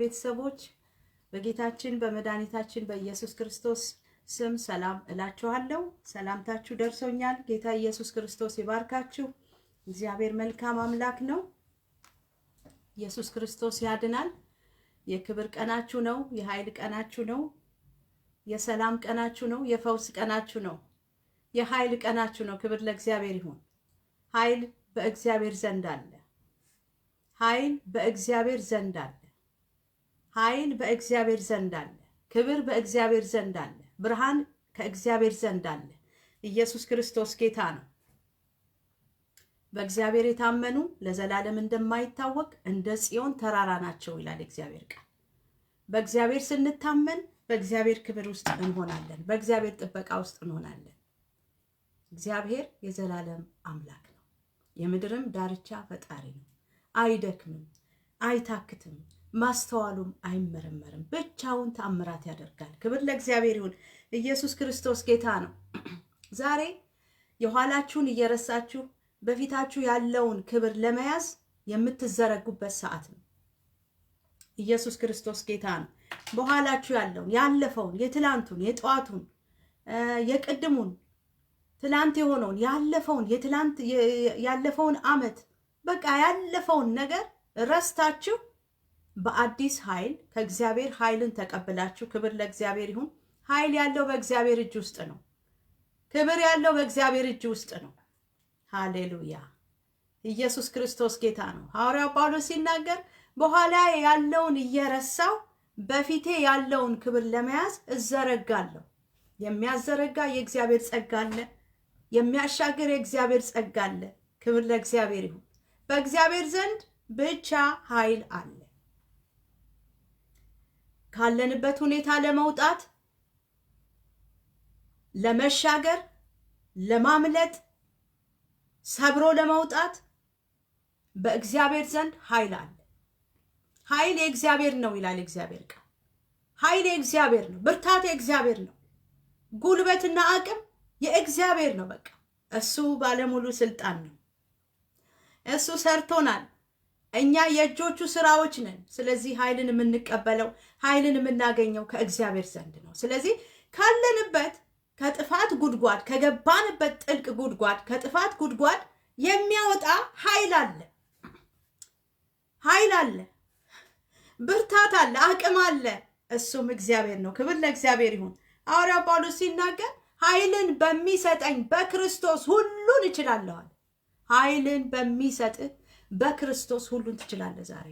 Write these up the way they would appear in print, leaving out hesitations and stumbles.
ቤተሰቦች በጌታችን በመድኃኒታችን በኢየሱስ ክርስቶስ ስም ሰላም እላችኋለሁ። ሰላምታችሁ ደርሶኛል። ጌታ ኢየሱስ ክርስቶስ ይባርካችሁ። እግዚአብሔር መልካም አምላክ ነው። ኢየሱስ ክርስቶስ ያድናል። የክብር ቀናችሁ ነው። የኃይል ቀናችሁ ነው። የሰላም ቀናችሁ ነው። የፈውስ ቀናችሁ ነው። የኃይል ቀናችሁ ነው። ክብር ለእግዚአብሔር ይሁን። ኃይል በእግዚአብሔር ዘንድ አለ። ኃይል በእግዚአብሔር ዘንድ አለ። ኃይል በእግዚአብሔር ዘንድ አለ። ክብር በእግዚአብሔር ዘንድ አለ። ብርሃን ከእግዚአብሔር ዘንድ አለ። ኢየሱስ ክርስቶስ ጌታ ነው። በእግዚአብሔር የታመኑ ለዘላለም እንደማይታወቅ እንደ ጽዮን ተራራ ናቸው ይላል እግዚአብሔር ቃል። በእግዚአብሔር ስንታመን በእግዚአብሔር ክብር ውስጥ እንሆናለን። በእግዚአብሔር ጥበቃ ውስጥ እንሆናለን። እግዚአብሔር የዘላለም አምላክ ነው። የምድርም ዳርቻ ፈጣሪ ነው። አይደክምም፣ አይታክትም፣ ማስተዋሉም አይመረመርም። ብቻውን ተአምራት ያደርጋል። ክብር ለእግዚአብሔር ይሁን። ኢየሱስ ክርስቶስ ጌታ ነው። ዛሬ የኋላችሁን እየረሳችሁ በፊታችሁ ያለውን ክብር ለመያዝ የምትዘረጉበት ሰዓት ነው። ኢየሱስ ክርስቶስ ጌታ ነው። በኋላችሁ ያለውን ያለፈውን፣ የትላንቱን፣ የጠዋቱን፣ የቅድሙን፣ ትላንት የሆነውን ያለፈውን ዓመት በቃ ያለፈውን ነገር ረስታችሁ በአዲስ ኃይል ከእግዚአብሔር ኃይልን ተቀብላችሁ፣ ክብር ለእግዚአብሔር ይሁን። ኃይል ያለው በእግዚአብሔር እጅ ውስጥ ነው። ክብር ያለው በእግዚአብሔር እጅ ውስጥ ነው። ሃሌሉያ! ኢየሱስ ክርስቶስ ጌታ ነው። ሐዋርያው ጳውሎስ ሲናገር በኋላ ያለውን እየረሳው በፊቴ ያለውን ክብር ለመያዝ እዘረጋለሁ። የሚያዘረጋ የእግዚአብሔር ጸጋ አለ። የሚያሻገር የእግዚአብሔር ጸጋ አለ። ክብር ለእግዚአብሔር ይሁን። በእግዚአብሔር ዘንድ ብቻ ኃይል አለ። ካለንበት ሁኔታ ለመውጣት፣ ለመሻገር፣ ለማምለጥ፣ ሰብሮ ለመውጣት በእግዚአብሔር ዘንድ ኃይል አለ። ኃይል የእግዚአብሔር ነው ይላል እግዚአብሔር ቃል። ኃይል የእግዚአብሔር ነው። ብርታት የእግዚአብሔር ነው። ጉልበትና አቅም የእግዚአብሔር ነው። በቃ እሱ ባለሙሉ ስልጣን ነው። እሱ ሰርቶናል። እኛ የእጆቹ ስራዎች ነን። ስለዚህ ኃይልን የምንቀበለው ኃይልን የምናገኘው ከእግዚአብሔር ዘንድ ነው። ስለዚህ ካለንበት ከጥፋት ጉድጓድ፣ ከገባንበት ጥልቅ ጉድጓድ፣ ከጥፋት ጉድጓድ የሚያወጣ ኃይል አለ። ኃይል አለ፣ ብርታት አለ፣ አቅም አለ። እሱም እግዚአብሔር ነው። ክብር ለእግዚአብሔር ይሁን። ሐዋርያው ጳውሎስ ሲናገር ኃይልን በሚሰጠኝ በክርስቶስ ሁሉን እችላለሁ። ኃይልን በሚሰጥህ በክርስቶስ ሁሉን ትችላለህ። ዛሬ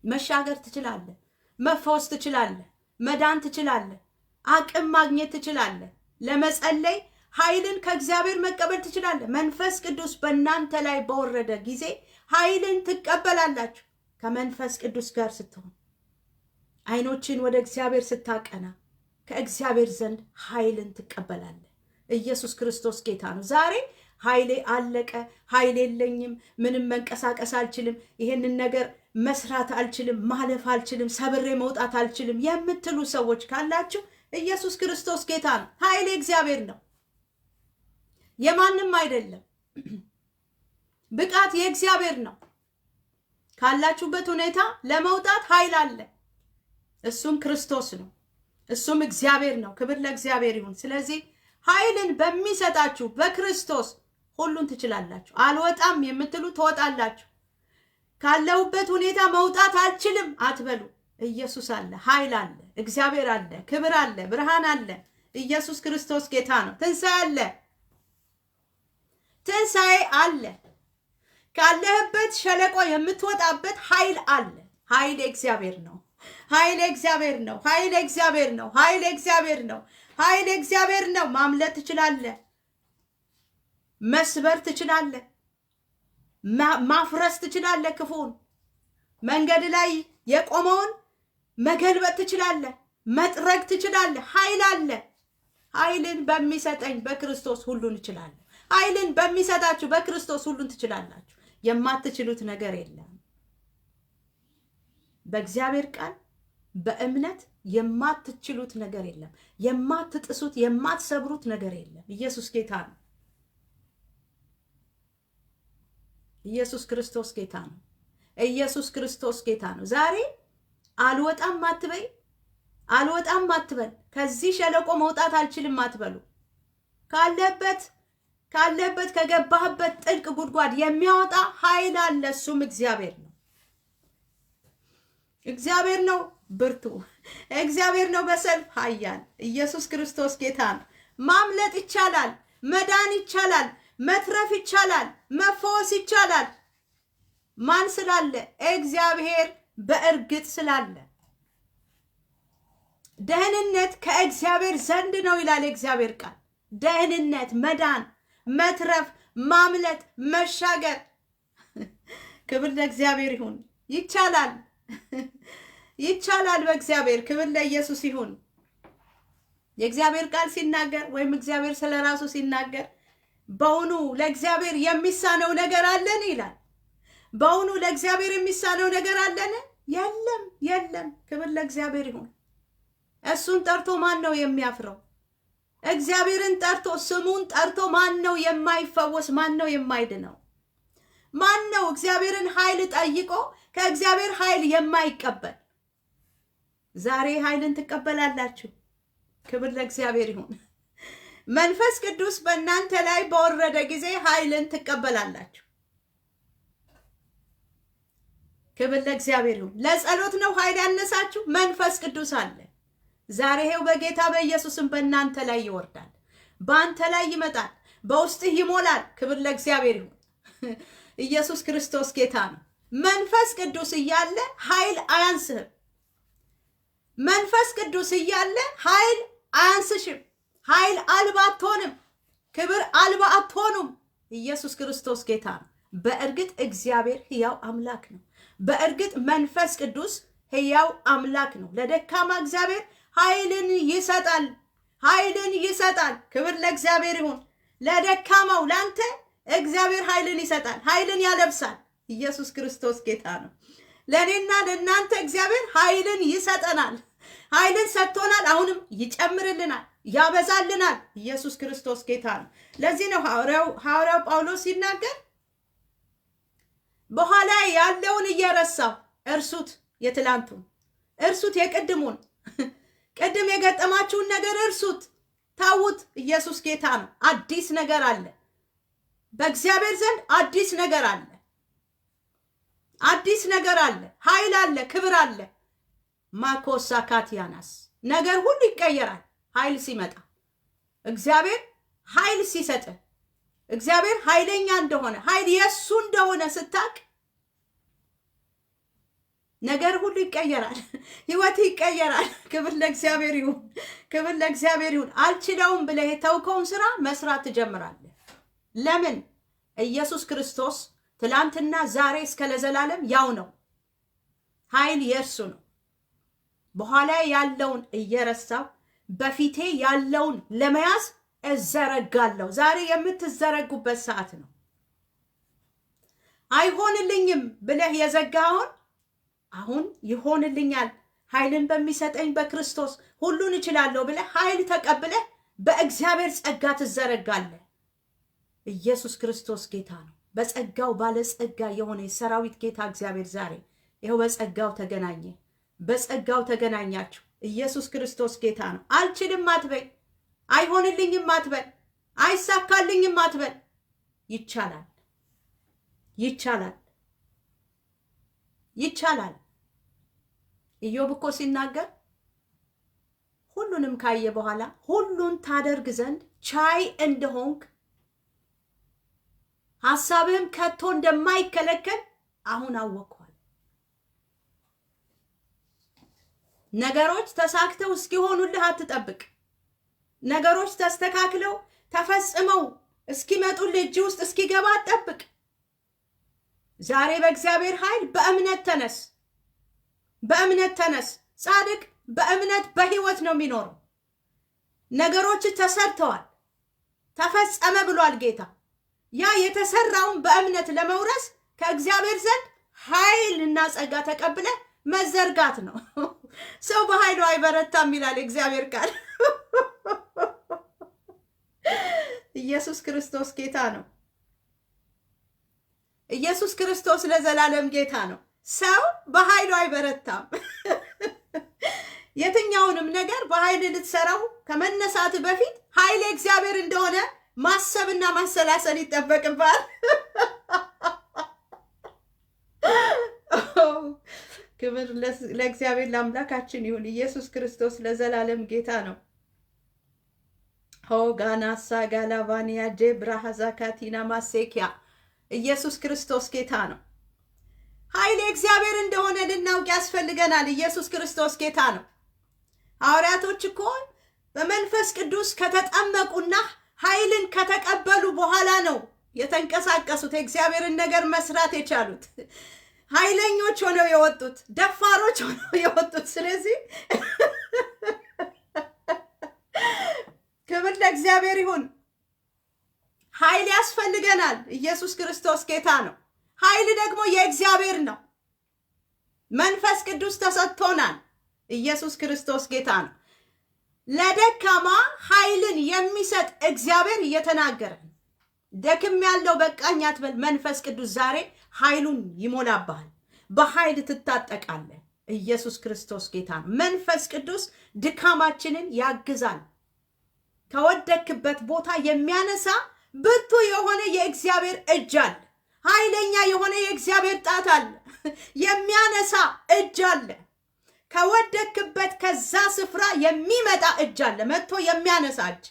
መሻገር ትችላለህ። መፈወስ ትችላለህ። መዳን ትችላለህ። አቅም ማግኘት ትችላለህ። ለመጸለይ ኃይልን ከእግዚአብሔር መቀበል ትችላለህ። መንፈስ ቅዱስ በእናንተ ላይ በወረደ ጊዜ ኃይልን ትቀበላላችሁ። ከመንፈስ ቅዱስ ጋር ስትሆን፣ አይኖችን ወደ እግዚአብሔር ስታቀና ከእግዚአብሔር ዘንድ ኃይልን ትቀበላለህ። ኢየሱስ ክርስቶስ ጌታ ነው። ዛሬ ኃይሌ አለቀ፣ ኃይል የለኝም፣ ምንም መንቀሳቀስ አልችልም፣ ይሄንን ነገር መስራት አልችልም፣ ማለፍ አልችልም፣ ሰብሬ መውጣት አልችልም የምትሉ ሰዎች ካላችሁ ኢየሱስ ክርስቶስ ጌታ ነው። ኃይሌ እግዚአብሔር ነው፣ የማንም አይደለም። ብቃት የእግዚአብሔር ነው። ካላችሁበት ሁኔታ ለመውጣት ኃይል አለ። እሱም ክርስቶስ ነው። እሱም እግዚአብሔር ነው። ክብር ለእግዚአብሔር ይሁን። ስለዚህ ኃይልን በሚሰጣችሁ በክርስቶስ ሁሉን ትችላላችሁ። አልወጣም የምትሉ ትወጣላችሁ። ካለሁበት ሁኔታ መውጣት አልችልም አትበሉ። ኢየሱስ አለ፣ ኃይል አለ፣ እግዚአብሔር አለ፣ ክብር አለ፣ ብርሃን አለ። ኢየሱስ ክርስቶስ ጌታ ነው። ትንሣኤ አለ፣ ትንሣኤ አለ። ካለህበት ሸለቆ የምትወጣበት ኃይል አለ። ኃይል እግዚአብሔር ነው። ኃይል እግዚአብሔር ነው። ኃይል እግዚአብሔር ነው። ኃይል እግዚአብሔር ነው። ኃይል እግዚአብሔር ነው። ማምለጥ ትችላለህ። መስበር ትችላለህ። ማፍረስ ትችላለህ። ክፉን መንገድ ላይ የቆመውን መገልበጥ ትችላለህ። መጥረግ ትችላለህ። ኃይል አለ። ኃይልን በሚሰጠኝ በክርስቶስ ሁሉን እችላለሁ። ኃይልን በሚሰጣችሁ በክርስቶስ ሁሉን ትችላላችሁ። የማትችሉት ነገር የለም። በእግዚአብሔር ቃል በእምነት የማትችሉት ነገር የለም። የማትጥሱት የማትሰብሩት ነገር የለም። ኢየሱስ ጌታ ነው። ኢየሱስ ክርስቶስ ጌታ ነው። ኢየሱስ ክርስቶስ ጌታ ነው። ዛሬ አልወጣም አትበይ፣ አልወጣም አትበል። ከዚህ ሸለቆ መውጣት አልችልም አትበሉ። ካለበት ከገባህበት ጥልቅ ጉድጓድ የሚያወጣ ኃይል አለ። እሱም እግዚአብሔር ነው። እግዚአብሔር ነው ብርቱ። እግዚአብሔር ነው በሰልፍ ኃያል። ኢየሱስ ክርስቶስ ጌታ ነው። ማምለጥ ይቻላል፣ መዳን ይቻላል፣ መትረፍ ይቻላል፣ መፈወስ ይቻላል። ማን ስላለ? እግዚአብሔር በእርግጥ ስላለ። ደህንነት ከእግዚአብሔር ዘንድ ነው ይላል እግዚአብሔር ቃል። ደህንነት፣ መዳን፣ መትረፍ፣ ማምለጥ፣ መሻገር። ክብር ለእግዚአብሔር ይሁን። ይቻላል፣ ይቻላል በእግዚአብሔር። ክብር ለኢየሱስ ይሁን። የእግዚአብሔር ቃል ሲናገር ወይም እግዚአብሔር ስለ ራሱ ሲናገር በእውኑ ለእግዚአብሔር የሚሳነው ነገር አለን ይላል። በእውኑ ለእግዚአብሔር የሚሳነው ነገር አለን? የለም፣ የለም። ክብር ለእግዚአብሔር ይሁን። እሱን ጠርቶ ማን ነው የሚያፍረው? እግዚአብሔርን ጠርቶ ስሙን ጠርቶ ማን ነው የማይፈወስ? ማን ነው የማይድነው? ማን ነው እግዚአብሔርን ኃይል ጠይቆ ከእግዚአብሔር ኃይል የማይቀበል? ዛሬ ኃይልን ትቀበላላችሁ። ክብር ለእግዚአብሔር ይሁን። መንፈስ ቅዱስ በእናንተ ላይ በወረደ ጊዜ ኃይልን ትቀበላላችሁ። ክብር ለእግዚአብሔር ይሁን። ለጸሎት ነው ኃይል ያነሳችሁ? መንፈስ ቅዱስ አለ። ዛሬ ይሄው በጌታ በኢየሱስም በእናንተ ላይ ይወርዳል፣ በአንተ ላይ ይመጣል፣ በውስጥህ ይሞላል። ክብር ለእግዚአብሔር ይሁን። ኢየሱስ ክርስቶስ ጌታ ነው። መንፈስ ቅዱስ እያለ ኃይል አያንስህም። መንፈስ ቅዱስ እያለ ኃይል አያንስሽም። ኃይል አልባ አትሆንም። ክብር አልባ አትሆኑም። ኢየሱስ ክርስቶስ ጌታ ነው። በእርግጥ እግዚአብሔር ሕያው አምላክ ነው። በእርግጥ መንፈስ ቅዱስ ሕያው አምላክ ነው። ለደካማ እግዚአብሔር ኃይልን ይሰጣል፣ ኃይልን ይሰጣል። ክብር ለእግዚአብሔር ይሁን። ለደካማው ላንተ እግዚአብሔር ኃይልን ይሰጣል፣ ኃይልን ያለብሳል። ኢየሱስ ክርስቶስ ጌታ ነው። ለእኔና ለእናንተ እግዚአብሔር ኃይልን ይሰጠናል። ኃይልን ሰጥቶናል። አሁንም ይጨምርልናል፣ ያበዛልናል። ኢየሱስ ክርስቶስ ጌታ ነው። ለዚህ ነው ሐዋርያው ጳውሎስ ሲናገር በኋላ ያለውን እየረሳው እርሱት፣ የትላንቱን እርሱት፣ የቅድሙን ቅድም የገጠማችሁን ነገር እርሱት፣ ታውት። ኢየሱስ ጌታ ነው። አዲስ ነገር አለ በእግዚአብሔር ዘንድ። አዲስ ነገር አለ፣ አዲስ ነገር አለ፣ ኃይል አለ፣ ክብር አለ። ማኮሳ ካቲያናስ ነገር ሁሉ ይቀየራል ኃይል ሲመጣ። እግዚአብሔር ኃይል ሲሰጥ፣ እግዚአብሔር ኃይለኛ እንደሆነ ኃይል የሱ እንደሆነ ስታቅ ነገር ሁሉ ይቀየራል፣ ህይወት ይቀየራል። ክብር ለእግዚአብሔር ይሁን፣ ክብር ለእግዚአብሔር ይሁን። አልችለውም ብለህ የተውከውን ስራ መስራት ትጀምራለህ። ለምን? ኢየሱስ ክርስቶስ ትላንትና ዛሬ እስከ ለዘላለም ያው ነው። ኃይል የእርሱ ነው። በኋላ ያለውን እየረሳው በፊቴ ያለውን ለመያዝ እዘረጋለሁ። ዛሬ የምትዘረጉበት ሰዓት ነው። አይሆንልኝም ብለህ የዘጋውን አሁን ይሆንልኛል፣ ኃይልን በሚሰጠኝ በክርስቶስ ሁሉን እችላለሁ ብለህ ኃይል ተቀብለህ በእግዚአብሔር ጸጋ ትዘረጋለህ። ኢየሱስ ክርስቶስ ጌታ ነው። በጸጋው ባለጸጋ የሆነ የሰራዊት ጌታ እግዚአብሔር ዛሬ ይኸው በጸጋው ተገናኘ፣ በጸጋው ተገናኛችሁ። ኢየሱስ ክርስቶስ ጌታ ነው። አልችልም አትበይ፣ አይሆንልኝም አትበል፣ አይሳካልኝም አትበል። ይቻላል፣ ይቻላል፣ ይቻላል። ኢዮብ እኮ ሲናገር ሁሉንም ካየ በኋላ ሁሉን ታደርግ ዘንድ ቻይ እንደሆንክ ሐሳብህም ከቶ እንደማይከለከል አሁን አወቅኳል። ነገሮች ተሳክተው እስኪሆኑልህ አትጠብቅ። ነገሮች ተስተካክለው ተፈጽመው እስኪመጡልህ እጅ ውስጥ እስኪገባ አትጠብቅ። ዛሬ በእግዚአብሔር ኃይል በእምነት ተነስ፣ በእምነት ተነስ። ጻድቅ በእምነት በህይወት ነው የሚኖረው። ነገሮች ተሰርተዋል፣ ተፈጸመ ብሏል ጌታ። ያ የተሰራውን በእምነት ለመውረስ ከእግዚአብሔር ዘንድ ኃይልና ጸጋ ተቀብለ መዘርጋት ነው። ሰው በኃይሉ አይበረታም ይላል እግዚአብሔር ቃል። ኢየሱስ ክርስቶስ ጌታ ነው። ኢየሱስ ክርስቶስ ለዘላለም ጌታ ነው። ሰው በኃይሉ አይበረታም። የትኛውንም ነገር በኃይል ልትሰራው ከመነሳት በፊት ኃይል እግዚአብሔር እንደሆነ ማሰብና ማሰላሰል ይጠበቅባል። ክብር ለእግዚአብሔር ለአምላካችን ይሁን። ኢየሱስ ክርስቶስ ለዘላለም ጌታ ነው። ሆጋናሳ ጋላቫኒያ ጀብራሃ ዛካቲና ማሴኪያ ኢየሱስ ክርስቶስ ጌታ ነው። ኃይል እግዚአብሔር እንደሆነ ልናውቅ ያስፈልገናል። ኢየሱስ ክርስቶስ ጌታ ነው። ሐዋርያቶች እኮ በመንፈስ ቅዱስ ከተጠመቁና ኃይልን ከተቀበሉ በኋላ ነው የተንቀሳቀሱት፣ የእግዚአብሔርን ነገር መስራት የቻሉት፣ ኃይለኞች ሆነው የወጡት፣ ደፋሮች ሆነው የወጡት። ስለዚህ ክብር ለእግዚአብሔር ይሁን። ኃይል ያስፈልገናል። ኢየሱስ ክርስቶስ ጌታ ነው። ኃይል ደግሞ የእግዚአብሔር ነው። መንፈስ ቅዱስ ተሰጥቶናል። ኢየሱስ ክርስቶስ ጌታ ነው። ለደካማ ኃይልን የሚሰጥ እግዚአብሔር እየተናገረ ደክም ያለው በቃኝ አትበል። መንፈስ ቅዱስ ዛሬ ኃይሉን ይሞላብሃል። በኃይል ትታጠቃለህ። ኢየሱስ ክርስቶስ ጌታ ነው። መንፈስ ቅዱስ ድካማችንን ያግዛል። ከወደክበት ቦታ የሚያነሳ ብርቱ የሆነ የእግዚአብሔር እጅ አለ። ኃይለኛ የሆነ የእግዚአብሔር ጣት አለ። የሚያነሳ እጅ አለ። ከወደክበት ከዛ ስፍራ የሚመጣ እጅ አለ። መጥቶ የሚያነሳ እጅ።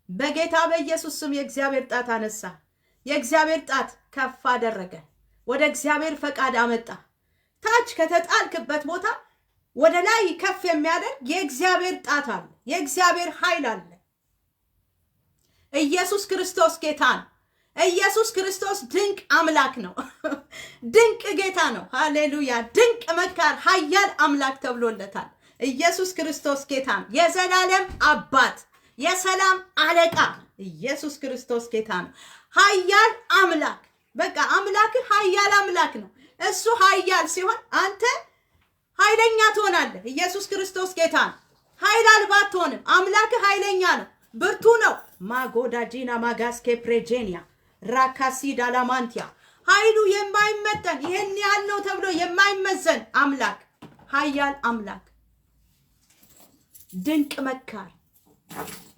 በጌታ በኢየሱስ ስም የእግዚአብሔር ጣት አነሳ። የእግዚአብሔር ጣት ከፍ አደረገ። ወደ እግዚአብሔር ፈቃድ አመጣ። ታች ከተጣልክበት ቦታ ወደ ላይ ከፍ የሚያደርግ የእግዚአብሔር ጣት አለ። የእግዚአብሔር ኃይል አለ። ኢየሱስ ክርስቶስ ጌታ ነው። ኢየሱስ ክርስቶስ ድንቅ አምላክ ነው። ድንቅ ጌታ ነው። ሃሌሉያ! ድንቅ መካር፣ ኃያል አምላክ ተብሎለታል። ኢየሱስ ክርስቶስ ጌታ ነው። የዘላለም አባት፣ የሰላም አለቃ ኢየሱስ ክርስቶስ ጌታ ነው። ኃያል አምላክ። በቃ አምላክ ኃያል አምላክ ነው። እሱ ኃያል ሲሆን አንተ ኃይለኛ ትሆናለህ። ኢየሱስ ክርስቶስ ጌታ ነው። ኃይል አልባ አትሆንም። አምላክ ኃይለኛ ነው፣ ብርቱ ነው። ማጎዳጂና ማጋስኬ ፕሬጄኒያ ራካሲ ዳላማንቲያ ኃይሉ የማይመጠን ይሄን ያህል ነው ተብሎ የማይመዘን አምላክ፣ ኃያል አምላክ፣ ድንቅ መካር፣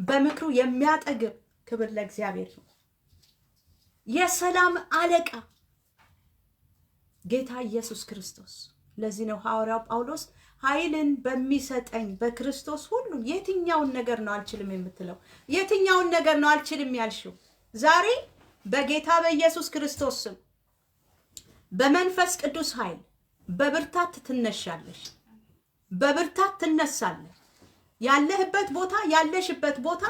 በምክሩ የሚያጠግብ ክብር ለእግዚአብሔር ነው። የሰላም አለቃ ጌታ ኢየሱስ ክርስቶስ። ለዚህ ነው ሐዋርያው ጳውሎስ ኃይልን በሚሰጠኝ በክርስቶስ ሁሉን የትኛውን ነገር ነው አልችልም የምትለው? የትኛውን ነገር ነው አልችልም ያልሽው? ዛሬ በጌታ በኢየሱስ ክርስቶስ ስም በመንፈስ ቅዱስ ኃይል በብርታት ትነሻለሽ፣ በብርታት ትነሳለሽ። ያለህበት ቦታ ያለሽበት ቦታ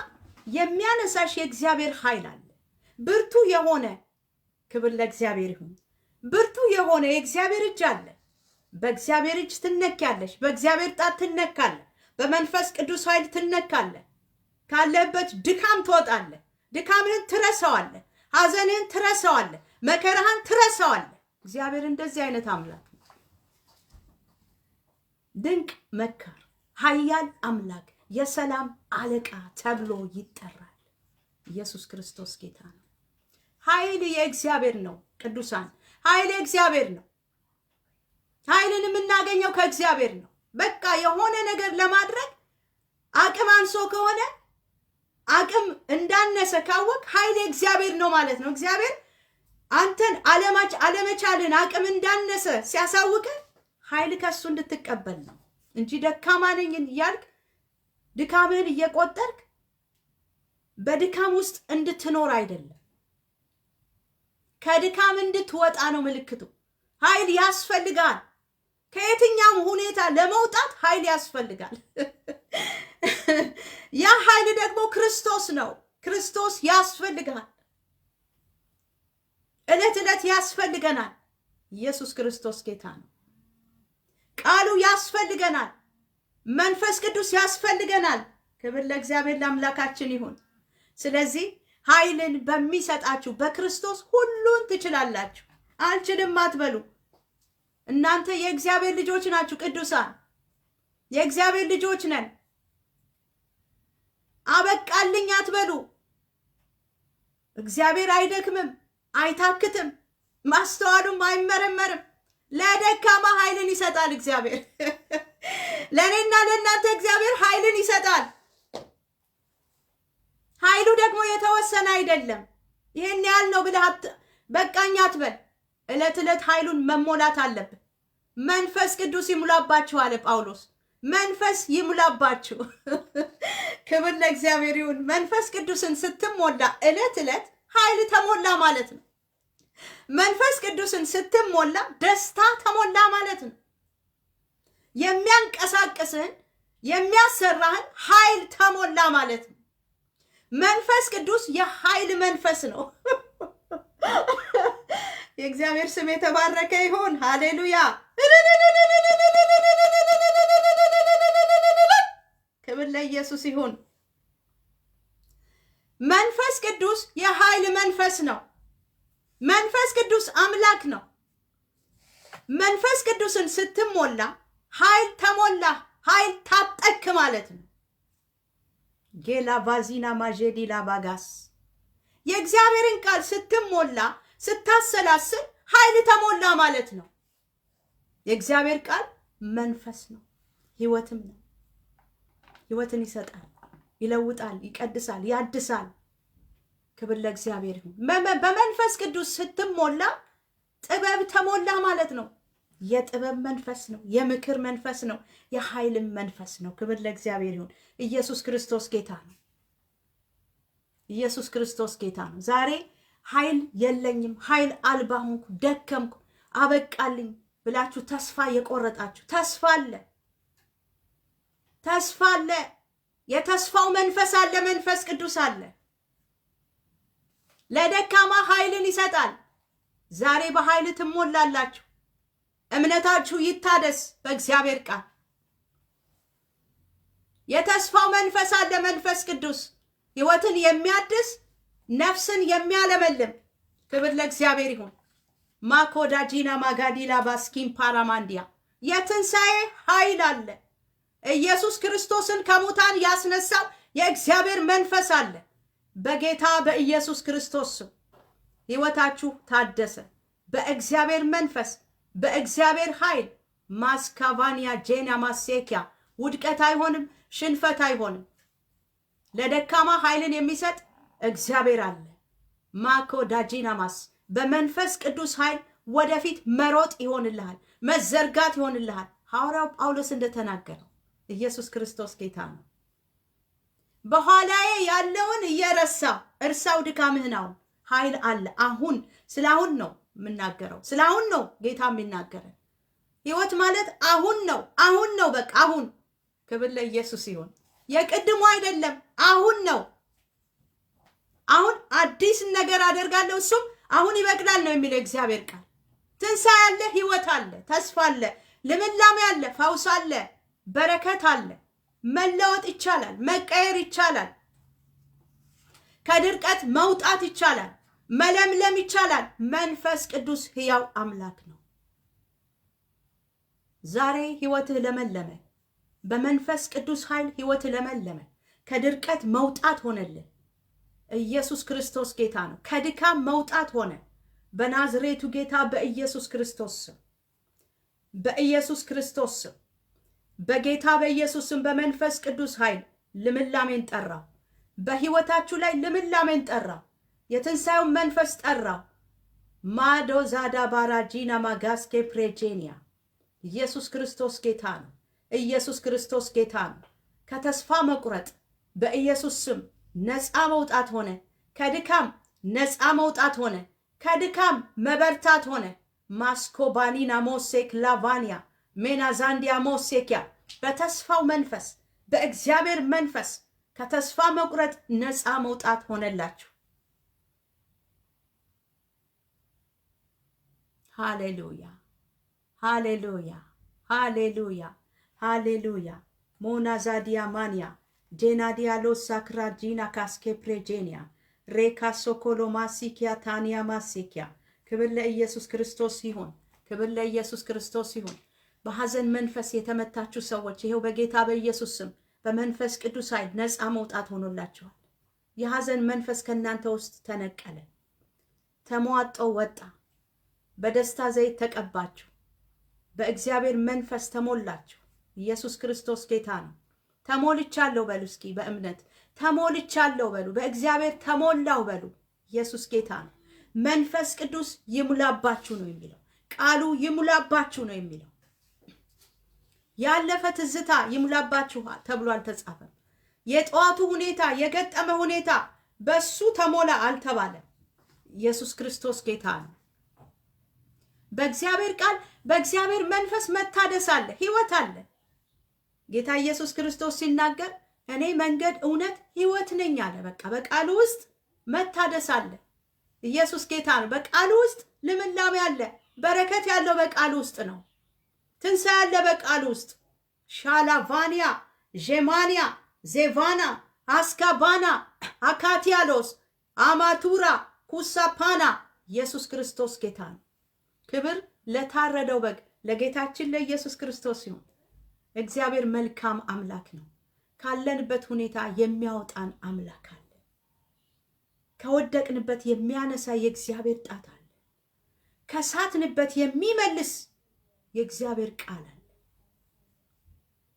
የሚያነሳሽ የእግዚአብሔር ኃይል አለ። ብርቱ የሆነ ክብር ለእግዚአብሔር ይሁን። ብርቱ የሆነ የእግዚአብሔር እጅ አለ። በእግዚአብሔር እጅ ትነካለሽ። በእግዚአብሔር ጣት ትነካለህ። በመንፈስ ቅዱስ ኃይል ትነካለህ። ካለበት ድካም ትወጣለህ። ድካምህን ትረሳዋለህ። ሐዘንህን ትረሳዋለህ። መከራህን ትረሳዋለህ። እግዚአብሔር እንደዚህ አይነት አምላክ ነው። ድንቅ መካር፣ ኃያል አምላክ፣ የሰላም አለቃ ተብሎ ይጠራል። ኢየሱስ ክርስቶስ ጌታ ነው። ኃይል የእግዚአብሔር ነው። ቅዱሳን ኃይል የእግዚአብሔር ነው። ኃይልን የምናገኘው ከእግዚአብሔር ነው። በቃ የሆነ ነገር ለማድረግ አቅም አንሶ ከሆነ አቅም እንዳነሰ ካወቅ ኃይል እግዚአብሔር ነው ማለት ነው። እግዚአብሔር አንተን አለመቻልን አቅም እንዳነሰ ሲያሳውቅ ኃይል ከሱ እንድትቀበል ነው እንጂ ደካማ ነኝ እያልክ ድካምህን እየቆጠርክ በድካም ውስጥ እንድትኖር አይደለም። ከድካም እንድትወጣ ነው ምልክቱ። ኃይል ያስፈልጋል። ከየትኛውም ሁኔታ ለመውጣት ኃይል ያስፈልጋል። ያ ኃይል ደግሞ ክርስቶስ ነው። ክርስቶስ ያስፈልጋል። ዕለት ዕለት ያስፈልገናል። ኢየሱስ ክርስቶስ ጌታ ነው። ቃሉ ያስፈልገናል። መንፈስ ቅዱስ ያስፈልገናል። ክብር ለእግዚአብሔር ለአምላካችን ይሁን። ስለዚህ ኃይልን በሚሰጣችሁ በክርስቶስ ሁሉን ትችላላችሁ። አልችልም አትበሉ። እናንተ የእግዚአብሔር ልጆች ናችሁ። ቅዱሳን የእግዚአብሔር ልጆች ነን። አበቃልኝ አትበሉ። እግዚአብሔር አይደክምም፣ አይታክትም፣ ማስተዋሉም አይመረመርም። ለደካማ ኃይልን ይሰጣል እግዚአብሔር። ለእኔና ለእናንተ እግዚአብሔር ኃይልን ይሰጣል። ኃይሉ ደግሞ የተወሰነ አይደለም። ይሄን ያህል ነው ብለህ በቃኝ አትበል። ዕለት ዕለት ኃይሉን መሞላት አለብን። መንፈስ ቅዱስ ይሙላባችሁ አለ ጳውሎስ። መንፈስ ይሙላባችሁ። ክብር ለእግዚአብሔር ይሁን። መንፈስ ቅዱስን ስትሞላ ዕለት ዕለት ኃይል ተሞላ ማለት ነው። መንፈስ ቅዱስን ስትሞላ ደስታ ተሞላ ማለት ነው። የሚያንቀሳቅስህን የሚያሰራህን ኃይል ተሞላ ማለት ነው። መንፈስ ቅዱስ የኃይል መንፈስ ነው። የእግዚአብሔር ስም የተባረከ ይሁን። ሃሌሉያ። ክብር ለኢየሱስ ይሁን። መንፈስ ቅዱስ የኃይል መንፈስ ነው። መንፈስ ቅዱስ አምላክ ነው። መንፈስ ቅዱስን ስትሞላ ኃይል ተሞላ፣ ኃይል ታጠቅ ማለት ነው። ጌላ ቫዚና ማጄዲ ላባጋስ የእግዚአብሔርን ቃል ስትሞላ ስታሰላስል ኃይል ተሞላ ማለት ነው። የእግዚአብሔር ቃል መንፈስ ነው፣ ህይወትም ነው። ህይወትን ይሰጣል፣ ይለውጣል፣ ይቀድሳል፣ ያድሳል። ክብር ለእግዚአብሔር ይሁን። በመንፈስ ቅዱስ ስትሞላ ጥበብ ተሞላ ማለት ነው። የጥበብ መንፈስ ነው፣ የምክር መንፈስ ነው፣ የኃይልም መንፈስ ነው። ክብር ለእግዚአብሔር ይሁን። ኢየሱስ ክርስቶስ ጌታ ነው። ኢየሱስ ክርስቶስ ጌታ ነው። ዛሬ ኃይል የለኝም፣ ኃይል አልባ ሆንኩ፣ ደከምኩ፣ አበቃልኝ ብላችሁ ተስፋ የቆረጣችሁ ተስፋ አለ፣ ተስፋ አለ። የተስፋው መንፈስ አለ፣ መንፈስ ቅዱስ አለ። ለደካማ ኃይልን ይሰጣል። ዛሬ በኃይል ትሞላላችሁ። እምነታችሁ ይታደስ በእግዚአብሔር ቃል። የተስፋው መንፈስ አለ፣ መንፈስ ቅዱስ ህይወትን የሚያድስ ነፍስን የሚያለመልም። ክብር ለእግዚአብሔር ይሁን። ማኮዳጂና ማጋዲላ ባስኪም ፓራማንዲያ የትንሣኤ ኃይል አለ። ኢየሱስ ክርስቶስን ከሙታን ያስነሳው የእግዚአብሔር መንፈስ አለ። በጌታ በኢየሱስ ክርስቶስ ስም ህይወታችሁ ታደሰ በእግዚአብሔር መንፈስ፣ በእግዚአብሔር ኃይል። ማስካቫኒያ ጄና ማሴኪያ ውድቀት አይሆንም፣ ሽንፈት አይሆንም። ለደካማ ኃይልን የሚሰጥ እግዚአብሔር አለ። ማኮ ዳጂና ማስ በመንፈስ ቅዱስ ኃይል ወደፊት መሮጥ ይሆንልሃል፣ መዘርጋት ይሆንልሃል። ሐዋርያው ጳውሎስ እንደተናገረው ኢየሱስ ክርስቶስ ጌታ ነው። በኋላዬ ያለውን እየረሳ እርሳው ድካምህን። አሁን ኃይል አለ። አሁን ስለ አሁን ነው የምናገረው፣ ስለ አሁን ነው ጌታ የሚናገረን። ህይወት ማለት አሁን ነው፣ አሁን ነው፣ በቃ አሁን። ክብር ለኢየሱስ ይሁን። የቅድሙ አይደለም፣ አሁን ነው። አሁን አዲስ ነገር አደርጋለሁ፣ እሱም አሁን ይበቅላል ነው የሚለው እግዚአብሔር ቃል። ትንሣኤ አለ፣ ህይወት አለ፣ ተስፋ አለ፣ ልምላሜ አለ፣ ፈውስ አለ፣ በረከት አለ። መለወጥ ይቻላል፣ መቀየር ይቻላል፣ ከድርቀት መውጣት ይቻላል፣ መለምለም ይቻላል። መንፈስ ቅዱስ ሕያው አምላክ ነው። ዛሬ ህይወትህ ለመለመ፣ በመንፈስ ቅዱስ ኃይል ህይወትህ ለመለመ። ከድርቀት መውጣት ሆነልህ። ኢየሱስ ክርስቶስ ጌታ ነው። ከድካም መውጣት ሆነ በናዝሬቱ ጌታ በኢየሱስ ክርስቶስ ስም፣ በኢየሱስ ክርስቶስ ስም፣ በጌታ በኢየሱስ ስም፣ በመንፈስ ቅዱስ ኃይል ልምላሜን ጠራው። በህይወታችሁ ላይ ልምላሜን ጠራው። የትንሣኤውን መንፈስ ጠራው። ማዶ ዛዳ ባራጂና ማጋስኬ ፕሬጄኒያ ኢየሱስ ክርስቶስ ጌታ ነው። ኢየሱስ ክርስቶስ ጌታ ነው። ከተስፋ መቁረጥ በኢየሱስ ስም ነፃ መውጣት ሆነ። ከድካም ነፃ መውጣት ሆነ። ከድካም መበርታት ሆነ። ማስኮባኒና ሞሴክ ላቫኒያ ሜናዛንዲያ ሞሴኪያ በተስፋው መንፈስ፣ በእግዚአብሔር መንፈስ ከተስፋ መቁረጥ ነፃ መውጣት ሆነላችሁ። ሃሌሉያ ሃሌሉያ ሃሌሉያ ሃሌሉያ። ሞናዛዲያ ማንያ ጄናዲያሎ ሳክራጂና ካስኬ ፕሬጄኒያ ሬካ ሶኮሎ ማሲኪያ ታኒያ ማሲኪያ። ክብር ለኢየሱስ ክርስቶስ ይሁን። ክብር ለኢየሱስ ክርስቶስ ይሁን። በሐዘን መንፈስ የተመታችሁ ሰዎች ይሄው በጌታ በኢየሱስ ስም በመንፈስ ቅዱስ ኃይል ነፃ መውጣት ሆኖላችኋል። የሐዘን መንፈስ ከእናንተ ውስጥ ተነቀለ፣ ተሟጦ ወጣ። በደስታ ዘይት ተቀባችሁ፣ በእግዚአብሔር መንፈስ ተሞላችሁ። ኢየሱስ ክርስቶስ ጌታ ነው። ተሞልቻለሁ በሉ እስኪ በእምነት ተሞልቻለሁ በሉ። በእግዚአብሔር ተሞላው በሉ። ኢየሱስ ጌታ ነው። መንፈስ ቅዱስ ይሙላባችሁ ነው የሚለው ቃሉ። ይሙላባችሁ ነው የሚለው። ያለፈ ትዝታ ይሙላባችሁ ተብሎ አልተጻፈም። የጠዋቱ ሁኔታ የገጠመ ሁኔታ በሱ ተሞላ አልተባለም። ኢየሱስ ክርስቶስ ጌታ ነው። በእግዚአብሔር ቃል በእግዚአብሔር መንፈስ መታደስ አለ፣ ህይወት አለ። ጌታ ኢየሱስ ክርስቶስ ሲናገር እኔ መንገድ እውነት ህይወት ነኝ አለ። በቃ በቃሉ ውስጥ መታደስ አለ። ኢየሱስ ጌታ ነው። በቃሉ ውስጥ ልምላሜ አለ። በረከት ያለው በቃሉ ውስጥ ነው። ትንሣኤ ያለ በቃሉ ውስጥ ሻላቫኒያ ዤማኒያ ዜቫና አስካባና አካቲያሎስ አማቱራ ኩሳፓና ኢየሱስ ክርስቶስ ጌታ ነው። ክብር ለታረደው በግ ለጌታችን ለኢየሱስ ክርስቶስ ይሁን። እግዚአብሔር መልካም አምላክ ነው። ካለንበት ሁኔታ የሚያወጣን አምላክ አለ። ከወደቅንበት የሚያነሳ የእግዚአብሔር ጣት አለ። ከሳትንበት የሚመልስ የእግዚአብሔር ቃል አለ።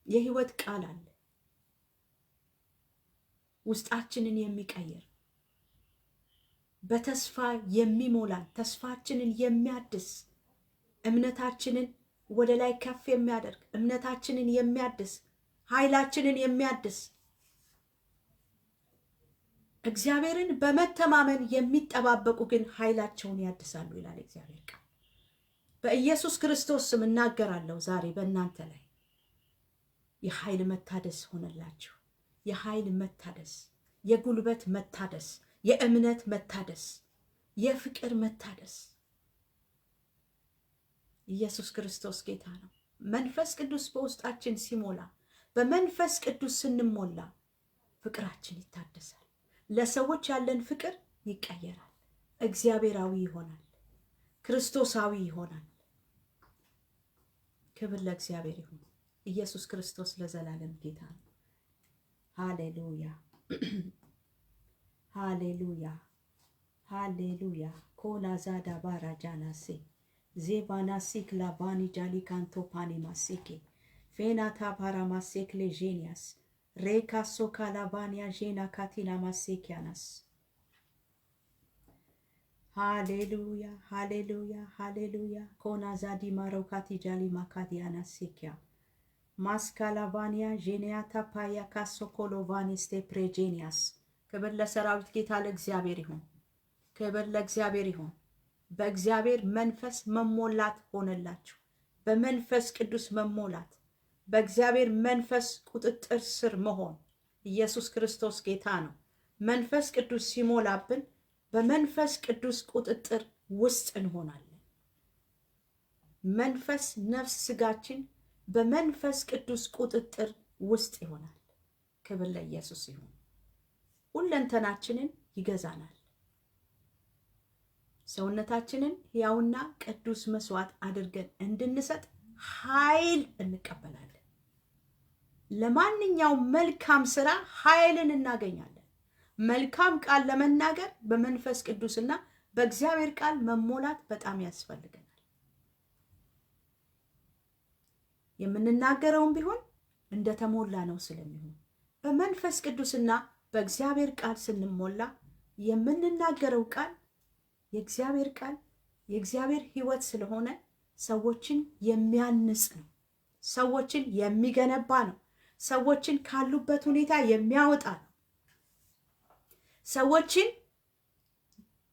የህይወት ቃል አለ። ውስጣችንን የሚቀይር በተስፋ የሚሞላን ተስፋችንን የሚያድስ እምነታችንን ወደ ላይ ከፍ የሚያደርግ እምነታችንን የሚያድስ ኃይላችንን የሚያድስ እግዚአብሔርን በመተማመን የሚጠባበቁ ግን ኃይላቸውን ያድሳሉ ይላል እግዚአብሔር ቃል። በኢየሱስ ክርስቶስ ስም እናገራለሁ ዛሬ በእናንተ ላይ የኃይል መታደስ ሆነላችሁ። የኃይል መታደስ፣ የጉልበት መታደስ፣ የእምነት መታደስ፣ የፍቅር መታደስ። ኢየሱስ ክርስቶስ ጌታ ነው። መንፈስ ቅዱስ በውስጣችን ሲሞላ በመንፈስ ቅዱስ ስንሞላ ፍቅራችን ይታደሳል። ለሰዎች ያለን ፍቅር ይቀየራል። እግዚአብሔራዊ ይሆናል። ክርስቶሳዊ ይሆናል። ክብር ለእግዚአብሔር ይሁን። ኢየሱስ ክርስቶስ ለዘላለም ጌታ ነው። ሃሌሉያ ሃሌሉያ ሃሌሉያ። ኮላ ዛዳ ባራጃናሴ ዜባናሲክ ላባኒ ጃሊ ካንቶ ፓኒ ማሴኬ ፌናታ ፓራማሴክ ሌጄኒያስ ሬካ ሶካላባኒያ ጄና ካቲና ማሴኪያናስ። ሃሌሉያ ሃሌሉያ ሃሌሉያ። ኮና ዛዲ ማሮካቲ ጃሊ ማካዲያና ሴኪያ ማስካላባኒያ ጄኒያታ ፓያ ካሶኮሎቫኒ ስቴፕሬጄኒያስ። ክብር ለሰራዊት ጌታ ለእግዚአብሔር ይሁን። ክብር ለእግዚአብሔር ይሁን። በእግዚአብሔር መንፈስ መሞላት ሆነላችሁ። በመንፈስ ቅዱስ መሞላት፣ በእግዚአብሔር መንፈስ ቁጥጥር ስር መሆን። ኢየሱስ ክርስቶስ ጌታ ነው። መንፈስ ቅዱስ ሲሞላብን በመንፈስ ቅዱስ ቁጥጥር ውስጥ እንሆናለን። መንፈስ፣ ነፍስ፣ ስጋችን በመንፈስ ቅዱስ ቁጥጥር ውስጥ ይሆናል። ክብር ለኢየሱስ ይሁን። ሁለንተናችንን ይገዛናል። ሰውነታችንን ሕያውና ቅዱስ መስዋዕት አድርገን እንድንሰጥ ኃይል እንቀበላለን። ለማንኛውም መልካም ስራ ኃይልን እናገኛለን። መልካም ቃል ለመናገር በመንፈስ ቅዱስና በእግዚአብሔር ቃል መሞላት በጣም ያስፈልገናል። የምንናገረውም ቢሆን እንደተሞላ ነው ስለሚሆን በመንፈስ ቅዱስና በእግዚአብሔር ቃል ስንሞላ የምንናገረው ቃል የእግዚአብሔር ቃል የእግዚአብሔር ሕይወት ስለሆነ ሰዎችን የሚያንጽ ነው። ሰዎችን የሚገነባ ነው። ሰዎችን ካሉበት ሁኔታ የሚያወጣ ነው። ሰዎችን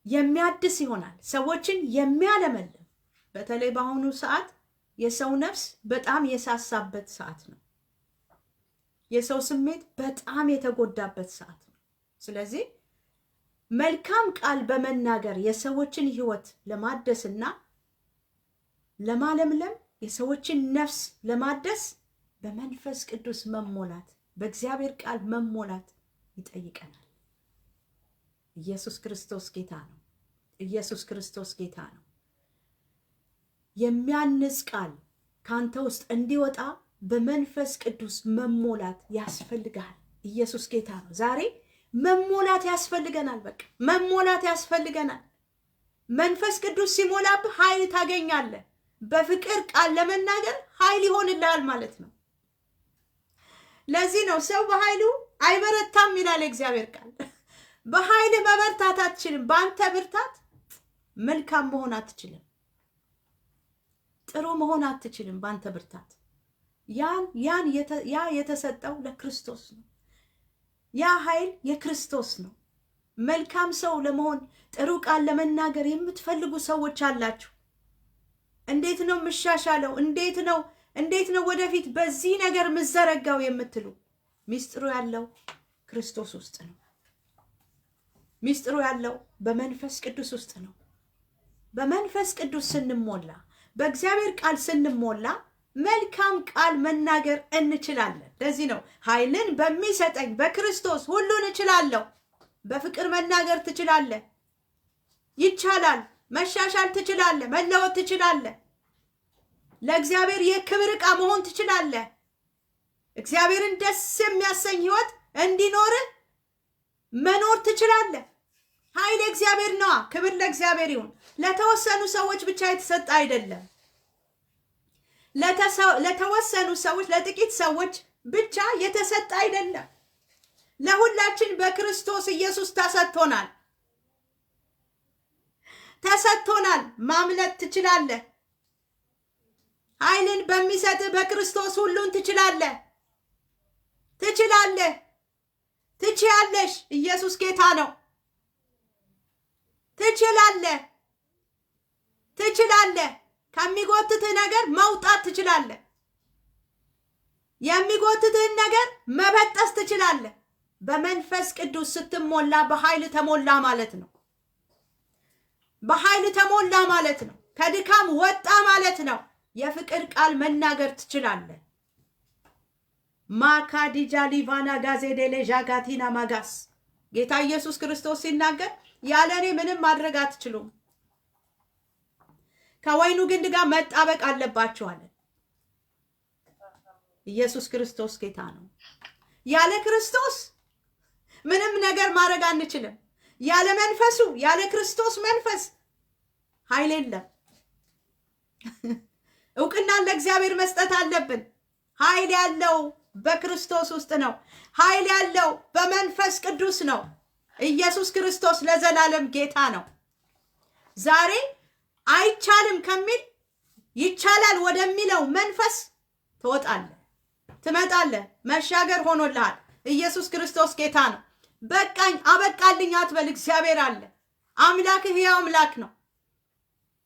የሚያድስ ይሆናል። ሰዎችን የሚያለመልም። በተለይ በአሁኑ ሰዓት የሰው ነፍስ በጣም የሳሳበት ሰዓት ነው። የሰው ስሜት በጣም የተጎዳበት ሰዓት ነው። ስለዚህ መልካም ቃል በመናገር የሰዎችን ሕይወት ለማደስና ለማለምለም የሰዎችን ነፍስ ለማደስ በመንፈስ ቅዱስ መሞላት፣ በእግዚአብሔር ቃል መሞላት ይጠይቀናል። ኢየሱስ ክርስቶስ ጌታ ነው። ኢየሱስ ክርስቶስ ጌታ ነው። የሚያንጽ ቃል ካንተ ውስጥ እንዲወጣ በመንፈስ ቅዱስ መሞላት ያስፈልጋል። ኢየሱስ ጌታ ነው። ዛሬ መሞላት ያስፈልገናል። በቃ መሞላት ያስፈልገናል። መንፈስ ቅዱስ ሲሞላብህ ኃይል ታገኛለህ። በፍቅር ቃል ለመናገር ኃይል ይሆንልሃል ማለት ነው። ለዚህ ነው ሰው በኃይሉ አይበረታም ይላል እግዚአብሔር ቃል። በኃይል መበርታት አትችልም። በአንተ ብርታት መልካም መሆን አትችልም። ጥሩ መሆን አትችልም። በአንተ ብርታት ያ የተሰጠው ለክርስቶስ ነው። ያ ኃይል የክርስቶስ ነው። መልካም ሰው ለመሆን ጥሩ ቃል ለመናገር የምትፈልጉ ሰዎች አላችሁ። እንዴት ነው የምሻሻለው? እንዴት ነው ወደፊት በዚህ ነገር ምዘረጋው የምትሉ፣ ሚስጥሩ ያለው ክርስቶስ ውስጥ ነው። ሚስጥሩ ያለው በመንፈስ ቅዱስ ውስጥ ነው። በመንፈስ ቅዱስ ስንሞላ፣ በእግዚአብሔር ቃል ስንሞላ መልካም ቃል መናገር እንችላለን። ለዚህ ነው ኃይልን በሚሰጠኝ በክርስቶስ ሁሉን እችላለሁ። በፍቅር መናገር ትችላለህ። ይቻላል። መሻሻል ትችላለህ። መለወጥ ትችላለህ። ለእግዚአብሔር የክብር ዕቃ መሆን ትችላለህ። እግዚአብሔርን ደስ የሚያሰኝ ህይወት እንዲኖርህ መኖር ትችላለህ። ኃይል እግዚአብሔር ነዋ። ክብር ለእግዚአብሔር ይሁን። ለተወሰኑ ሰዎች ብቻ የተሰጠ አይደለም። ለተወሰኑ ሰዎች፣ ለጥቂት ሰዎች ብቻ የተሰጠ አይደለም። ለሁላችን በክርስቶስ ኢየሱስ ተሰጥቶናል። ማምለጥ ትችላለህ። ኃይልን በሚሰጥ በክርስቶስ ሁሉን ትችላለህ። ትችያለሽ። ኢየሱስ ጌታ ነው። ትችላለህ። ከሚጎትትህ ነገር መውጣት ትችላለህ። የሚጎትትህን ነገር መበጠስ ትችላለህ። በመንፈስ ቅዱስ ስትሞላ በኃይል ተሞላ ማለት ነው። በኃይል ተሞላ ማለት ነው። ከድካም ወጣ ማለት ነው። የፍቅር ቃል መናገር ትችላለህ። ማካዲጃ ሊቫና ጋዜዴሌ ዣጋቲና ማጋስ ጌታ ኢየሱስ ክርስቶስ ሲናገር ያለ እኔ ምንም ማድረግ አትችሉም፣ ከወይኑ ግንድ ጋር መጣበቅ አለባችሁ አለ። ኢየሱስ ክርስቶስ ጌታ ነው። ያለ ክርስቶስ ምንም ነገር ማድረግ አንችልም። ያለ መንፈሱ፣ ያለ ክርስቶስ መንፈስ ኃይል የለም። እውቅናን ለእግዚአብሔር መስጠት አለብን። ኃይል ያለው በክርስቶስ ውስጥ ነው። ኃይል ያለው በመንፈስ ቅዱስ ነው። ኢየሱስ ክርስቶስ ለዘላለም ጌታ ነው። ዛሬ አይቻልም ከሚል ይቻላል ወደሚለው መንፈስ ትወጣለህ፣ ትመጣለህ። መሻገር ሆኖልሃል። ኢየሱስ ክርስቶስ ጌታ ነው። በቃኝ አበቃልኝ አትበል። እግዚአብሔር አለ። አምላክህ ሕያው አምላክ ነው።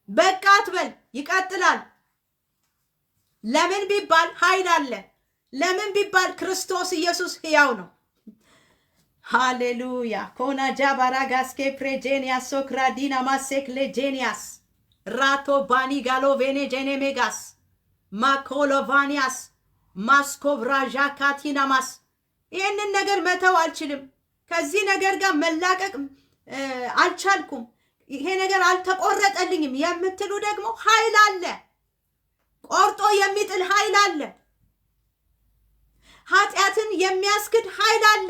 በቃ አትበል፣ ይቀጥላል። ለምን ቢባል ኃይል አለ። ለምን ቢባል ክርስቶስ ኢየሱስ ሕያው ነው። ሃሌሉያ ኮና ጃባራጋስ ከፕሬጄኒያስ ሶክራዲና ማሴክ ለጄኒያስ ራቶ ባኒ ጋሎ ቬኔ ጄኔሜጋስ ማኮሎቫኒያስ ማስኮቭራዣ ካቲናማስ። ይህንን ነገር መተው አልችልም። ከዚህ ነገር ጋር መላቀቅ አልቻልኩም። ይሄ ነገር አልተቆረጠልኝም የምትሉ ደግሞ ኃይል አለ። ቆርጦ የሚጥል ኃይል አለ። ኃጢአትን የሚያስክድ ኃይል አለ።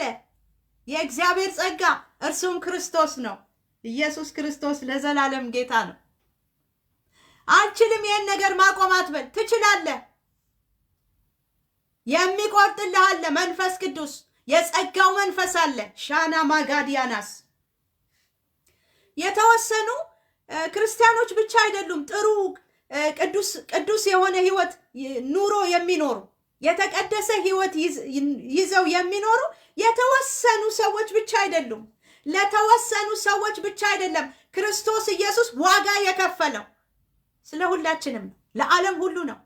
የእግዚአብሔር ጸጋ እርሱም ክርስቶስ ነው። ኢየሱስ ክርስቶስ ለዘላለም ጌታ ነው። አልችልም ይህን ነገር ማቆም አትበል። ትችላለህ። የሚቆርጥልህ አለ። መንፈስ ቅዱስ የጸጋው መንፈስ አለ። ሻና ማጋዲያናስ የተወሰኑ ክርስቲያኖች ብቻ አይደሉም ጥሩ ቅዱስ የሆነ ህይወት ኑሮ የሚኖሩ የተቀደሰ ህይወት ይዘው የሚኖሩ የተወሰኑ ሰዎች ብቻ አይደሉም። ለተወሰኑ ሰዎች ብቻ አይደለም ክርስቶስ ኢየሱስ ዋጋ የከፈለው፣ ስለ ሁላችንም ነው። ለዓለም ሁሉ ነው።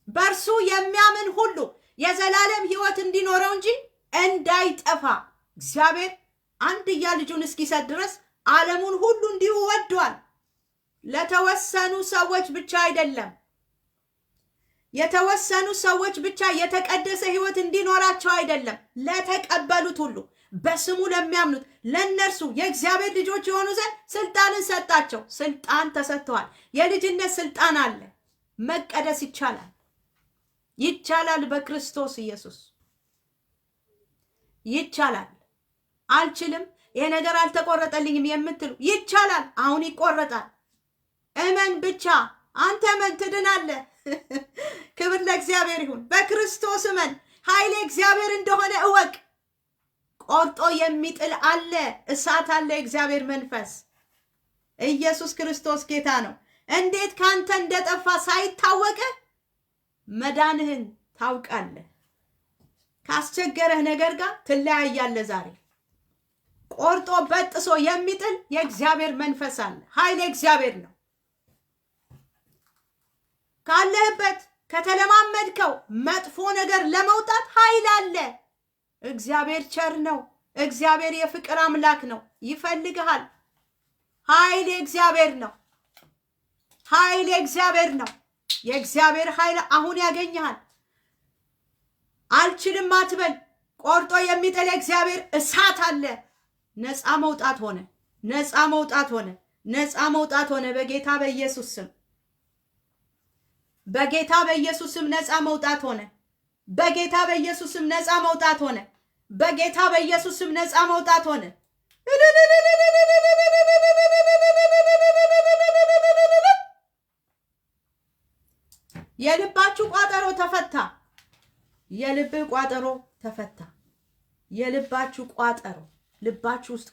በእርሱ የሚያምን ሁሉ የዘላለም ህይወት እንዲኖረው እንጂ እንዳይጠፋ እግዚአብሔር አንድያ ልጁን እስኪሰጥ ድረስ ዓለሙን ሁሉ እንዲሁ ወዷል። ለተወሰኑ ሰዎች ብቻ አይደለም። የተወሰኑ ሰዎች ብቻ የተቀደሰ ህይወት እንዲኖራቸው አይደለም። ለተቀበሉት ሁሉ በስሙ ለሚያምኑት ለነርሱ የእግዚአብሔር ልጆች የሆኑ ዘንድ ስልጣንን ሰጣቸው። ስልጣን ተሰጥተዋል። የልጅነት ስልጣን አለ። መቀደስ ይቻላል። በክርስቶስ ኢየሱስ ይቻላል። አልችልም፣ ይሄ ነገር አልተቆረጠልኝም የምትሉ ይቻላል። አሁን ይቆረጣል። እመን ብቻ። አንተ እመን ትድናለህ። ክብር ለእግዚአብሔር ይሁን። በክርስቶስ እመን። ኃይል እግዚአብሔር እንደሆነ እወቅ። ቆርጦ የሚጥል አለ፣ እሳት አለ። እግዚአብሔር መንፈስ ኢየሱስ ክርስቶስ ጌታ ነው። እንዴት ካንተ እንደጠፋ ሳይታወቅ መዳንህን ታውቃለህ። ካስቸገረህ ነገር ጋር ትለያያለህ። ዛሬ ቆርጦ በጥሶ የሚጥል የእግዚአብሔር መንፈስ አለ። ኃይል እግዚአብሔር ነው። ካለህበት ከተለማመድከው መጥፎ ነገር ለመውጣት ኃይል አለ። እግዚአብሔር ቸር ነው። እግዚአብሔር የፍቅር አምላክ ነው። ይፈልግሃል። ኃይል እግዚአብሔር ነው። ኃይል እግዚአብሔር ነው። የእግዚአብሔር ኃይል አሁን ያገኘሃል። አልችልም አትበል። ቆርጦ የሚጥል እግዚአብሔር እሳት አለ። ነፃ መውጣት ሆነ። ነፃ መውጣት ሆነ። ነፃ መውጣት ሆነ። በጌታ በኢየሱስ ስም፣ በጌታ በኢየሱስ ስም ነፃ መውጣት ሆነ። በጌታ በኢየሱስ ስም ነፃ መውጣት ሆነ። በጌታ በኢየሱስ ስም ነፃ መውጣት ሆነ። የልባችሁ ቋጠሮ ተፈታ። የልብህ ቋጠሮ ተፈታ። የልባችሁ ቋጠሮ፣ ልባችሁ ውስጥ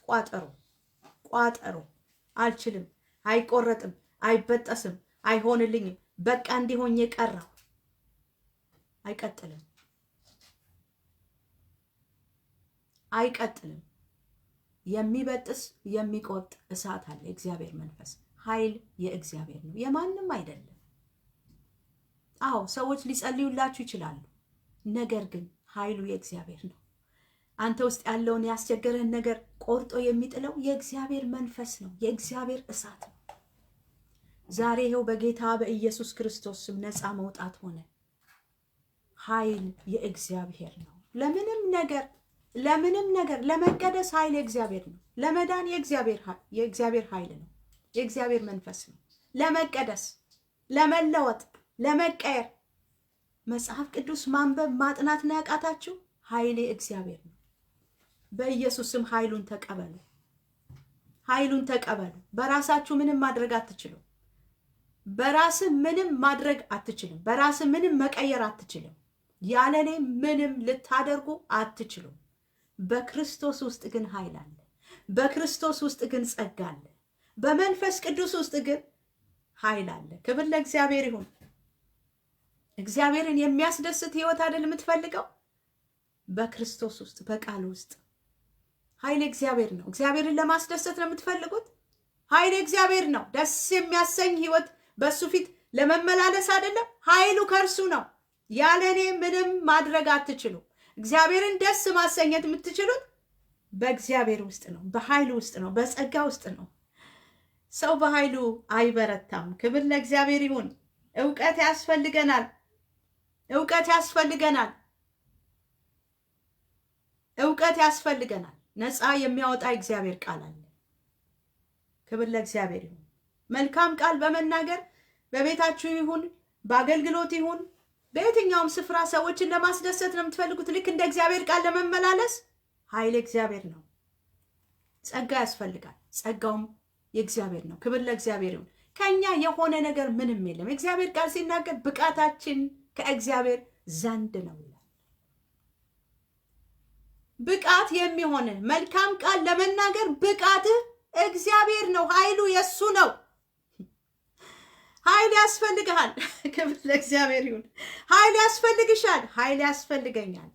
ቋጠሮ አልችልም፣ አይቆረጥም፣ አይበጠስም፣ አይሆንልኝም፣ በቃ እንዲሆኝ የቀረው አይቀጥልም፣ አይቀጥልም። የሚበጥስ የሚቆርጥ እሳት አለ። እግዚአብሔር መንፈስ ኃይል የእግዚአብሔር ነው፣ የማንም አይደለም። አዎ ሰዎች ሊጸልዩላችሁ ይችላሉ፣ ነገር ግን ኃይሉ የእግዚአብሔር ነው። አንተ ውስጥ ያለውን ያስቸገረህን ነገር ቆርጦ የሚጥለው የእግዚአብሔር መንፈስ ነው፣ የእግዚአብሔር እሳት ነው። ዛሬ ይኸው በጌታ በኢየሱስ ክርስቶስ ስም ነፃ መውጣት ሆነ። ኃይል የእግዚአብሔር ነው። ለምንም ነገር ለመቀደስ ኃይል የእግዚአብሔር ነው። ለመዳን የእግዚአብሔር ኃይል ነው፣ የእግዚአብሔር መንፈስ ነው። ለመቀደስ፣ ለመለወጥ፣ ለመቀየር መጽሐፍ ቅዱስ ማንበብ ማጥናት ነው ያቃታችሁ? ኃይል የእግዚአብሔር ነው። በኢየሱስ ስም ኃይሉን ተቀበሉ። ኃይሉን ተቀበሉ። በራሳችሁ ምንም ማድረግ አትችሉም። በራስህ ምንም ማድረግ አትችልም። በራስህ ምንም መቀየር አትችልም። ያለኔ ምንም ልታደርጉ አትችሉም። በክርስቶስ ውስጥ ግን ኃይል አለ። በክርስቶስ ውስጥ ግን ጸጋ አለ። በመንፈስ ቅዱስ ውስጥ ግን ኃይል አለ። ክብር ለእግዚአብሔር ይሁን። እግዚአብሔርን የሚያስደስት ህይወት አይደል የምትፈልገው? በክርስቶስ ውስጥ በቃል ውስጥ ኃይል እግዚአብሔር ነው። እግዚአብሔርን ለማስደሰት ነው የምትፈልጉት? ኃይል እግዚአብሔር ነው። ደስ የሚያሰኝ ህይወት በሱ ፊት ለመመላለስ አይደለም? ኃይሉ ከእርሱ ነው። ያለኔ ምንም ማድረግ አትችሉ። እግዚአብሔርን ደስ ማሰኘት የምትችሉት በእግዚአብሔር ውስጥ ነው፣ በኃይሉ ውስጥ ነው፣ በጸጋ ውስጥ ነው። ሰው በኃይሉ አይበረታም። ክብር ለእግዚአብሔር ይሁን። እውቀት ያስፈልገናል። እውቀት ያስፈልገናል። እውቀት ያስፈልገናል። ነፃ የሚያወጣ እግዚአብሔር ቃል አለ። ክብር ለእግዚአብሔር ይሁን። መልካም ቃል በመናገር በቤታችሁ ይሁን፣ በአገልግሎት ይሁን፣ በየትኛውም ስፍራ ሰዎችን ለማስደሰት ነው የምትፈልጉት። ልክ እንደ እግዚአብሔር ቃል ለመመላለስ ኃይል እግዚአብሔር ነው። ጸጋ ያስፈልጋል። ጸጋውም የእግዚአብሔር ነው። ክብር ለእግዚአብሔር ይሁን። ከኛ የሆነ ነገር ምንም የለም። እግዚአብሔር ቃል ሲናገር ብቃታችን ከእግዚአብሔር ዘንድ ነው ይላል። ብቃት የሚሆን መልካም ቃል ለመናገር ብቃትህ እግዚአብሔር ነው። ኃይሉ የሱ ነው። ኃይል ያስፈልግሃል። ክብር ለእግዚአብሔር ይሁን። ኃይል ያስፈልግሻል። ኃይል ያስፈልገኛል።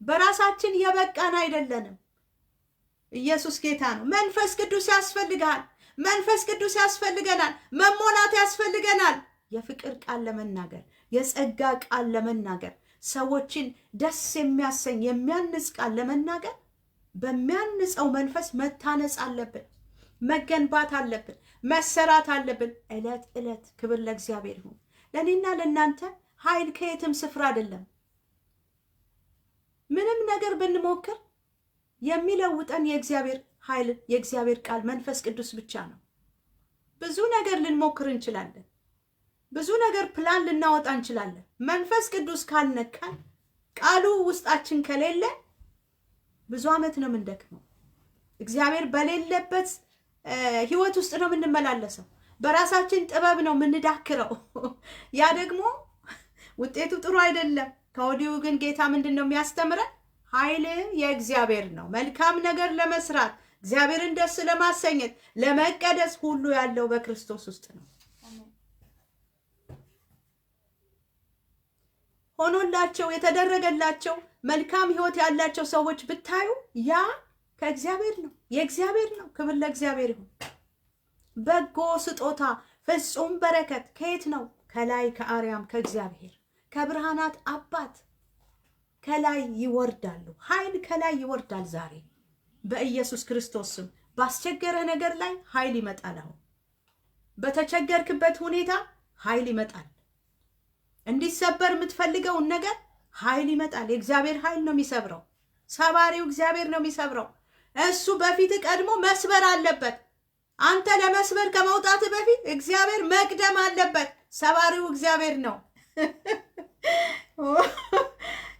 በራሳችን የበቃን አይደለንም። ኢየሱስ ጌታ ነው። መንፈስ ቅዱስ ያስፈልግሃል። መንፈስ ቅዱስ ያስፈልገናል። መሞላት ያስፈልገናል። የፍቅር ቃል ለመናገር፣ የጸጋ ቃል ለመናገር፣ ሰዎችን ደስ የሚያሰኝ የሚያንጽ ቃል ለመናገር በሚያንጸው መንፈስ መታነጽ አለብን። መገንባት አለብን። መሰራት አለብን ዕለት ዕለት። ክብር ለእግዚአብሔር ይሁን። ለእኔና ለእናንተ ኃይል ከየትም ስፍራ አይደለም። ምንም ነገር ብንሞክር የሚለውጠን የእግዚአብሔር ኃይል፣ የእግዚአብሔር ቃል መንፈስ ቅዱስ ብቻ ነው። ብዙ ነገር ልንሞክር እንችላለን። ብዙ ነገር ፕላን ልናወጣ እንችላለን። መንፈስ ቅዱስ ካልነካን፣ ቃሉ ውስጣችን ከሌለ ብዙ ዓመት ነው የምንደክመው። እግዚአብሔር በሌለበት ህይወት ውስጥ ነው የምንመላለሰው። በራሳችን ጥበብ ነው የምንዳክረው። ያ ደግሞ ውጤቱ ጥሩ አይደለም። ከወዲሁ ግን ጌታ ምንድነው የሚያስተምረን? ኃይል የእግዚአብሔር ነው። መልካም ነገር ለመስራት እግዚአብሔርን ደስ ለማሰኘት ለመቀደስ ሁሉ ያለው በክርስቶስ ውስጥ ነው። ሆኖላቸው የተደረገላቸው መልካም ህይወት ያላቸው ሰዎች ብታዩ ያ ከእግዚአብሔር ነው፣ የእግዚአብሔር ነው። ክብር ለእግዚአብሔር ይሁን። በጎ ስጦታ ፍጹም በረከት ከየት ነው? ከላይ ከአርያም ከእግዚአብሔር ከብርሃናት አባት ከላይ ይወርዳሉ። ኃይል ከላይ ይወርዳል። ዛሬ በኢየሱስ ክርስቶስ ስም ባስቸገረህ ነገር ላይ ኃይል ይመጣል። አሁን በተቸገርክበት ሁኔታ ኃይል ይመጣል። እንዲሰበር የምትፈልገውን ነገር ኃይል ይመጣል። የእግዚአብሔር ኃይል ነው የሚሰብረው። ሰባሪው እግዚአብሔር ነው የሚሰብረው። እሱ በፊት ቀድሞ መስበር አለበት። አንተ ለመስበር ከመውጣት በፊት እግዚአብሔር መቅደም አለበት። ሰባሪው እግዚአብሔር ነው።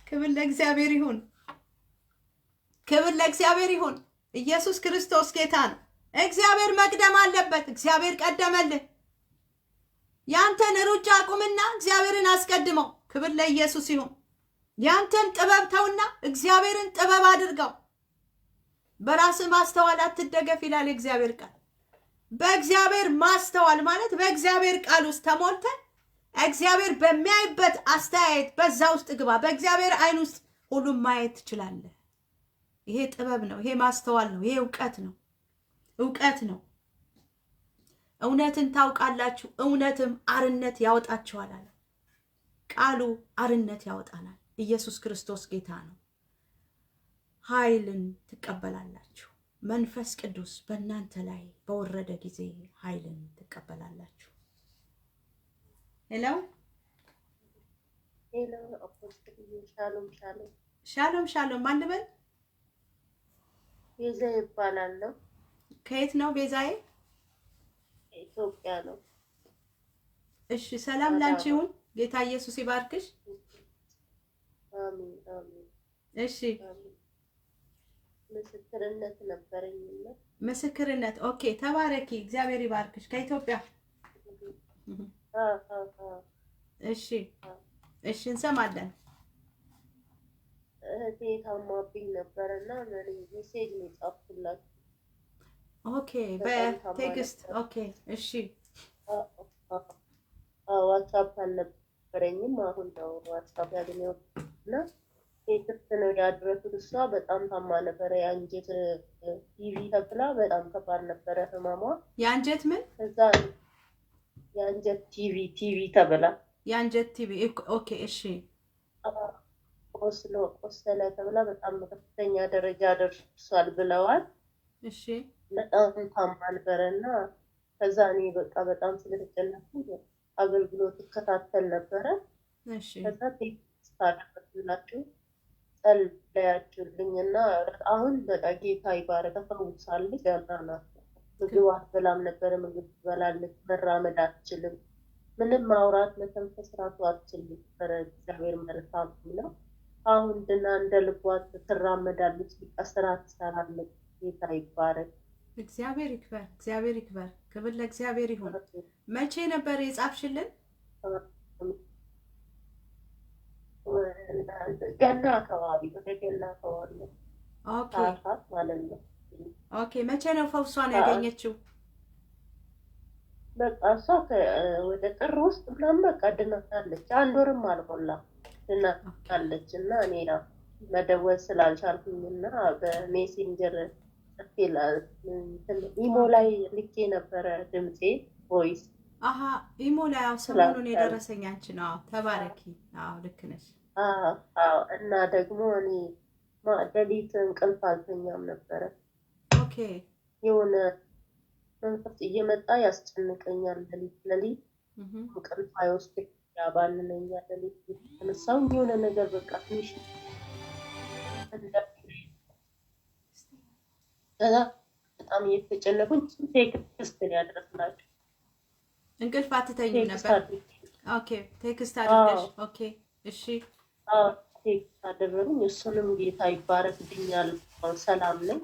ክብር ለእግዚአብሔር ይሁን። ክብር ለእግዚአብሔር ይሁን። ኢየሱስ ክርስቶስ ጌታ ነው። እግዚአብሔር መቅደም አለበት። እግዚአብሔር ቀደመልህ። ያንተን ሩጫ አቁምና እግዚአብሔርን አስቀድመው። ክብር ለኢየሱስ ይሁን። ያንተን ጥበብ ተውና እግዚአብሔርን ጥበብ አድርገው። በራስ ማስተዋል አትደገፍ ይላል የእግዚአብሔር ቃል። በእግዚአብሔር ማስተዋል ማለት በእግዚአብሔር ቃል ውስጥ ተሞልተን እግዚአብሔር በሚያይበት አስተያየት በዛ ውስጥ ግባ። በእግዚአብሔር አይን ውስጥ ሁሉም ማየት ትችላለህ። ይሄ ጥበብ ነው። ይሄ ማስተዋል ነው። ይሄ እውቀት ነው። እውቀት ነው። እውነትን ታውቃላችሁ፣ እውነትም አርነት ያወጣችኋል አለ ቃሉ። አርነት ያወጣናል። ኢየሱስ ክርስቶስ ጌታ ነው። ኃይልን ትቀበላላችሁ። መንፈስ ቅዱስ በእናንተ ላይ በወረደ ጊዜ ኃይልን ትቀበላላችሁ። ሄሎ ሄሎ፣ ሻሎም ሻሎም ሻሎም ሻሎም። ማን ልበል? ቤዛ ይባላለሁ። ከየት ነው ቤዛዬ? ኢትዮጵያ ነው። እሺ፣ ሰላም ላንቺ ይሁን። ጌታ ኢየሱስ ይባርክሽ። አሜን አሜን። እሺ፣ ምስክርነት ነበረኝና። ምስክርነት። ኦኬ፣ ተባረኪ። እግዚአብሔር ይባርክሽ። ከኢትዮጵያ። እሺ እሺ፣ እንሰማለን። እህቴ ታማብኝ ነበርና ሜሴጅ ነው የጻፍኩላት። ኦኬ፣ በቴክስት። ኦኬ፣ እሺ። ዋትስአፕ አልነበረኝም። አሁን ነው ዋትስአፕ ያገኘሁት እና ቴክስት ነው ያደረኩት። እሷ በጣም ታማ ነበረ። የአንጀት ቲቪ ተብላ በጣም ከባድ ነበረ ህመሟ። የአንጀት ምን? እዛ የአንጀት ቲቪ ተብላ የአንጀት ቲቪ። ኦኬ፣ እሺ። ቆሰለ ተብላ በጣም ከፍተኛ ደረጃ ደርሷል ብለዋል። እሺ። በጣም ታማ ነበረና ከዛ እኔ በቃ በጣም ስለተጨነኩ አገልግሎት እከታተል ነበረ። እሺ። ከዛ ቴክስት አደረኩላችሁ ጸለያችሁልኝና አሁን በቃ ጌታ ይባረክ ተፈውሳለች። ገና ናት። ምግብ አትበላም ነበረ። ምግብ ትበላለች። መራመድ አትችልም። ምንም ማውራት መተንፈስ ራሱ አትችልም ነበረ። እግዚአብሔር መልካም ነው። አሁን ድና እንደ ልቧ ትራመዳለች። በቃ ስራ ትሰራለች። ጌታ ይባረክ። እግዚአብሔር ይክበር። እግዚአብሔር ይክበር። ክብር ለእግዚአብሔር ይሁን። መቼ ነበር የጻፍሽልን? ገና አካባቢ ገና አካባቢ። ኦኬ ማለት ነው። ኦኬ። መቼ ነው ፈውሷን ያገኘችው? በቃ እሷ ወደ ጥር ውስጥ ምናምን በቃ ድናለች። አንድ ወርም አልሞላም ድናለች። እና እኔ መደወል ስላልቻልኩኝና በሜሴንጀር ኢሞ ላይ ልኬ ነበረ ድምጼ ቮይስ። አሀ፣ ኢሞ ላይ ሰሞኑን የደረሰኝ አንቺ ነው። ተባረኪ። አዎ፣ ልክ ነሽ። አዎ። እና ደግሞ እኔ ሌሊት እንቅልፍ አልተኛም ነበረ። ኦኬ። የሆነ መንፈስ እየመጣ ያስጨንቀኛል። ሌሊት እንቅልፍ አይወስደኝ፣ ያባንነኛል። ሌሊት የተነሳው የሆነ ነገር በቃ ትንሽ በጣም እየተጨነቁኝ ቴክስት ያደረግላቸው። እንቅልፍ አትተኙ ነበር? ኦኬ። ቴክስት አድርገሽ። ኦኬ፣ እሺ። ቴክስት አደረጉኝ። እሱንም ጌታ ይባረክልኛል። ሰላም ነኝ።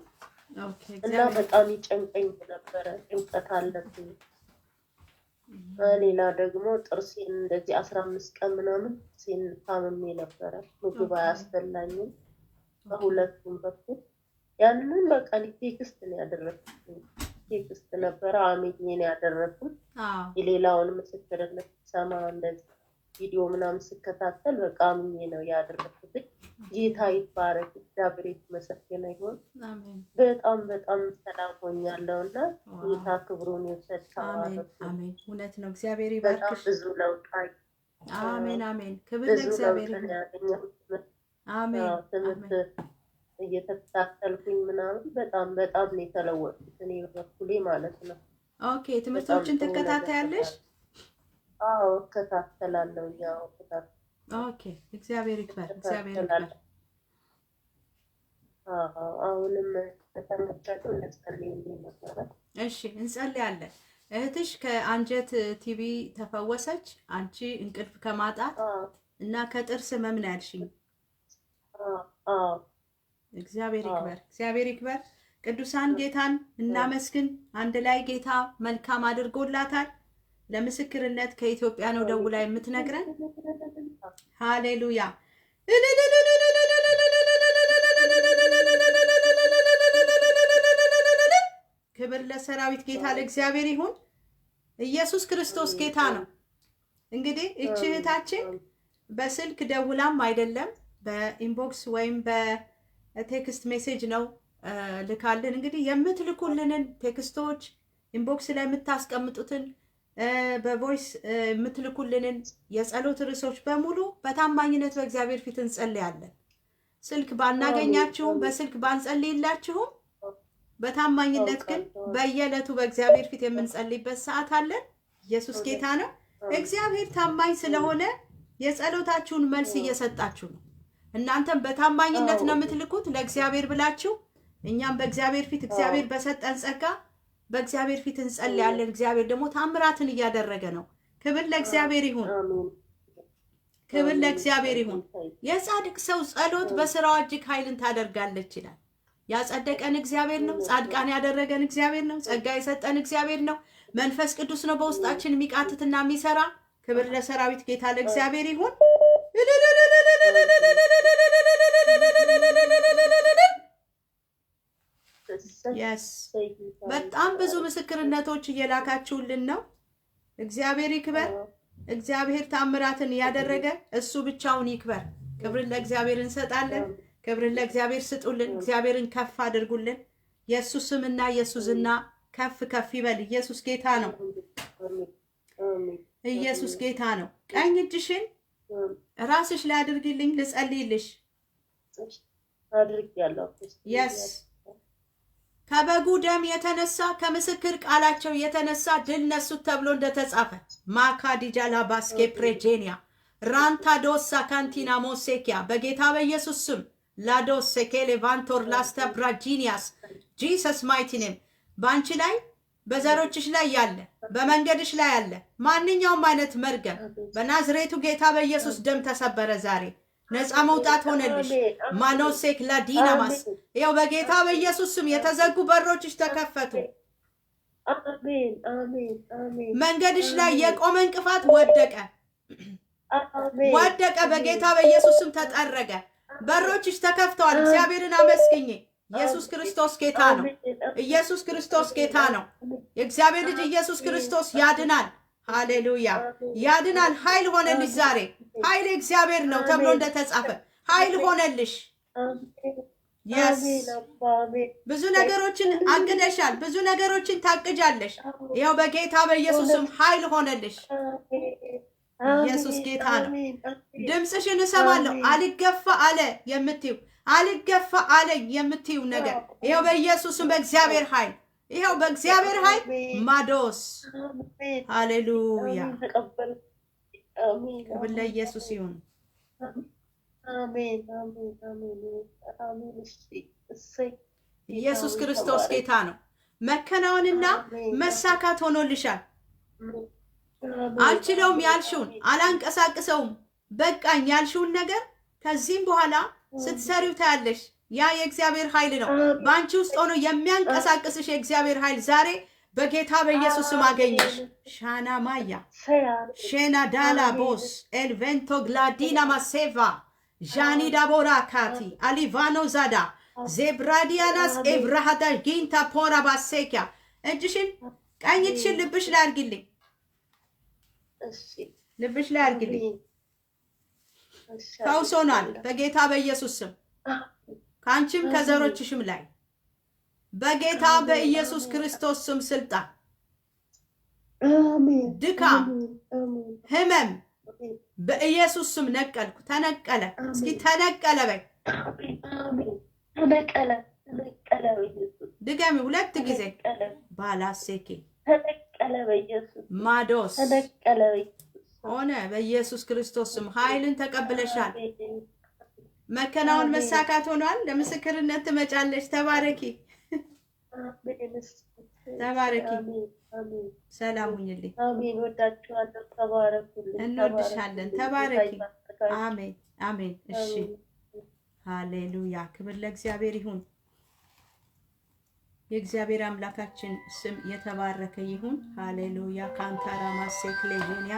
ኦኬ። እና በጣም ይጨንቀኝ ነበረ። ጭንቀት አለብኝ። ሌላ ደግሞ ጥርሴን እንደዚህ 15 ቀን ምናምን ጥርሴን ታምሜ ነበረ። ምግብ አያስበላኝም በሁለቱም በኩል። ያንን በቃ ቴክስት ነው ያደረኩት። ቴክስት ነበረ አሜኝ ነው ያደረኩት። የሌላውን ምስክርነት ሰማ እንደዚህ ቪዲዮ ምናምን ስከታተል በቃ አምኜ ነው ያደረኩት። ጌታ ይባረክ፣ እግዚአብሔር የተመሰገነ ይሁን። በጣም በጣም ሰላም ሆኛለሁና ጌታ ክብሩን ይውሰድ። አሜን። እውነት ነው። እግዚአብሔር ይባርክሽ። ብዙ ለውጥ አሜን አሜን። ክብር ለእግዚአብሔር ይሁን። አሜን። ትምህርት እየተከታተልኩኝ ምናምን በጣም በጣም ነው የተለወጥኩት እኔ በኩሌ ማለት ነው። ኦኬ። ትምህርቶችን ትከታተያለሽ? አዎ እከታተላለሁ። ያው ኦኬ። እግዚአብሔር ይክበር፣ እግዚአብሔር ይክበር። አሁንም ተመቻቸው እንጸልይልኝ ነበር። እሺ እንጸልያለን። እህትሽ ከአንጀት ቲቪ ተፈወሰች። አንቺ እንቅልፍ ከማጣት እና ከጥርስ ህመም ነው ያልሽኝ። እግዚአብሔር ይክበር፣ እግዚአብሔር ይክበር። ቅዱሳን ጌታን እናመስግን አንድ ላይ። ጌታ መልካም አድርጎላታል። ለምስክርነት ከኢትዮጵያ ነው ደውላ የምትነግረን። ሃሌሉያ። ክብር ለሰራዊት ጌታ ለእግዚአብሔር ይሁን። ኢየሱስ ክርስቶስ ጌታ ነው። እንግዲህ እቺ እህታችን በስልክ ደውላም አይደለም በኢንቦክስ ወይም በቴክስት ሜሴጅ ነው ልካልን። እንግዲህ የምትልኩልንን ቴክስቶች ኢንቦክስ ላይ የምታስቀምጡትን በቮይስ የምትልኩልንን የጸሎት ርዕሶች በሙሉ በታማኝነት በእግዚአብሔር ፊት እንጸልያለን። ስልክ ባናገኛችሁም በስልክ ባንጸልይላችሁም በታማኝነት ግን በየዕለቱ በእግዚአብሔር ፊት የምንጸልይበት ሰዓት አለን። ኢየሱስ ጌታ ነው። እግዚአብሔር ታማኝ ስለሆነ የጸሎታችሁን መልስ እየሰጣችሁ ነው። እናንተም በታማኝነት ነው የምትልኩት ለእግዚአብሔር ብላችሁ። እኛም በእግዚአብሔር ፊት እግዚአብሔር በሰጠን ጸጋ በእግዚአብሔር ፊት እንጸልያለን። እግዚአብሔር ደግሞ ታምራትን እያደረገ ነው። ክብር ለእግዚአብሔር ይሁን። ክብር ለእግዚአብሔር ይሁን። የጻድቅ ሰው ጸሎት በስራው እጅግ ኃይልን ታደርጋለች ይላል። ያጸደቀን እግዚአብሔር ነው። ጻድቃን ያደረገን እግዚአብሔር ነው። ጸጋ የሰጠን እግዚአብሔር ነው። መንፈስ ቅዱስ ነው በውስጣችን የሚቃትትና የሚሰራ። ክብር ለሰራዊት ጌታ ለእግዚአብሔር ይሁን። በጣም ብዙ ምስክርነቶች እየላካችሁልን ነው። እግዚአብሔር ይክበር። እግዚአብሔር ታምራትን ያደረገ እሱ ብቻውን ይክበር። ክብርን ለእግዚአብሔር እንሰጣለን። ክብርን ለእግዚአብሔር ስጡልን። እግዚአብሔርን ከፍ አድርጉልን። የሱ ስምና የሱ ዝና ከፍ ከፍ ይበል። ኢየሱስ ጌታ ነው። ኢየሱስ ጌታ ነው። ቀኝ እጅሽን ራስሽ ላይ አድርጊልኝ ልጸልይልሽ። የስ ከበጉ ደም የተነሳ ከምስክር ቃላቸው የተነሳ ድል ነሱት ተብሎ እንደተጻፈ ማካዲጃላ ባስኬ ፕሬጄኒያ ራንታ ዶሳ ካንቲና ሞሴኪያ በጌታ በኢየሱስ ስም ላዶስ ሴኬሌ ቫንቶር ላስታ ብራጂኒያስ ጂሰስ ማይቲ ኔም ባንቺ ላይ በዘሮችሽ ላይ ያለ በመንገድሽ ላይ ያለ ማንኛውም አይነት መርገም በናዝሬቱ ጌታ በኢየሱስ ደም ተሰበረ። ዛሬ ነፃ መውጣት ሆነልሽ። ማኖሴክ ላዲናማስ ይኸው በጌታ በኢየሱስ ስም የተዘጉ በሮችሽ ተከፈቱ። አሜን አሜን አሜን። መንገድሽ ላይ የቆመ እንቅፋት ወደቀ ወደቀ። በጌታ በኢየሱስ ስም ተጠረገ። በሮችሽ ተከፍተዋል። እግዚአብሔርን አመስግኝ። ኢየሱስ ክርስቶስ ጌታ ነው። ኢየሱስ ክርስቶስ ጌታ ነው። የእግዚአብሔር ልጅ ኢየሱስ ክርስቶስ ያድናል። ሃሌሉያ ያድናል። ኃይል ሆነልሽ። ዛሬ ኃይል እግዚአብሔር ነው ተብሎ እንደተጻፈ ኃይል ሆነልሽ። የስ ብዙ ነገሮችን አቅደሻል። ብዙ ነገሮችን ታቅጃለሽ። ይኸው በጌታ በኢየሱስም ኃይል ሆነልሽ። ኢየሱስ ጌታ ነው። ድምፅሽን እሰማለሁ። አልገፋ አለ የምትይው አልገፋ አለኝ የምትይው ነገር ይኸው በኢየሱስም በእግዚአብሔር ኃይል ይኸው በእግዚአብሔር ኃይል ማዶስ ሃሌሉያ ክብር ለኢየሱስ ይሁን። ኢየሱስ ክርስቶስ ጌታ ነው። መከናወንና መሳካት ሆኖልሻል። አልችለውም ያልሽውን አላንቀሳቅሰውም በቃኝ ያልሽውን ነገር ከዚህም በኋላ ስትሰሪው ታያለሽ። ያ የእግዚአብሔር ኃይል ነው በአንቺ ውስጥ ሆኖ የሚያንቀሳቅስሽ የእግዚአብሔር ኃይል ዛሬ በጌታ በኢየሱስ ስም አገኘሽ። ሻና ማያ ሼና ዳላ ቦስ ኤልቬንቶ ግላዲና ማሴቫ ዣኒ ዳቦራ ካቲ አሊቫኖ ዛዳ ዜብራዲያናስ ኤብራሃዳ ጊንታ ፖራ ባሴኪያ እጅሽን ቀኝ እጅሽን ልብሽ ላይ አድርጊልኝ። ልብሽ ላይ አድርጊልኝ። ፈውስ ሆኗል በጌታ በኢየሱስ ስም ከአንቺም ከዘሮችሽም ላይ በጌታ በኢየሱስ ክርስቶስ ስም ስልጣን ድካም ህመም በኢየሱስ ስም ነቀልኩ። ተነቀለ። እስኪ ተነቀለ በይ። ተነቀለ። ድገሚ 2 ጊዜ። ባላሴኬ ተነቀለ በኢየሱስ ማዶስ ተነቀለ ሆነ በኢየሱስ ክርስቶስ ስም ኃይልን ተቀብለሻል። መከናወን መሳካት ሆኗል። ለምስክርነት ትመጫለሽ። ተባረኪ። ተባረኪ። ሰላም ሁኝልኝ። አሜን። ወዳችኋለሁ። ተባረኩልኝ። እንወድሻለን። ተባረኪ። አሜን አሜን። እሺ ሃሌሉያ። ክብር ለእግዚአብሔር ይሁን። የእግዚአብሔር አምላካችን ስም የተባረከ ይሁን። ሃሌሉያ። ካንታራ ማሴክሌ ጄኒያ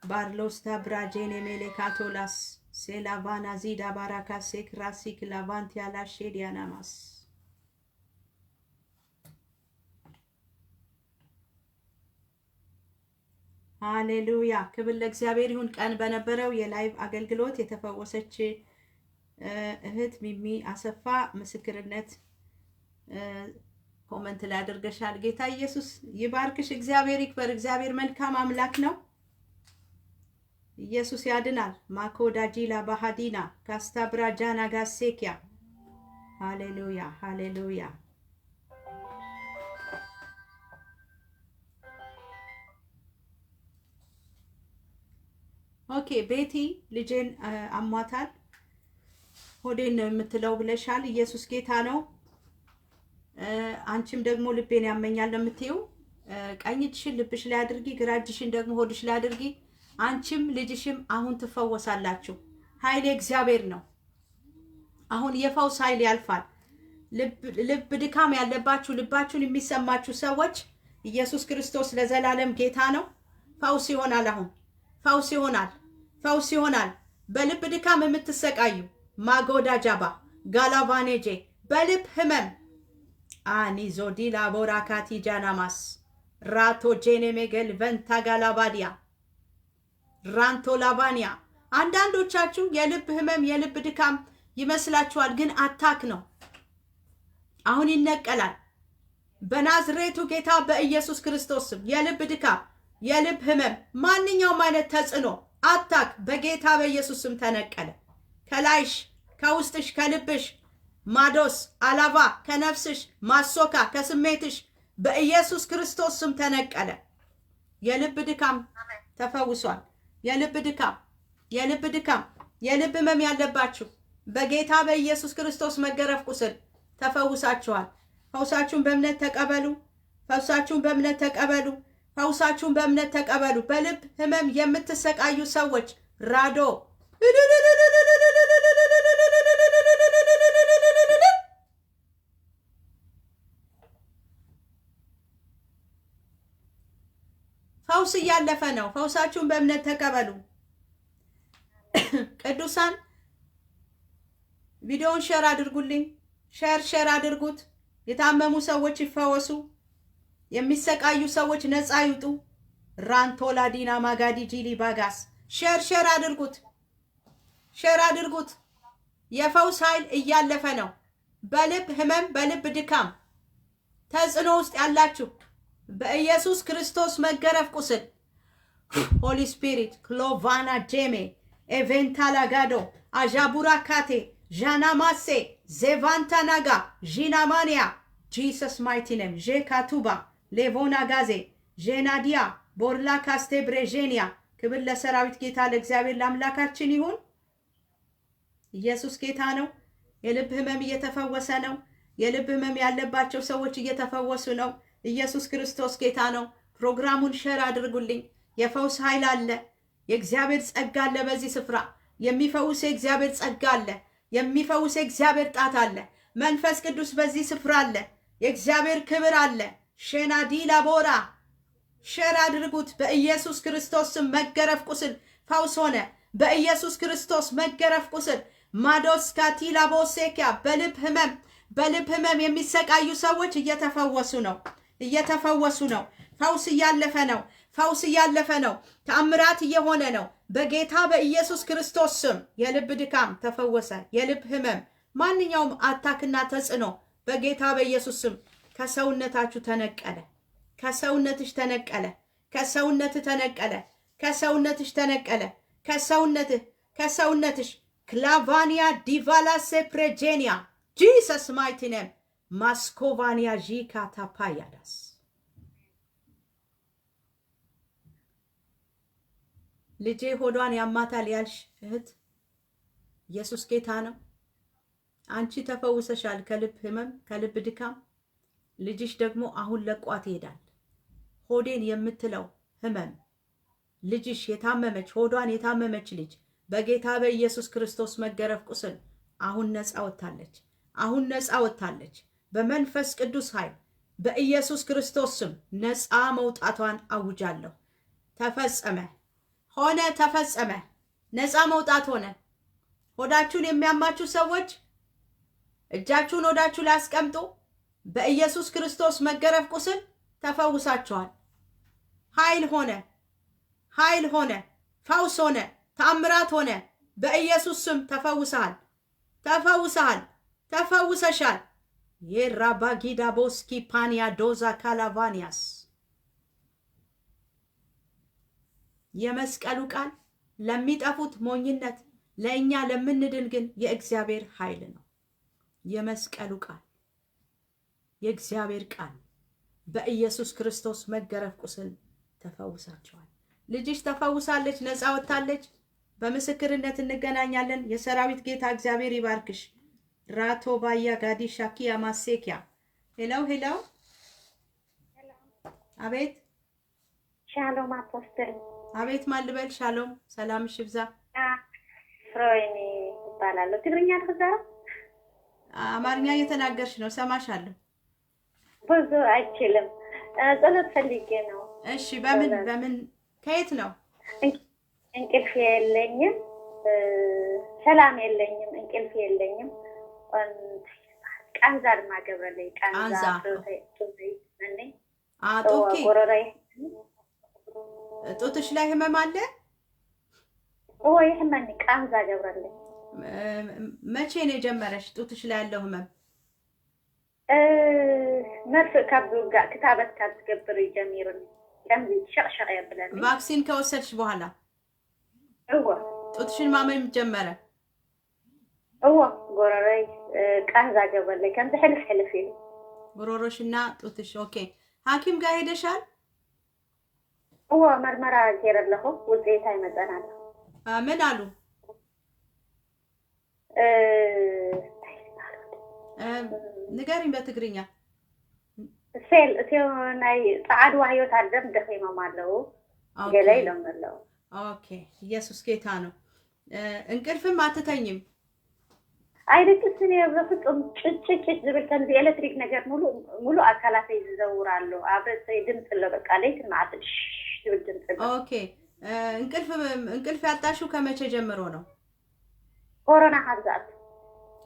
ባርሎስታ ብራጄኔ ሜሌካቶላስ ሴላቫና ዚዳ ባራካ ሴክራሲክ ላቫንቲያላ ሼዲያናማስ ሃሌሉያ። ክብር ለእግዚአብሔር ይሁን። ቀን በነበረው የላይቭ አገልግሎት የተፈወሰች እህት ሚሚ አሰፋ ምስክርነት ኮመንት ላይ አድርገሻል። ጌታ ኢየሱስ ይባርክሽ። እግዚአብሔር ይክበር። እግዚአብሔር መልካም አምላክ ነው። ኢየሱስ ያድናል። ማኮዳጂላ ባህዲና ካስታብራጃና ጋሴኪያ ሃሌሉያ ሃሌሉያ። ኦኬ ቤቲ ልጄን አሟታል ሆዴን ነው የምትለው ብለሻል። ኢየሱስ ጌታ ነው። አንቺም ደግሞ ልቤን ያመኛል ለምትዩ ቀኝ እጅሽን ልብሽ ላይ አድርጊ፣ ግራ እጅሽን ደግሞ ሆድሽ ላይ አድርጊ። አንቺም ልጅሽም አሁን ትፈወሳላችሁ። ኃይል እግዚአብሔር ነው። አሁን የፈውስ ኃይል ያልፋል። ልብ ድካም ያለባችሁ ልባችሁን የሚሰማችሁ ሰዎች ኢየሱስ ክርስቶስ ለዘላለም ጌታ ነው። ፈውስ ይሆናል። አሁን ፈውስ ይሆናል። ፈውስ ይሆናል። በልብ ድካም የምትሰቃዩ ማጎዳ ጃባ ጋላቫኔጄ በልብ ህመም አኒዞዲ ላቦራካቲ ጃናማስ ራቶ ጄኔ ሜገል ቨንታ ጋላባዲያ ራንቶ ላቫኒያ። አንዳንዶቻችሁ የልብ ህመም የልብ ድካም ይመስላችኋል፣ ግን አታክ ነው። አሁን ይነቀላል በናዝሬቱ ጌታ በኢየሱስ ክርስቶስ ስም። የልብ ድካም፣ የልብ ህመም፣ ማንኛውም አይነት ተጽዕኖ አታክ በጌታ በኢየሱስ ስም ተነቀለ። ከላይሽ፣ ከውስጥሽ፣ ከልብሽ ማዶስ አላባ፣ ከነፍስሽ ማሶካ፣ ከስሜትሽ በኢየሱስ ክርስቶስ ስም ተነቀለ። የልብ ድካም ተፈውሷል። የልብ ድካም፣ የልብ ድካም፣ የልብ ህመም ያለባችሁ በጌታ በኢየሱስ ክርስቶስ መገረፍ ቁስል ተፈውሳችኋል። ፈውሳችሁን በእምነት ተቀበሉ። ፈውሳችሁን በእምነት ተቀበሉ። ፈውሳችሁን በእምነት ተቀበሉ። በልብ ህመም የምትሰቃዩ ሰዎች ራዶ ፈውስ እያለፈ ነው። ፈውሳችሁን በእምነት ተቀበሉ። ቅዱሳን ቪዲዮውን ሼር አድርጉልኝ። ሼር አድርጉት። የታመሙ ሰዎች ይፈወሱ። የሚሰቃዩ ሰዎች ነፃ ይውጡ። ራንቶላ ዲና ማጋዲ ጂሊ ባጋስ ሼር አድርጉት። ሼር አድርጉት። የፈውስ ኃይል እያለፈ ነው። በልብ ህመም፣ በልብ ድካም ተጽዕኖ ውስጥ ያላችሁ በኢየሱስ ክርስቶስ መገረፍ ቁስል ሆሊ ስፒሪት ክሎቫና ጄሜ ኤቬንታላ ጋዶ አዣቡራ ካቴ ዣናማሴ ዜቫንታናጋ ዢናማንያ ጂሰስ ማይቲ ኔም ዤካቱባ ሌቮና ጋዜ ዤናዲያ ቦርላ ካስቴ ብሬዤኒያ። ክብር ለሰራዊት ጌታ ለእግዚአብሔር ለአምላካችን ይሁን። ኢየሱስ ጌታ ነው። የልብ ህመም እየተፈወሰ ነው። የልብ ህመም ያለባቸው ሰዎች እየተፈወሱ ነው። ኢየሱስ ክርስቶስ ጌታ ነው። ፕሮግራሙን ሼር አድርጉልኝ። የፈውስ ኃይል አለ። የእግዚአብሔር ጸጋ አለ። በዚህ ስፍራ የሚፈውስ የእግዚአብሔር ጸጋ አለ። የሚፈውስ የእግዚአብሔር ጣት አለ። መንፈስ ቅዱስ በዚህ ስፍራ አለ። የእግዚአብሔር ክብር አለ። ሸናዲላ ቦራ ሸር አድርጉት። በኢየሱስ ክርስቶስ ስም መገረፍ ቁስል ፈውስ ሆነ። በኢየሱስ ክርስቶስ መገረፍ ቁስል ማዶስካቲላ ቦሴኪያ በልብ ህመም የሚሰቃዩ ሰዎች እየተፈወሱ ነው። ፈውስ እያለፈ ነው። ተአምራት እየሆነ ነው። በጌታ በኢየሱስ ክርስቶስ ስም የልብ ድካም ተፈወሰ። የልብ ህመም፣ ማንኛውም አታክና ተጽዕኖ በጌታ በኢየሱስ ስም ከሰውነታችሁ ተነቀለ። ከሰውነትሽ ተነቀለ። ከሰውነትሽ ክላቫኒያ ዲቫላ ሴፕሬጄኒያ ጂሰስ ማይቲ ኔም ማስኮቫኒያ ዢካ ታፓያዳስ ልጄ ሆዷን ያማታል ያልሽ እህት ኢየሱስ ጌታ ነው። አንቺ ተፈውሰሻል ከልብ ህመም፣ ከልብ ድካም። ልጅሽ ደግሞ አሁን ለቋት ይሄዳል። ሆዴን የምትለው ህመም ልጅሽ የታመመች ሆዷን የታመመች ልጅ በጌታ በኢየሱስ ክርስቶስ መገረፍ ቁስል አሁን ነፃ ወጥታለች። በመንፈስ ቅዱስ ኃይል በኢየሱስ ክርስቶስ ስም ነፃ መውጣቷን አውጃለሁ። ተፈጸመ። ነፃ መውጣት ሆነ። ሆዳችሁን የሚያማችሁ ሰዎች እጃችሁን ሆዳችሁ ላይ አስቀምጡ። በኢየሱስ ክርስቶስ መገረፍ ቁስል ተፈውሳችኋል። ኃይል ሆነ፣ ፈውስ ሆነ፣ ተአምራት ሆነ። በኢየሱስ ስም ተፈውሰሻል። የራባጊዳ ቦስኪ ፓኒያ ዶዛ ካላቫኒያስ የመስቀሉ ቃል ለሚጠፉት ሞኝነት፣ ለእኛ ለምንድን ግን የእግዚአብሔር ኃይል ነው። የመስቀሉ ቃል የእግዚአብሔር ቃል በኢየሱስ ክርስቶስ መገረፍ ቁስል ተፈውሳቸዋል። ልጅሽ ተፈውሳለች፣ ነፃ ወጥታለች። በምስክርነት እንገናኛለን። የሰራዊት ጌታ እግዚአብሔር ይባርክሽ። ራቶ ባያ ጋዲ ሻኪያ ማሴኪያ ሄሎ አቤት ሻሎም አፖስትል አቤት ማልበል ሻሎም ሰላምሽ ይብዛ። ፍሮይኒ ይባላል። ትግርኛ ተዘራ አማርኛ እየተናገርሽ ነው፣ ሰማሻለሁ። ብዙ አይችልም። ጸሎት ፈልጌ ነው። እሺ በምን ከየት ነው? እንቅልፍ የለኝም፣ ሰላም የለኝም፣ እንቅልፍ የለኝም። ቃንዛ ድማ ገብረለይ ቃንዛ ጡኪ ጡትሽ ላይ ህመም አለ ወይ? ህመም ቃንዛ ገብረለይ። መቼ ነው የጀመረሽ ጡትሽ ላይ ያለው ህመም? መርፍእ ካብ ዝውጋእ ክታበት ካብ ዝገብር ጀሚሩኒ ከምዚ ሸቅሸቅ የብለኒ። ቫክሲን ከወሰድሽ በኋላ ጡትሽን ማመም ጀመረ? ጎረሮይ ቃንዛ ገበለይ ከምዚ ሕልፍ ኢሉ ጎረሮሽና ጡትሽ። ኦኬ ሐኪም ጋር ሄደሻል? መርመራ ገይረለኹ ውፅኢት አይመፀናል። ምን አሉ? ንገሪኝ በትግርኛ። ሴል እቴው ናይ ጻዕድ ዋህዮት አደም ደኺሞም አለው ገለ ኢሎም አለው። ኦኬ ኢየሱስ ጌታ ነው። እንቅልፍም አትተኝም? አይደክስኒ በፍጹም ጭጭጭ ዝብል ከምዚ ኤሌክትሪክ ነገር ሙሉ አካላተይ ዝዘውራሉ። አብረሰ ድምፅ ለ በቃ ለይት ማዕጥሽ ዝብል ድምፅ። ኦኬ እንቅልፍ ያጣሽው ከመቼ ጀምሮ ነው? ኮሮና ሀብዛት።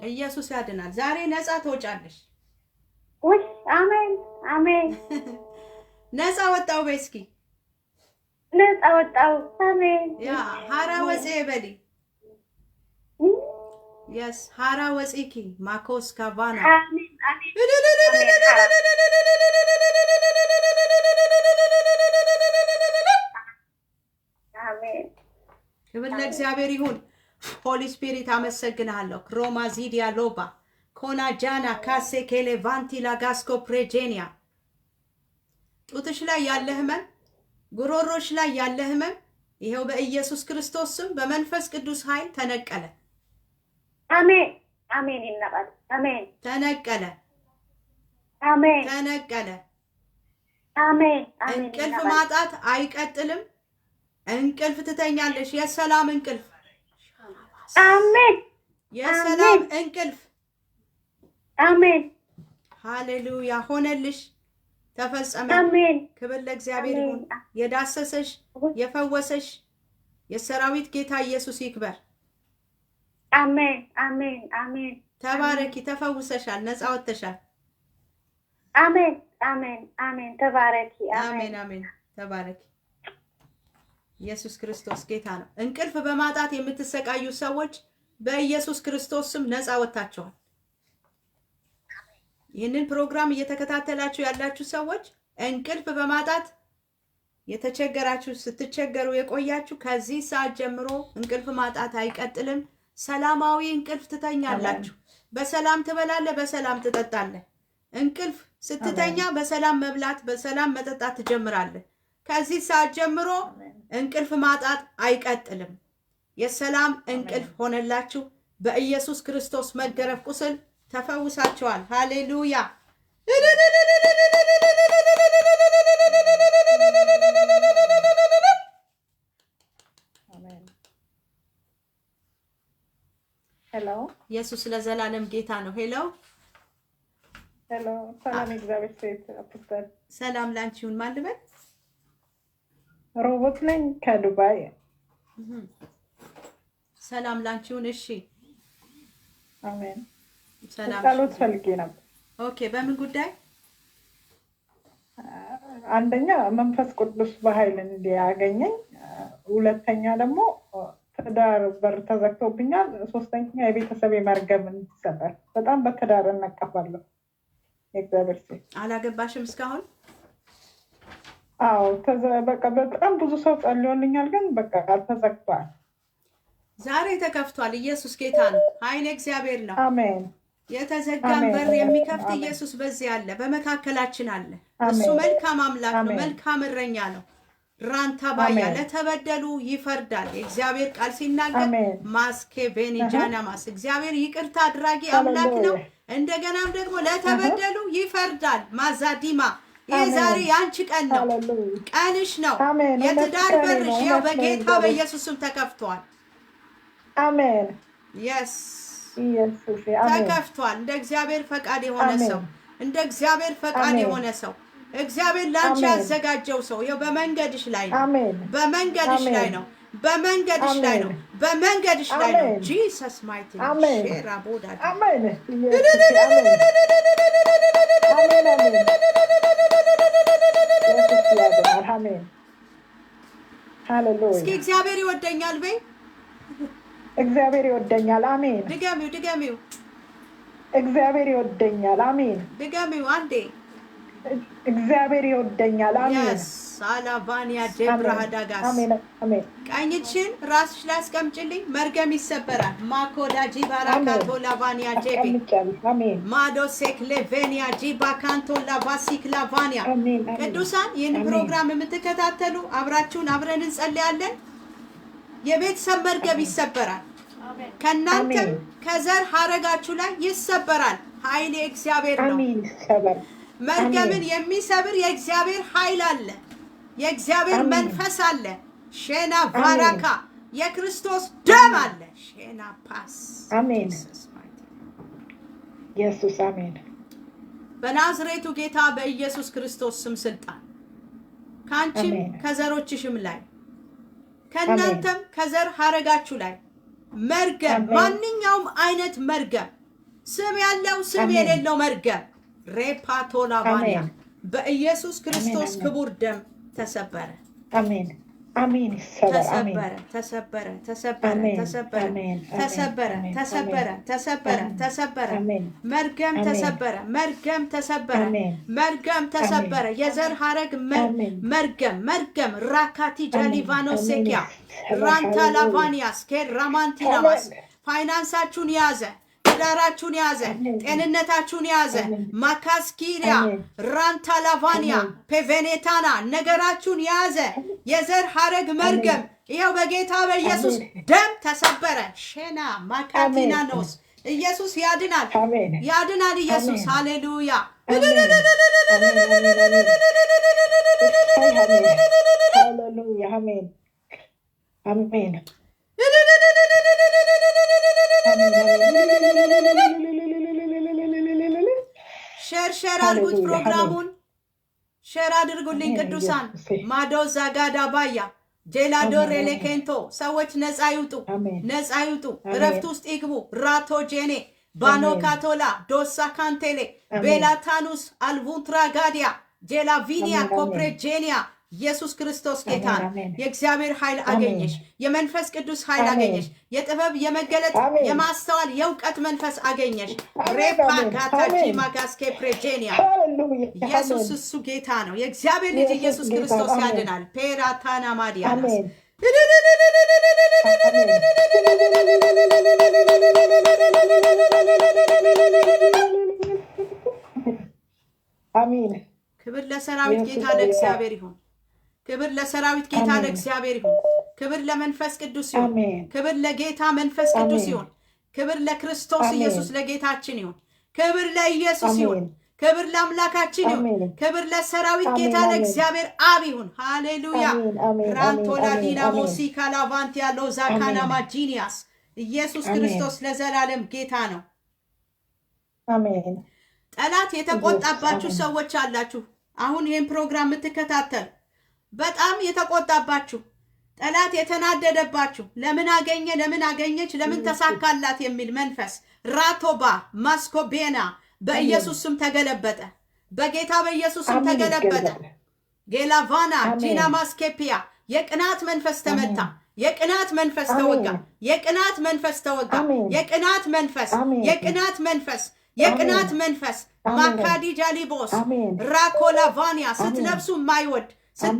ኢየሱስ ያድናል። ዛሬ ነፃ ትወጫለሽ። ወይ አሜን። ነፃ ወጣው በስኪ ነፃ ወጣው። አሜን። ያ ሃራ ወፄ በሊ Yes, hara wasiki makos kavana. Amen. ክብር ለእግዚአብሔር ይሁን። ሆሊ ስፒሪት አመሰግናለሁ። ክሮማ ዚዲያ ሎባ ኮና ጃና ካሴ ኬሌ ቫንቲ ላጋስኮ ፕሬጄኒያ ጡትሽ ላይ ያለ ህመም፣ ጉሮሮሽ ላይ ያለ ህመም ይሄው በኢየሱስ ክርስቶስ ስም በመንፈስ ቅዱስ ኃይል ተነቀለ። አሜን ይነቃል። አሜን ተነቀለ። አሜን። እንቅልፍ ማጣት አይቀጥልም። እንቅልፍ ትተኛለሽ። የሰላም እንቅልፍ። አሜን። የሰላም እንቅልፍ። አሜን። ሃሌሉያ ሆነልሽ። ተፈጸመ። አሜን ክብር ለእግዚአብሔር ይሁን። የዳሰሰሽ የፈወሰሽ የሰራዊት ጌታ ኢየሱስ ይክበር። አሜን አሜን አሜን። ተባረኪ። ተፈውሰሻል። ነፃ ወጥተሻል። አሜን አሜን አሜን። ተባረኪ። አሜን አሜን። ተባረኪ። ኢየሱስ ክርስቶስ ጌታ ነው። እንቅልፍ በማጣት የምትሰቃዩ ሰዎች በኢየሱስ ክርስቶስ ስም ነፃ ወጥታችኋል። ይህንን ፕሮግራም እየተከታተላችሁ ያላችሁ ሰዎች እንቅልፍ በማጣት የተቸገራችሁ ስትቸገሩ የቆያችሁ ከዚህ ሰዓት ጀምሮ እንቅልፍ ማጣት አይቀጥልም። ሰላማዊ እንቅልፍ ትተኛላችሁ። በሰላም ትበላለህ፣ በሰላም ትጠጣለህ። እንቅልፍ ስትተኛ በሰላም መብላት፣ በሰላም መጠጣት ትጀምራለህ። ከዚህ ሰዓት ጀምሮ እንቅልፍ ማጣት አይቀጥልም። የሰላም እንቅልፍ ሆነላችሁ። በኢየሱስ ክርስቶስ መገረፍ ቁስል ተፈውሳችኋል። ሃሌሉያ። ሄሎ፣ ኢየሱስ ለዘላለም ጌታ ነው። ሄሎ ሄሎ። ሰላም እግዚአብሔር ሴት አፕስተር ሰላም ላንቺ ይሁን። ማን ልበል? ሮቦት ነኝ ከዱባይ። ሰላም ላንቺ ይሁን። እሺ፣ አሜን። ሰላም። ጸሎት ፈልጌ ነበር። ኦኬ፣ በምን ጉዳይ? አንደኛ መንፈስ ቅዱስ በኃይል እንዲያገኘኝ፣ ሁለተኛ ደግሞ ትዳር በር ተዘግቶብኛል፣ ሶስተኛ የቤተሰብ መርገም እንዲሰበር። በጣም በትዳር እነቀፋለሁ። እግዚአብሔር ሴት አላገባሽም እስካሁን? አዎ፣ በቃ በጣም ብዙ ሰው ጸልዮልኛል፣ ግን በቃ ተዘግቷል። ዛሬ ተከፍቷል። ኢየሱስ ጌታ ነው። ኃይል እግዚአብሔር ነው። አሜን። የተዘጋን በር የሚከፍት ኢየሱስ በዚህ አለ፣ በመካከላችን አለ። እሱ መልካም አምላክ ነው፣ መልካም እረኛ ነው። ራንታ ባያ ለተበደሉ ይፈርዳል። የእግዚአብሔር ቃል ሲናገር ማስኬ ቬኒጃናማስ እግዚአብሔር ይቅርታ አድራጊ አምላክ ነው። እንደገናም ደግሞ ለተበደሉ ይፈርዳል። ማዛዲማ ይህ ዛሬ ያንቺ ቀን ነው፣ ቀንሽ ነው። የትዳር በርሽ ያው በጌታ በኢየሱስ ስም ተከፍቷል። አሜን። የስ ተከፍቷል። እንደ እግዚአብሔር ፈቃድ የሆነ ሰው፣ እንደ እግዚአብሔር ፈቃድ የሆነ ሰው እግዚአብሔር ላንቺ ያዘጋጀው ሰው ይኸው በመንገድሽ ላይ ነው። በመንገድሽ ላይ ነው። በመንገድሽ ላይ ነው። በመንገድሽ ላይ ነው። ጂሰስ ማይቲ ሼራ ቦዳ አሜን። አሜን። ሃሌሉያ። እስኪ እግዚአብሔር ይወደኛል በይ። እግዚአብሔር ይወደኛል። አሜን። ድገሚው፣ ድገሚው። እግዚአብሔር ይወደኛል። አሜን። ድገሚው አንዴ። እግዚአብሔር ይወደኛል። አሜን። ሳላቫኒያ ጀብራሃዳጋስ አሜን። ቀኝችን ራስሽ ላይ አስቀምጪልኝ። መርገም ይሰበራል። ማኮዳ ጂባራካቶ ላቫኒያ ጄቢ አሜን። ማዶሴክ ሌቬኒያ ጂባካንቶ ላቫሲክ ላቫኒያ። ቅዱሳን ይህን ፕሮግራም የምትከታተሉ አብራችሁን አብረን እንጸልያለን። የቤተሰብ መርገም ይሰበራል። ከእናንተም ከዘር ሐረጋችሁ ላይ ይሰበራል። ኃይል የእግዚአብሔር ነው። መርገምን የሚሰብር የእግዚአብሔር ኃይል አለ። የእግዚአብሔር መንፈስ አለ። ሼና ባራካ የክርስቶስ ደም አለ። ሼና ፓስ አሜን። ኢየሱስ አሜን። በናዝሬቱ ጌታ በኢየሱስ ክርስቶስ ስም ስልጣን ካንቺም ከዘሮችሽም ላይ ከእናንተም ከዘር ሐረጋችሁ ላይ መርገም፣ ማንኛውም አይነት መርገም፣ ስም ያለው ስም የሌለው መርገም ሬፓቶላቫኒያ በኢየሱስ ክርስቶስ ክቡር ደም ተሰበረ። አሜን አሜን። ተሰበረ ተሰበረ ተሰበረ ተሰበረ ተሰበረ ተሰበረ ተሰበረ ተሰበረ። መርገም ተሰበረ። መርገም ተሰበረ። መርገም ተሰበረ። የዘር ሐረግ መርገም መርገም ራካቲ ጃሊቫኖሴኪያ ራንታ ላቫኒያስ ኬራማንቲናማስ ፋይናንሳችሁን ያዘ፣ ትዳራችሁን ያዘ፣ ጤንነታችሁን ያዘ። ማካስኪሪያ ራንታ ላቫኒያ ፔቬኔታና ነገራችሁን ያዘ። የዘር ሐረግ መርገም ይኸው በጌታ በኢየሱስ ደም ተሰበረ። ሼና ማካቲናኖስ ኢየሱስ ያድናል፣ ያድናል ኢየሱስ። ሃሌሉያ። አሜን አሜን። ሸር አድርጉት ፕሮግራሙን። ሼር አድርጉልኝ ቅዱሳን። ማዶ ዛጋዳ ባያ ጄላዶር ኤሌኬንቶ ሰዎች ነፃ ይውጡ፣ ነፃ ይውጡ፣ እረፍት ውስጥ ይግቡ። ራቶ ጄኔ ባኖ ካቶላ ዶሳ ካንቴሌ ቤላታኑስ አልቡንትራ ጋዲያ ጄላቪኒያ ኮፕሬጄኒያ ኢየሱስ ክርስቶስ ጌታ ነው። የእግዚአብሔር ኃይል አገኘሽ፣ የመንፈስ ቅዱስ ኃይል አገኘሽ፣ የጥበብ የመገለጥ የማስተዋል የእውቀት መንፈስ አገኘሽ። ሬፓ ጋታጂ ማጋስኬ ፕሬጄኒያ ኢየሱስ እሱ ጌታ ነው። የእግዚአብሔር ልጅ ኢየሱስ ክርስቶስ ያድናል። ፔራታና ማዲያናስ አሜን። ክብር ለሰራዊት ጌታ ለእግዚአብሔር ይሁን። ክብር ለሰራዊት ጌታ ለእግዚአብሔር ይሁን። ክብር ለመንፈስ ቅዱስ ይሁን። ክብር ለጌታ መንፈስ ቅዱስ ይሁን። ክብር ለክርስቶስ ኢየሱስ ለጌታችን ይሁን። ክብር ለኢየሱስ ይሁን። ክብር ለአምላካችን ይሁን። ክብር ለሰራዊት ጌታ ለእግዚአብሔር አብ ይሁን። ሃሌሉያ ራንቶላ ዲናሞሲ ካላቫንቲያ ሎዛካና ማጂኒያስ ኢየሱስ ክርስቶስ ለዘላለም ጌታ ነው። አሜን። ጠላት የተቆጣባችሁ ሰዎች አላችሁ። አሁን ይህን ፕሮግራም የምትከታተሉ በጣም የተቆጣባችሁ ጠላት የተናደደባችሁ ለምን አገኘ፣ ለምን አገኘች፣ ለምን ተሳካላት የሚል መንፈስ ራቶባ ማስኮቤና በኢየሱስ ስም ተገለበጠ። በጌታ በኢየሱስ ስም ተገለበጠ። ጌላቫና ጂና ማስኬፒያ የቅናት መንፈስ ተመታ። የቅናት መንፈስ ተወጋ። የቅናት መንፈስ ተወጋ። የቅናት መንፈስ የቅናት መንፈስ የቅናት መንፈስ ማካዲጃ ሊቦስ ራኮላቫኒያ ስትለብሱ የማይወድ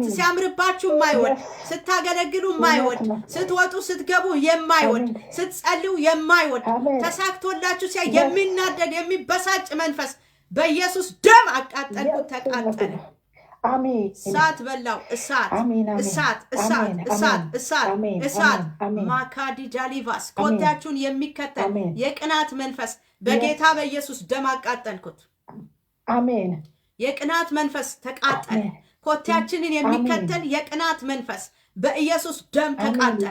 ሲያምርባችሁ የማይወድ ስታገለግሉ የማይወድ ስትወጡ ስትገቡ የማይወድ ስትጸልዩ የማይወድ ተሳክቶላችሁ ሲያ የሚናደድ የሚበሳጭ መንፈስ በኢየሱስ ደም አቃጠልኩት፣ ተቃጠለ። አሜን። እሳት በላው። እሳት እሳት እሳት እሳት እሳት እሳት ማካዲጃ ሊቫስ ኮታችሁን የሚከተል የቅናት መንፈስ በጌታ በኢየሱስ ደም አቃጠልኩት። አሜን። የቅናት መንፈስ ተቃጠለ። ኮታችንን የሚከተል የቅናት መንፈስ በኢየሱስ ደም ተቃጠለ።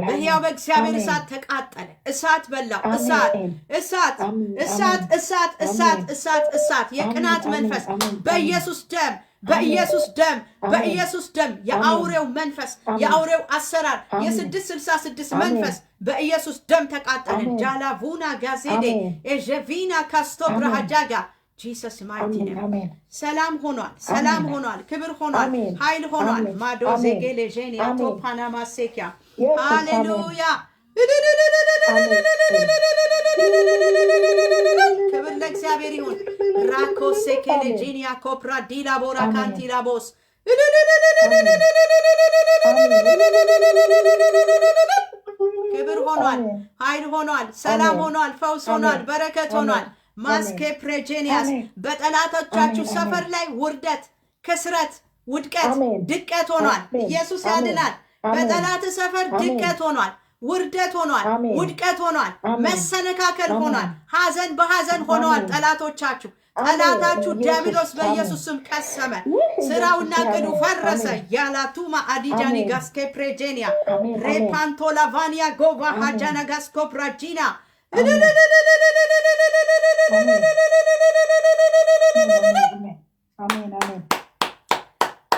በሕያው በእግዚአብሔር እሳት ተቃጠለ። እሳት በላው። እሳት እሳት እሳት እሳት እሳት እሳት እሳት የቅናት መንፈስ በኢየሱስ ደም በኢየሱስ ደም በኢየሱስ ደም የአውሬው መንፈስ የአውሬው አሰራር የ666 መንፈስ በኢየሱስ ደም ተቃጠለ። ጃላቡና ጋዜዴ ኤጀቪና ካስቶ ብራሃጃጋ ጂሰስ ማይቲ ኔም ሰላም ሆኗል። ሰላም ሆኗል። ክብር ሆኗል። ኃይል ሆኗል። ማዶ ዜጌሌ ጄኒ አቶ ፓናማ ሴኪያ ሃሌሉያ ክብር ለእግዚአብሔር ይሁን። ራኮ ሴኬሌ ጂኒያ ኮፕራ ዲላ ቦራ ካንቲላ ቦስ ክብር ሆኗል። ኃይል ሆኗል። ሰላም ሆኗል። ፈውስ ሆኗል። በረከት ሆኗል። ማስኬ ፕሬጄኒያስ በጠላቶቻችሁ ሰፈር ላይ ውርደት፣ ክስረት፣ ውድቀት፣ ድቀት ሆኗል። ኢየሱስ ያድናል። በጠላት ሰፈር ድቀት ሆኗል። ውርደት ሆኗል። ውድቀት ሆኗል። መሰነካከል ሆኗል። ሐዘን በሐዘን ሆነዋል። ጠላቶቻችሁ ጠላታችሁ ዲያብሎስ በኢየሱስ ስም ቀሰመ። ስራውና ቅዱ ፈረሰ። ያላቱማ አዲጃኒ ጋስኬ ፕሬጄኒያ ሬፓንቶላቫኒያ ጎቫ ሃጃና ጋስኮ ፕራጂና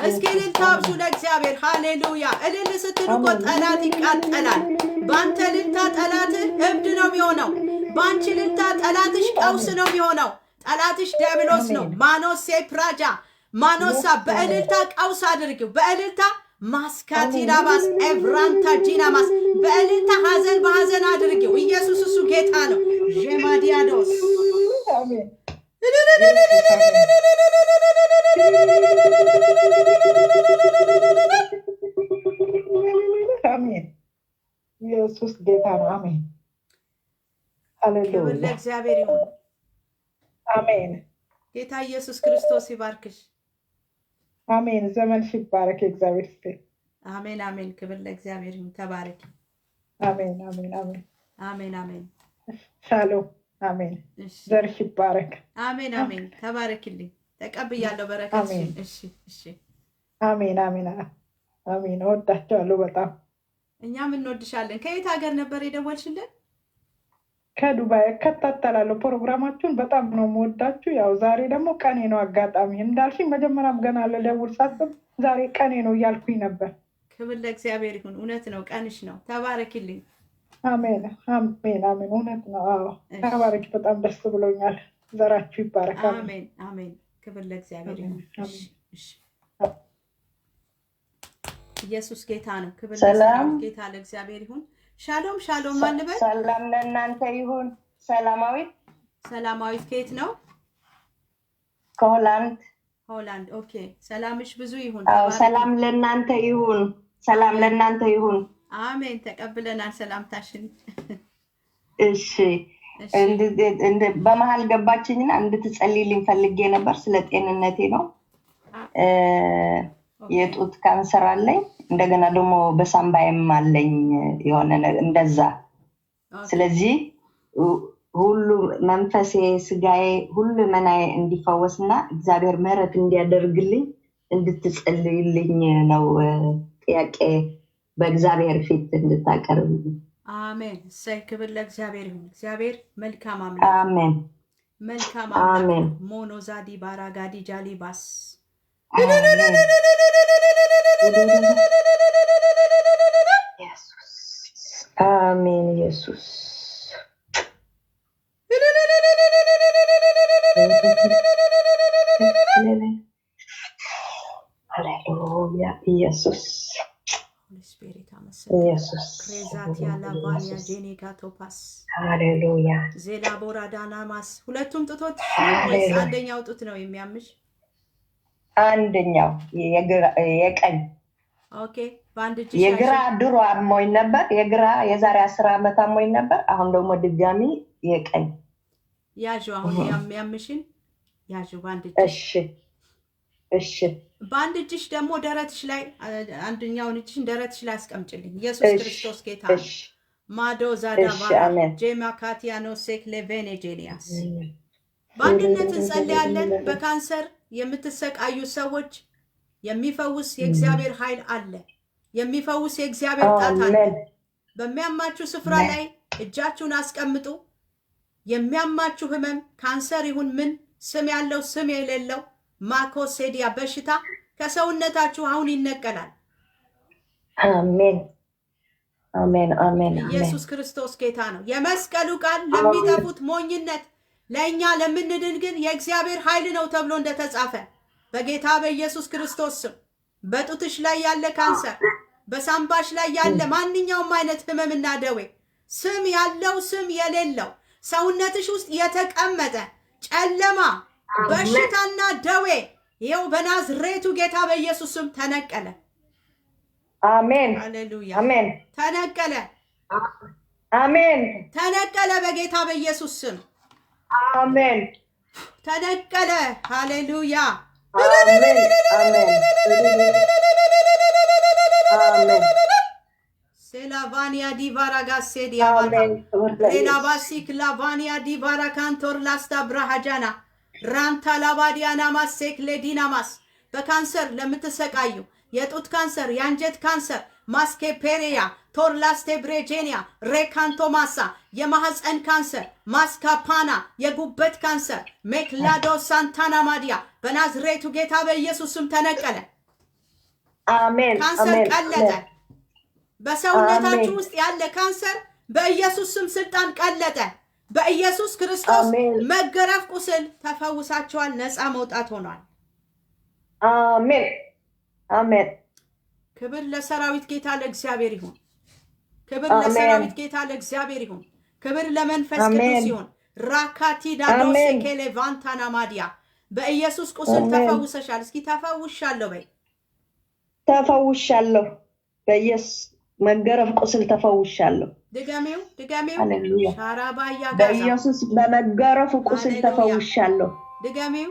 እስኪ እልልታ አብዙ ለእግዚአብሔር። ሃሌሉያ እልል ስትሉ እኮ ጠላት ይቃጠላል። በአንተ እልልታ ጠላት እብድ ነው የሚሆነው። በአንቺ እልልታ ጠላትሽ ቀውስ ነው የሚሆነው። ጠላትሽ ዲያብሎስ ነው። ማኖሴ ፕራጃ ማኖሳ በእልልታ ቀውስ አድርጊው። በእልልታ ማስካቲላባስ ኤቭራንታ ጂናማስ በእልልታ ሐዘን በሐዘን አድርጊው። ኢየሱስ እሱ ጌታ ነው። ጄማዲያዶስ አሜን። አሜን። ኢየሱስ ጌታ ነው። አሜን። ሃሌሉያ ክብር ለእግዚአብሔር ይሁን። አሜን። ጌታ ኢየሱስ ክርስቶስ ይባርክሽ። አሜን። ዘመንሽ ይባረክ። እግዚአብሔር ይስጥሽ። አሜን አሜን። ክብር ለእግዚአብሔር ይሁን። ተባረክ። አሜን አሜን አሜን አሜን አሜን። ሻሎም። አሜን። ዘርሽ ይባረክ። አሜን አሜን። ተባረክልኝ። ተቀብያለሁ በረከትሽን። እሺ እሺ። አሜን አሜን አሜን። እወዳቸዋለሁ በጣም። እኛም እንወድሻለን። ከየት ሀገር ነበር የደወልሽልን? ከዱባይ እከታተላለሁ ፕሮግራማችሁን በጣም ነው የምወዳችሁ። ያው ዛሬ ደግሞ ቀኔ ነው አጋጣሚ እንዳልሽኝ መጀመሪያም ገና ለደውል ሳስብ ዛሬ ቀኔ ነው እያልኩኝ ነበር። ክብር ለእግዚአብሔር ይሁን። እውነት ነው፣ ቀንሽ ነው። ተባረክልኝ። አሜን አሜን አሜን። እውነት ነው። አዎ ተባረክ። በጣም ደስ ብሎኛል። ዘራችሁ ይባረክ። አሜን አሜን። ክብር ለእግዚአብሔር ይሁን። እሺ ኢየሱስ ጌታ ነው። ክብር ለሰላም ጌታ ለእግዚአብሔር ይሁን። ሻሎም ሻሎም ማንበል ሰላም ለእናንተ ይሁን። ሰላማዊት ከየት ነው? ከሆላንድ። ኦኬ ሰላምሽ ብዙ ይሁን። ሰላም ለእናንተ ይሁን። አሜን። ተቀብለናል ሰላምታሽን። እሺ በመሃል ገባችኝና እንድትጸልይልኝ ፈልጌ ነበር። ስለ ጤንነቴ ነው። የጡት ካንሰር አለኝ። እንደገና ደግሞ በሳምባይም አለኝ የሆነ እንደዛ። ስለዚህ ሁሉ መንፈሴ፣ ስጋዬ፣ ሁሉ መናዬ እንዲፈወስና እግዚአብሔር ምሕረት እንዲያደርግልኝ እንድትጸልይልኝ ነው ጥያቄ በእግዚአብሔር ፊት እንድታቀርብልኝ። አሜን። ሰይ ክብር ለእግዚአብሔር ይሁን። እግዚአብሔር መልካም አምላክ። አሜን መልካም አምላክ። ሞኖዛዲ ባራጋዲ ጃሊባስ አሜን ኢየሱስ ሃሌሉያ ኢየሱስ ኢየሱስ ፕሬዛቲያ ላቫኒያ ጄኔጋ ቶፓስ ሃሌሉያ ዜላቦራ ዳናማስ። ሁለቱም ጡቶች ወይስ አንደኛው ጡት ነው የሚያምሽ? አንደኛው የቀኝ። ኦኬ በአንድ እጅ የግራ ድሮ አሞኝ ነበር። የግራ የዛሬ 10 ዓመት አሞኝ ነበር። አሁን ደግሞ ድጋሚ የቀኝ ያዡ። አሁን የሚያምሽን ያዡ በአንድ እጅ። እሺ በአንድ እጅሽ ደግሞ ደረትሽ ላይ አንደኛውን እጅሽን ደረትሽ ላይ አስቀምጭልኝ። ኢየሱስ ክርስቶስ ጌታ ነው። ማዶ ዛዳባ ጄማ ካቲያኖ ሴክ ለቬኔ ጄኒያስ። በአንድነት እንጸልያለን። በካንሰር የምትሰቃዩ ሰዎች የሚፈውስ የእግዚአብሔር ኃይል አለ። የሚፈውስ የእግዚአብሔር ጣት አለ። በሚያማችሁ ስፍራ ላይ እጃችሁን አስቀምጡ። የሚያማችሁ ህመም ካንሰር ይሁን ምን ስም ያለው ስም የሌለው ማኮሴዲያ በሽታ ከሰውነታችሁ አሁን ይነቀላል። አሜን አሜን አሜን። ኢየሱስ ክርስቶስ ጌታ ነው። የመስቀሉ ቃል ለሚጠፉት ሞኝነት፣ ለእኛ ለምንድን ግን የእግዚአብሔር ኃይል ነው ተብሎ እንደተጻፈ በጌታ በኢየሱስ ክርስቶስ ስም በጡትሽ ላይ ያለ ካንሰር፣ በሳምባሽ ላይ ያለ ማንኛውም አይነት ህመምና ደዌ፣ ስም ያለው ስም የሌለው ሰውነትሽ ውስጥ የተቀመጠ ጨለማ በሽታና ደዌ ይኸው በናዝሬቱ ጌታ በኢየሱስ ስም ተነቀለ። አሜን ሃሌሉያ አሜን። ተነቀለ። አሜን ተነቀለ በጌታ በኢየሱስ ስም አሜን። ተነቀለ። ሃሌሉያ አሜን አሜን አሜን። ሴላቫኒያ ዲቫራጋ ሴዲያባታ ሬላባሲክ ላቫኒያ ዲቫራ ካንቶር ላስታ ብራሃጃና ራንታ ላባዲያና ማሴክ ለዲናማስ። በካንሰር ለምትሰቃዩ የጡት ካንሰር፣ የአንጀት ካንሰር ማስኬፔሪያ ቶርላስቴ ብሬጄኒያ ሬካንቶማሳ፣ የማህፀን ካንሰር ማስካፓና፣ የጉበት ካንሰር ሜክላዶ ሳንታና ማዲያ በናዝሬቱ ጌታ በኢየሱስም ተነቀለ። አሜን ካንሰር ቀለጠ። በሰውነታችሁ ውስጥ ያለ ካንሰር በኢየሱስ ስም ስልጣን ቀለጠ። በኢየሱስ ክርስቶስ መገረፍ ቁስል ተፈውሳችኋል። ነፃ መውጣት ሆኗል። አሜን አሜን። ክብር ለሰራዊት ጌታ ለእግዚአብሔር ይሁን። ክብር ለሰራዊት ጌታ ለእግዚአብሔር ይሁን። ክብር ለመንፈስ ቅዱስ ይሁን። ራካቲ ዳዶሴ ኬሌ ቫንታና ማዲያ በኢየሱስ ቁስል ተፈውሰሻል። እስኪ ተፈውሻለሁ በይ። ተፈውሻለሁ። በኢየሱስ መገረፍ ቁስል ተፈውሻለሁ። ድገሚው ሃሌሉያ። ሻራባያ ጋዛ በኢየሱስ በመገረፉ ቁስል ተፈውሻለሁ። ድገሚው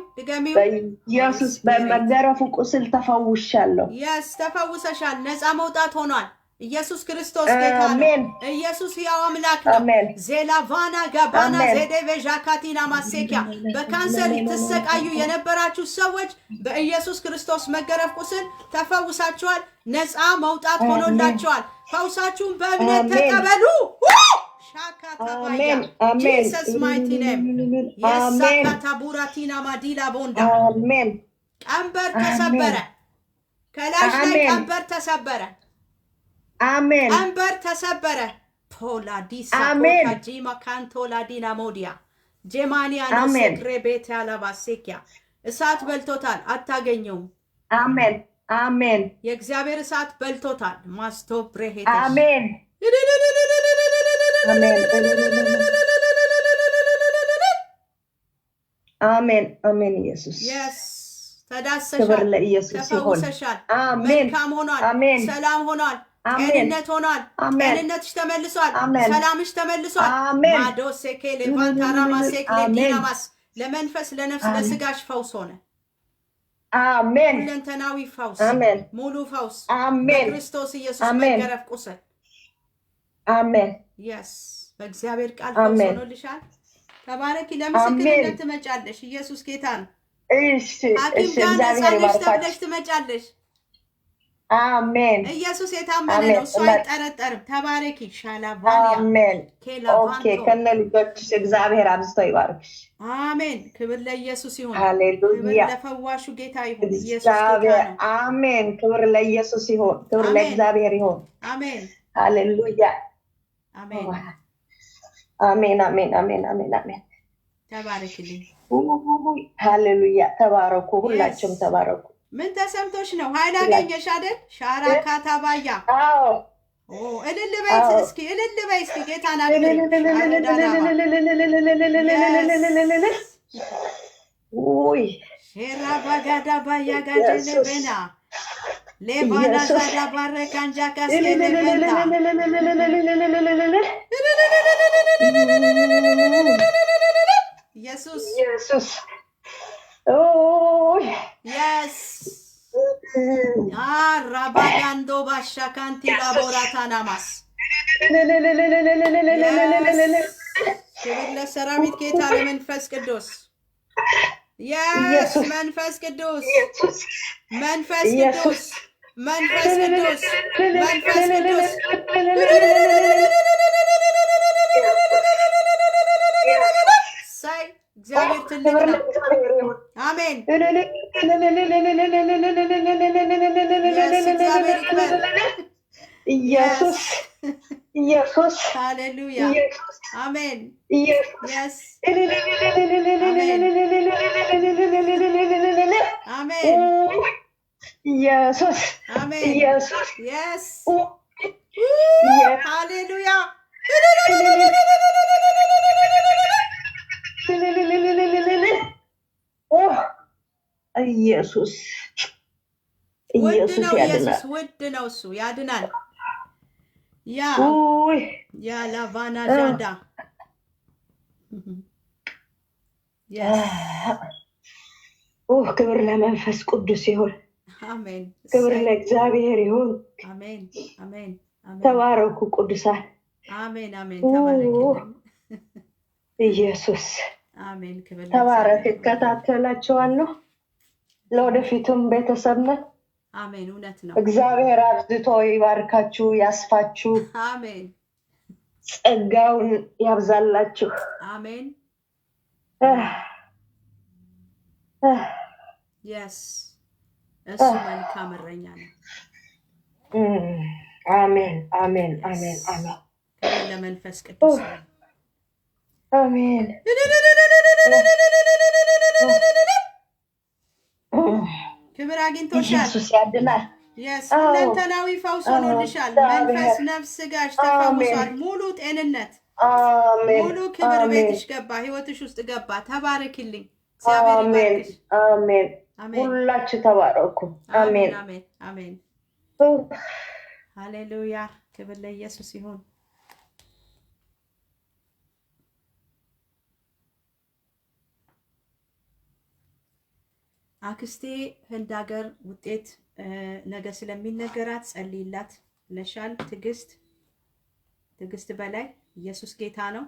በኢየሱስ በመገረፉ ቁስል ተፈውሻለሁ። የስ ተፈውሰሻል። ነፃ መውጣት ሆኗል። ኢየሱስ ክርስቶስ ጌታ ነው። ኢየሱስ ሕያው አምላክ ነው። ዜላቫና ጋባና ዜዴቬ ዣካቲና ማሴኪያ በካንሰር ተሰቃዩ የነበራችሁ ሰዎች በኢየሱስ ክርስቶስ መገረፍ ቁስል ተፈውሳችኋል። ነፃ መውጣት ሆኖላችኋል። ፈውሳችሁን በእምነት ተቀበሉ። Shakatabaya. Amen. Amen. Jesus mighty name. Yes, Amen. Sakataburatina Madila Bonda. Amen. ቀንበር Amen. ተሰበረ። ከላሽ ላይ Amen. ቀንበር ተሰበረ። Amen. ቀንበር ተሰበረ። ፖላ ዲሳ Amen. ኮታ ጂማ ካንቶ ላዲና ሞዲያ ጄማኒያ ነው Amen. ሴክሬ ቤት ያላባሴኪያ እሳት በልቶታል፣ አታገኘውም። Amen. Amen. የእግዚአብሔር እሳት በልቶታል። ማስቶ ብሬሄተሽ Amen. Amen. Amen. Amen. ኢየሱስ የስ ክብር ተዳሰሻል፣ ለኢየሱስ ይሁን። ተፈውሰሻል፣ አሜን። መልካም ሆኗል፣ አሜን። ሰላም ሆኗል፣ አሜን። ጤንነት ሆኗል፣ አሜን። ጤንነትሽ ተመልሷል፣ አሜን። ሰላምሽ ተመልሷል። አሜን። ማዶሴኬ ሌቫንታራማሴክ አሜን። ሌዲናማስ ለመንፈስ ለነፍስ አሜን። ለስጋሽ ፈውስ ሆነ። አሜን። ሁለንተናዊ ፈውስ፣ አሜን። ሙሉ ፈውስ አሜን። በክርስቶስ ኢየሱስ አሜን። መገረፍ ቁስል አሜን። የስ በእግዚአብሔር ቃል ፈውስ አሜን። ሆኖልሻል። ተባረኪ። ለምስክርነት አሜን። ትመጫለሽ። ኢየሱስ ጌታ ነው። እሺ፣ ሐኪም እሺ። ጋር ነፃ እግዚአብሔር ነሽ ተብለሽ ይባርካችሁ። ትመጫለሽ። አሜን። ኢየሱስ የታመነ አሜን። ነው፣ እሱ አይጠረጠርም። ተባረኪ። ሻላቫሊያ አሜን። ኦኬ። ኬላቫንቶ ከነ ልጆችሽ እግዚአብሔር አብዝቶ ይባርክሽ። አሜን። ክብር ለኢየሱስ ይሁን። ክብር ሃሌሉያ። ለፈዋሹ ጌታ ይሁን። ኢየሱስ ጌታ እግዚአብሔር ነው። አሜን። ክብር ለኢየሱስ ይሁን። ክብር አሜን። ለእግዚአብሔር ይሁን። አሜን። ሃሌሉያ። አሜን። አሜን። አሜን። አሜን። አሜን። አሜን። ተባረክልኝ። ውይ፣ ሃሌሉያ። ተባረኩ። ሁላችሁም ተባረኩ። ምን ተሰምቶሽ ነው? ኃይል አገኘሽ አይደል? ሻራ ካታባያ አዎ። እልል በይ እስኪ፣ እልል በይ እስኪ። ጌታን አክብሪ። ውይ፣ ሼራ ባጋዳ ባያ ጋጀለ በና ሌባና ዛዳ ባረካንጃ ካስኬለ በንታ ኢየሱስ ኢየሱስ። ውይ፣ የስ አራባጋንዶ ባሻካንቲ ላቦራታናማስ ክብር ለሰራዊት ጌታ ለመንፈስ ቅዱስ። የስ መንፈስ ቅዱስ፣ መንፈስ ቅዱስ፣ መንፈስ ቅዱስ፣ መንፈስ ቅዱስ ሳይ እግዚአብሔር ትልቅ ነው። አሜን። የስ እግዚአብሔር ይክበር። ኢየሱስ ኢየሱስ ሃሌሉያ። ኢየሱስ አሜን። ኢየሱስ የስ አሜን። አሜን። ኢየሱስ አሜን። ኢየሱስ የስ ኢየሱስ ሃሌሉያ። ኢየሱስ ውድ ኢየሱስ ነው። ኢየሱስ ያድናል። ውድ ነው። እሱ ያድናል። ያ ውይ ያ ላቫና ጃንዳ ክብር ለመንፈስ ቅዱስ ይሁን። አሜን። ክብር ለእግዚአብሔር ይሁን። አሜን። አሜን። አሜን። ተባረኩ ቅዱሳን። አሜን። አሜን። ተባረክልኝ። ኢየሱስ አሜን። ክብር ተባረክ። ለእግዚአብሔር። እከታተላችኋለሁ። ለወደፊቱም ቤተሰብ ነን። አሜን። እውነት ነው። እግዚአብሔር አብዝቶ ይባርካችሁ፣ ያስፋችሁ፣ አሜን። ጸጋውን ያብዛላችሁ። አሜን። የስ እሱ መልካም እረኛ ነው። አሜን አሜን አሜን አሜን። ክብር ለመንፈስ ቅዱስ። አሜን። ክብር አግኝቶሻል። ኢየሱስ ያድናል። የስ ሁለንተናዊ ፈውስ ሆኖልሻል። መንፈስ፣ ነፍስ፣ ስጋሽ ተፈውሷል። ሙሉ ጤንነት፣ አሜን ሙሉ ክብር አሜን ቤትሽ ገባ፣ ህይወትሽ ውስጥ ገባ። ተባረክልኝ። እግዚአብሔር አሜን ይባርክሽ። አሜን። አሜን። ሁላችሁ ተባረኩ። አሜን አሜን። አሜን። ሃሌሉያ። ክብር ለኢየሱስ ይሁን። አክስቴ ህንድ ሀገር ውጤት ነገ ስለሚነገራት ጸልይላት ብለሻል። ትዕግስት በላይ ኢየሱስ ጌታ ነው።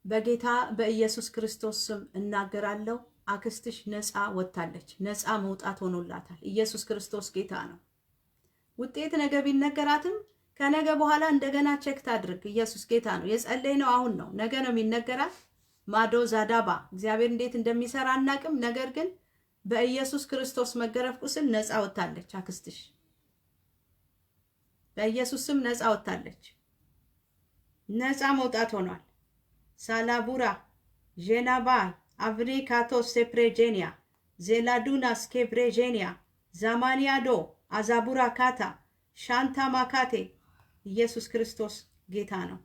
በጌታ በኢየሱስ ክርስቶስ ስም እናገራለሁ። አክስትሽ ነፃ ወጥታለች። ነፃ መውጣት ሆኖላታል። ኢየሱስ ክርስቶስ ጌታ ነው። ውጤት ነገ ቢነገራትም ከነገ በኋላ እንደገና ቼክ ታድርግ። ኢየሱስ ጌታ ነው። የጸለይነው አሁን ነው፣ ነገ ነው የሚነገራት። ማዶ ዛዳባ እግዚአብሔር እንዴት እንደሚሰራ አናቅም። ነገር ግን በኢየሱስ ክርስቶስ መገረፍ ቁስል ነፃ ወጣለች አክስትሽ። በኢየሱስ ስም ነፃ ወጣለች። ነፃ መውጣት ሆኗል። ሳላቡራ ጄናባ አቭሪካቶ ሴፕሬጄኒያ ዜላዱና ስኬፕሬጄኒያ ዛማኒያዶ አዛቡራ ካታ ሻንታ ማካቴ። ኢየሱስ ክርስቶስ ጌታ ነው።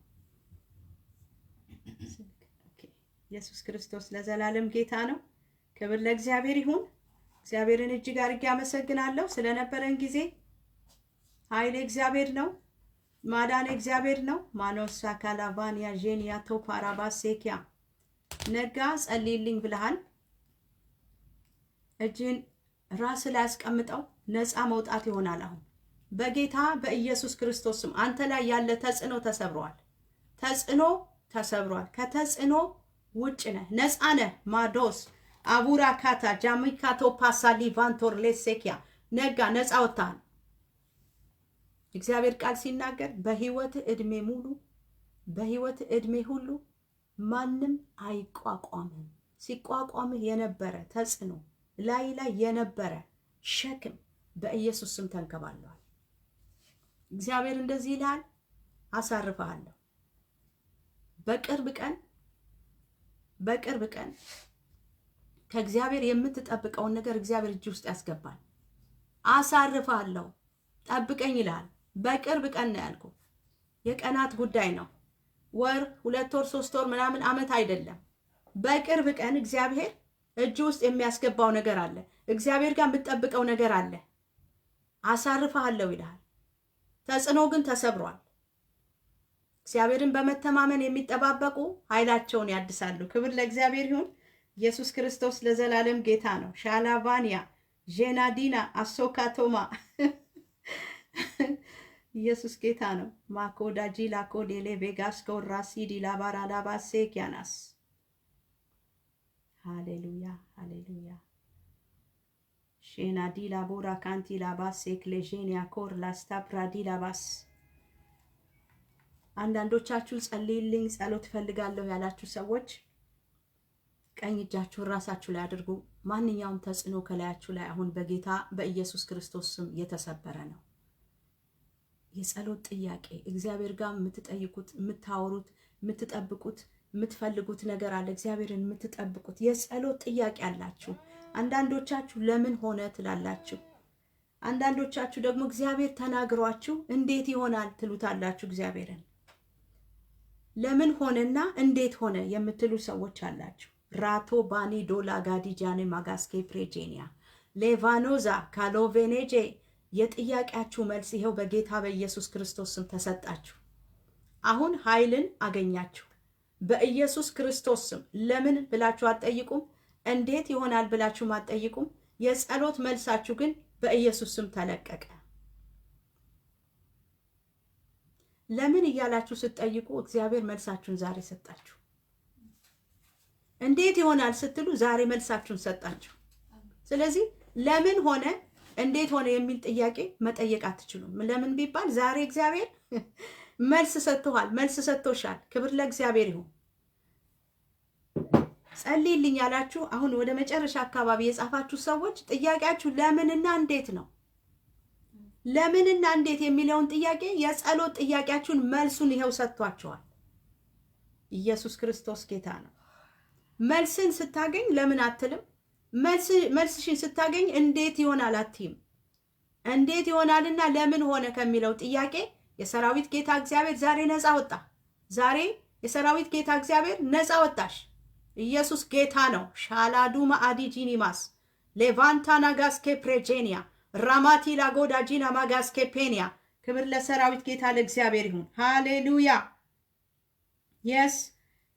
ኢየሱስ ክርስቶስ ለዘላለም ጌታ ነው። ክብር ለእግዚአብሔር ይሁን። እግዚአብሔርን እጅግ አድርጌ አመሰግናለሁ ስለነበረን ጊዜ። ኃይል እግዚአብሔር ነው፣ ማዳን እግዚአብሔር ነው። ማኖሳ ካላቫኒያ ጄኒያ ቶፓራባሴኪያ ነጋ ጸልይልኝ ብለሃል። እጅን ራስ ላይ አስቀምጠው ነፃ መውጣት ይሆናል። አሁን በጌታ በኢየሱስ ክርስቶስ ስም አንተ ላይ ያለ ተጽዕኖ ተሰብሯል። ተጽዕኖ ተሰብሯል። ከተጽዕኖ ውጭ ነህ፣ ነፃ ነህ። ማዶስ አቡራ ካታ ጃሚካቶ ፓሳሊ ቫንቶር ሌሴኪያ ነጋ ነፃ ወጣል። እግዚአብሔር ቃል ሲናገር በህይወት እድሜ ሁሉ ማንም አይቋቋምም። ሲቋቋምህ የነበረ ተጽዕኖ ላይ የነበረ ሸክም በኢየሱስ ስም ተንከባለዋል። እግዚአብሔር እንደዚህ ይላል፣ አሳርፈሃለሁ። በቅርብ ቀን ከእግዚአብሔር የምትጠብቀውን ነገር እግዚአብሔር እጅ ውስጥ ያስገባል። አሳርፈሃለሁ፣ ጠብቀኝ ይላል። በቅርብ ቀን ነው ያልኩ። የቀናት ጉዳይ ነው። ወር፣ 2 ወር፣ 3 ወር ምናምን አመት አይደለም። በቅርብ ቀን እግዚአብሔር እጅ ውስጥ የሚያስገባው ነገር አለ። እግዚአብሔር ጋር የምትጠብቀው ነገር አለ። አሳርፈሃለሁ ይላል። ተጽዕኖ ግን ተሰብሯል። እግዚአብሔርን በመተማመን የሚጠባበቁ ኃይላቸውን ያድሳሉ። ክብር ለእግዚአብሔር ይሁን። ኢየሱስ ክርስቶስ ለዘላለም ጌታ ነው። ሻላቫኒያ ጄናዲና አሶካቶማ ኢየሱስ ጌታ ነው። ማኮዳጂ ላኮዴሌ ቬጋስ ኮራሲ ዲላባራ ላባሴኪያናስ ሃሌሉያ ሃሌሉያ ሼናዲ ላቦራ ካንቲ ላባሴክ ለጄኒያ ኮር ላስታፕራዲ ላባስ። አንዳንዶቻችሁ ጸልይልኝ ጸሎት ፈልጋለሁ ያላችሁ ሰዎች ቀኝ እጃችሁን ራሳችሁ ላይ አድርጉ። ማንኛውም ተጽዕኖ ከላያችሁ ላይ አሁን በጌታ በኢየሱስ ክርስቶስ ስም የተሰበረ ነው። የጸሎት ጥያቄ እግዚአብሔር ጋር የምትጠይቁት፣ የምታወሩት፣ የምትጠብቁት፣ የምትፈልጉት ነገር አለ። እግዚአብሔርን የምትጠብቁት የጸሎት ጥያቄ አላችሁ። አንዳንዶቻችሁ ለምን ሆነ ትላላችሁ። አንዳንዶቻችሁ ደግሞ እግዚአብሔር ተናግሯችሁ እንዴት ይሆናል ትሉታላችሁ። እግዚአብሔርን ለምን ሆነና እንዴት ሆነ የምትሉ ሰዎች አላችሁ። ራቶ ባኒ ዶላ ጋዲጃኔ ማጋስኬ ፕሬጄኒያ ሌቫኖዛ ካሎቬኔጄ የጥያቄያችሁ መልስ ይሄው በጌታ በኢየሱስ ክርስቶስ ስም ተሰጣችሁ። አሁን ኃይልን አገኛችሁ በኢየሱስ ክርስቶስ ስም። ለምን ብላችሁ አትጠይቁም። እንዴት ይሆናል ብላችሁ አትጠይቁም። የጸሎት መልሳችሁ ግን በኢየሱስ ስም ተለቀቀ። ለምን እያላችሁ ስትጠይቁ እግዚአብሔር መልሳችሁን ዛሬ ሰጣችሁ። እንዴት ይሆናል ስትሉ ዛሬ መልሳችሁን ሰጣችሁ። ስለዚህ ለምን ሆነ እንዴት ሆነ የሚል ጥያቄ መጠየቅ አትችሉም። ለምን ቢባል ዛሬ እግዚአብሔር መልስ ሰጥቷል፣ መልስ ሰጥቶሻል። ክብር ለእግዚአብሔር ይሁን። ጸልይልኝ ያላችሁ አሁን ወደ መጨረሻ አካባቢ የጻፋችሁ ሰዎች ጥያቄያችሁ ለምንና እንዴት ነው። ለምንና እንዴት የሚለውን ጥያቄ የጸሎት ጥያቄያችሁን መልሱን ይሄው ሰጥቷቸዋል። ኢየሱስ ክርስቶስ ጌታ ነው። መልስን ስታገኝ ለምን አትልም። መልስሽን ስታገኝ እንዴት ይሆናል አትይም። እንዴት ይሆናልና ለምን ሆነ ከሚለው ጥያቄ የሰራዊት ጌታ እግዚአብሔር ዛሬ ነፃ ወጣ። ዛሬ የሰራዊት ጌታ እግዚአብሔር ነፃ ወጣሽ። ኢየሱስ ጌታ ነው። ሻላዱማ አዲጂኒማስ ሌቫንታና ጋስኬ ፕሬጄኒያ ራማቲ ላጎዳ ጂና ማጋስኬ ፔኒያ። ክብር ለሰራዊት ጌታ ለእግዚአብሔር ይሁን። ሃሌሉያ። የስ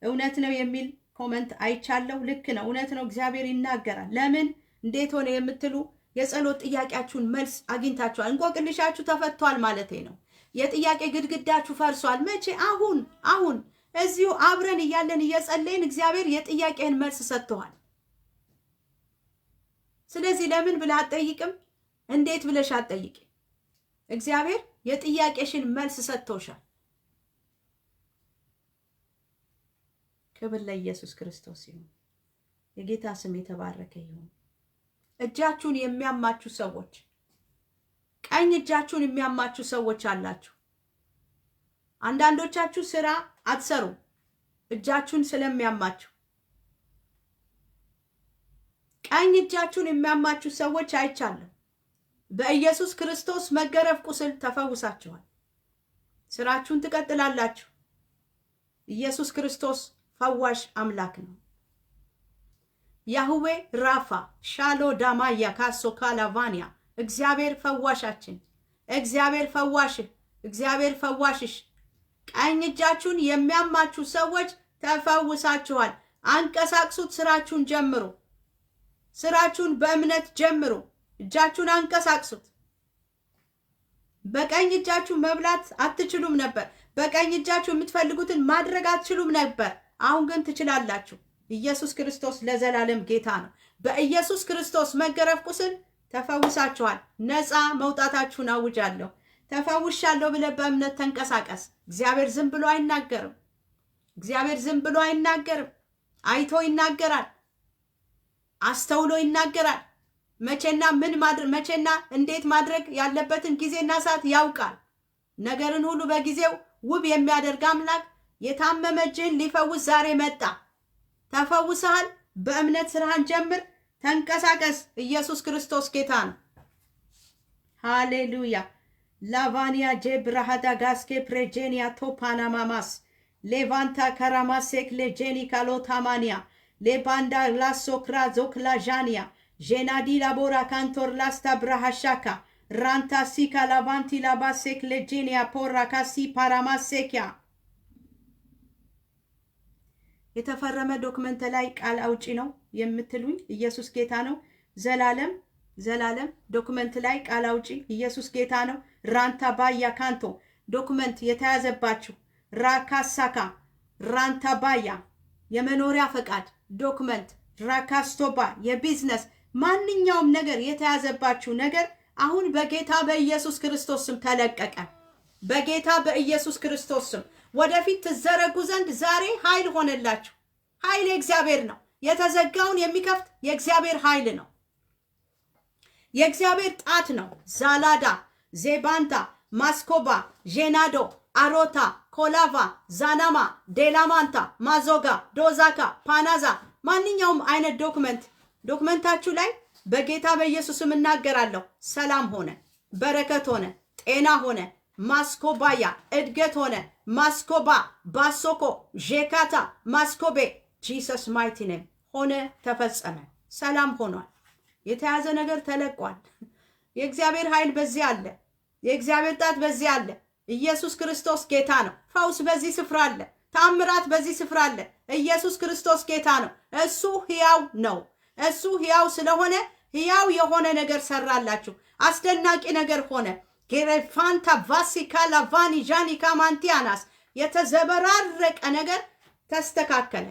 እውነት ነው የሚል ኮመንት አይቻለሁ። ልክ ነው፣ እውነት ነው። እግዚአብሔር ይናገራል። ለምን እንዴት ሆነ የምትሉ የጸሎት ጥያቄያችሁን መልስ አግኝታችኋል። እንቆቅልሻችሁ ተፈቷል ማለት ነው። የጥያቄ ግድግዳችሁ ፈርሷል። መቼ? አሁን እዚሁ አብረን እያለን እየጸለይን እግዚአብሔር የጥያቄን መልስ ሰጥቷል። ስለዚህ ለምን ብለህ አትጠይቅም፣ እንዴት ብለሽ አትጠይቂ። እግዚአብሔር የጥያቄሽን መልስ ሰጥቶሻል። ክብር ለኢየሱስ ክርስቶስ ይሁን። የጌታ ስም የተባረከ ይሁን። እጃችሁን የሚያማችሁ ሰዎች፣ ቀኝ እጃችሁን የሚያማችሁ ሰዎች አላችሁ። አንዳንዶቻችሁ ስራ አትሰሩም እጃችሁን ስለሚያማችሁ። ቀኝ እጃችሁን የሚያማችሁ ሰዎች አይቻለሁ። በኢየሱስ ክርስቶስ መገረፍ ቁስል ተፈውሳችኋል። ስራችሁን ትቀጥላላችሁ። ኢየሱስ ክርስቶስ ፈዋሽ አምላክ ነው። ያህዌ ራፋ ሻሎ ዳማያ ካሶ ካላቫኒያ እግዚአብሔር ፈዋሻችን፣ እግዚአብሔር ፈዋሽህ፣ እግዚአብሔር ፈዋሽሽ። ቀኝ እጃችሁን የሚያማችሁ ሰዎች ተፈውሳችኋል። አንቀሳቅሱት። ስራችሁን ጀምሩ። ስራችሁን በእምነት ጀምሩ። እጃችሁን አንቀሳቅሱት። በቀኝ እጃችሁ መብላት አትችሉም ነበር። በቀኝ እጃችሁ የምትፈልጉትን ማድረግ አትችሉም ነበር። አሁን ግን ትችላላችሁ። ኢየሱስ ክርስቶስ ለዘላለም ጌታ ነው። በኢየሱስ ክርስቶስ መገረፍ ቁስል ተፈውሳችኋል። ነፃ መውጣታችሁን አውጃለሁ። ተፈውሻለሁ ብለህ በእምነት ተንቀሳቀስ። እግዚአብሔር ዝም ብሎ አይናገርም። እግዚአብሔር ዝም ብሎ አይናገርም። አይቶ ይናገራል። አስተውሎ ይናገራል። መቼና እንዴት ማድረግ ያለበትን ጊዜና ሰዓት ያውቃል። ነገርን ሁሉ በጊዜው ውብ የሚያደርግ አምላክ የታመመ እጅህን ሊፈውስ ዛሬ መጣ። ተፈውሰሃል። በእምነት ስራህን ጀምር። ተንቀሳቀስ። ኢየሱስ ክርስቶስ ጌታ ነው። ሃሌሉያ። ላቫኒያ ጄብራሃዳ ጋስኬ ፕሬጄኒያ ቶፓናማማስ ሌቫንታ ከራማሴክ ሌጄኒ ካሎታማኒያ ሌባንዳ ላሶክራ ዞክላ ዣኒያ ጄናዲ ላቦራ ካንቶር ላስታ ብራሃሻካ ራንታ ሲካ ላቫንቲ ላባሴክ ሌጄኒያ ፖራ ካሲ ፓራማሴኪያ የተፈረመ ዶክመንት ላይ ቃል አውጪ ነው የምትሉኝ ኢየሱስ ጌታ ነው። ዘላለም ዶክመንት ላይ ቃል አውጪ ኢየሱስ ጌታ ነው። ራንታ ባያ ካንቶ ዶክመንት የተያዘባችሁ ራካሳካ ራንታ ባያ የመኖሪያ ፈቃድ ዶክመንት ራካስቶባ የቢዝነስ ማንኛውም ነገር የተያዘባችሁ ነገር አሁን በጌታ በኢየሱስ ክርስቶስ ስም ተለቀቀ። በጌታ በኢየሱስ ክርስቶስ ስም ወደፊት ትዘረጉ ዘንድ ዛሬ ኃይል ሆነላችሁ። ኃይል የእግዚአብሔር ነው። የተዘጋውን የሚከፍት የእግዚአብሔር ኃይል ነው። የእግዚአብሔር ጣት ነው። ዛላዳ ዜባንታ ማስኮባ ጄናዶ አሮታ ኮላቫ ዛናማ ዴላማንታ ማዞጋ ዶዛካ ፓናዛ ማንኛውም አይነት ዶክመንታችሁ ላይ በጌታ በኢየሱስም እናገራለሁ። ሰላም ሆነ፣ በረከት ሆነ፣ ጤና ሆነ፣ ማስኮባያ እድገት ሆነ፣ ማስኮባ ባሶኮ ዤካታ ማስኮቤ ጂሰስ ማይቲ ኔም ሆነ፣ ተፈጸመ። ሰላም ሆኗል። የተያዘ ነገር ተለቋል። የእግዚአብሔር ኃይል በዚህ አለ። የእግዚአብሔር ጣት በዚህ አለ። ኢየሱስ ክርስቶስ ጌታ ነው። ፈውስ በዚህ ስፍራ አለ። ታምራት በዚህ ስፍራ አለ። ኢየሱስ ክርስቶስ ጌታ ነው። እሱ ሕያው ነው። እሱ ሕያው ስለሆነ ሕያው የሆነ ነገር ሰራላችሁ። አስደናቂ ነገር ሆነ። ጌሬፋንታ ቫሲካ ላቫኒ ጃኒካ ማንቲያናስ የተዘበራረቀ ነገር ተስተካከለ።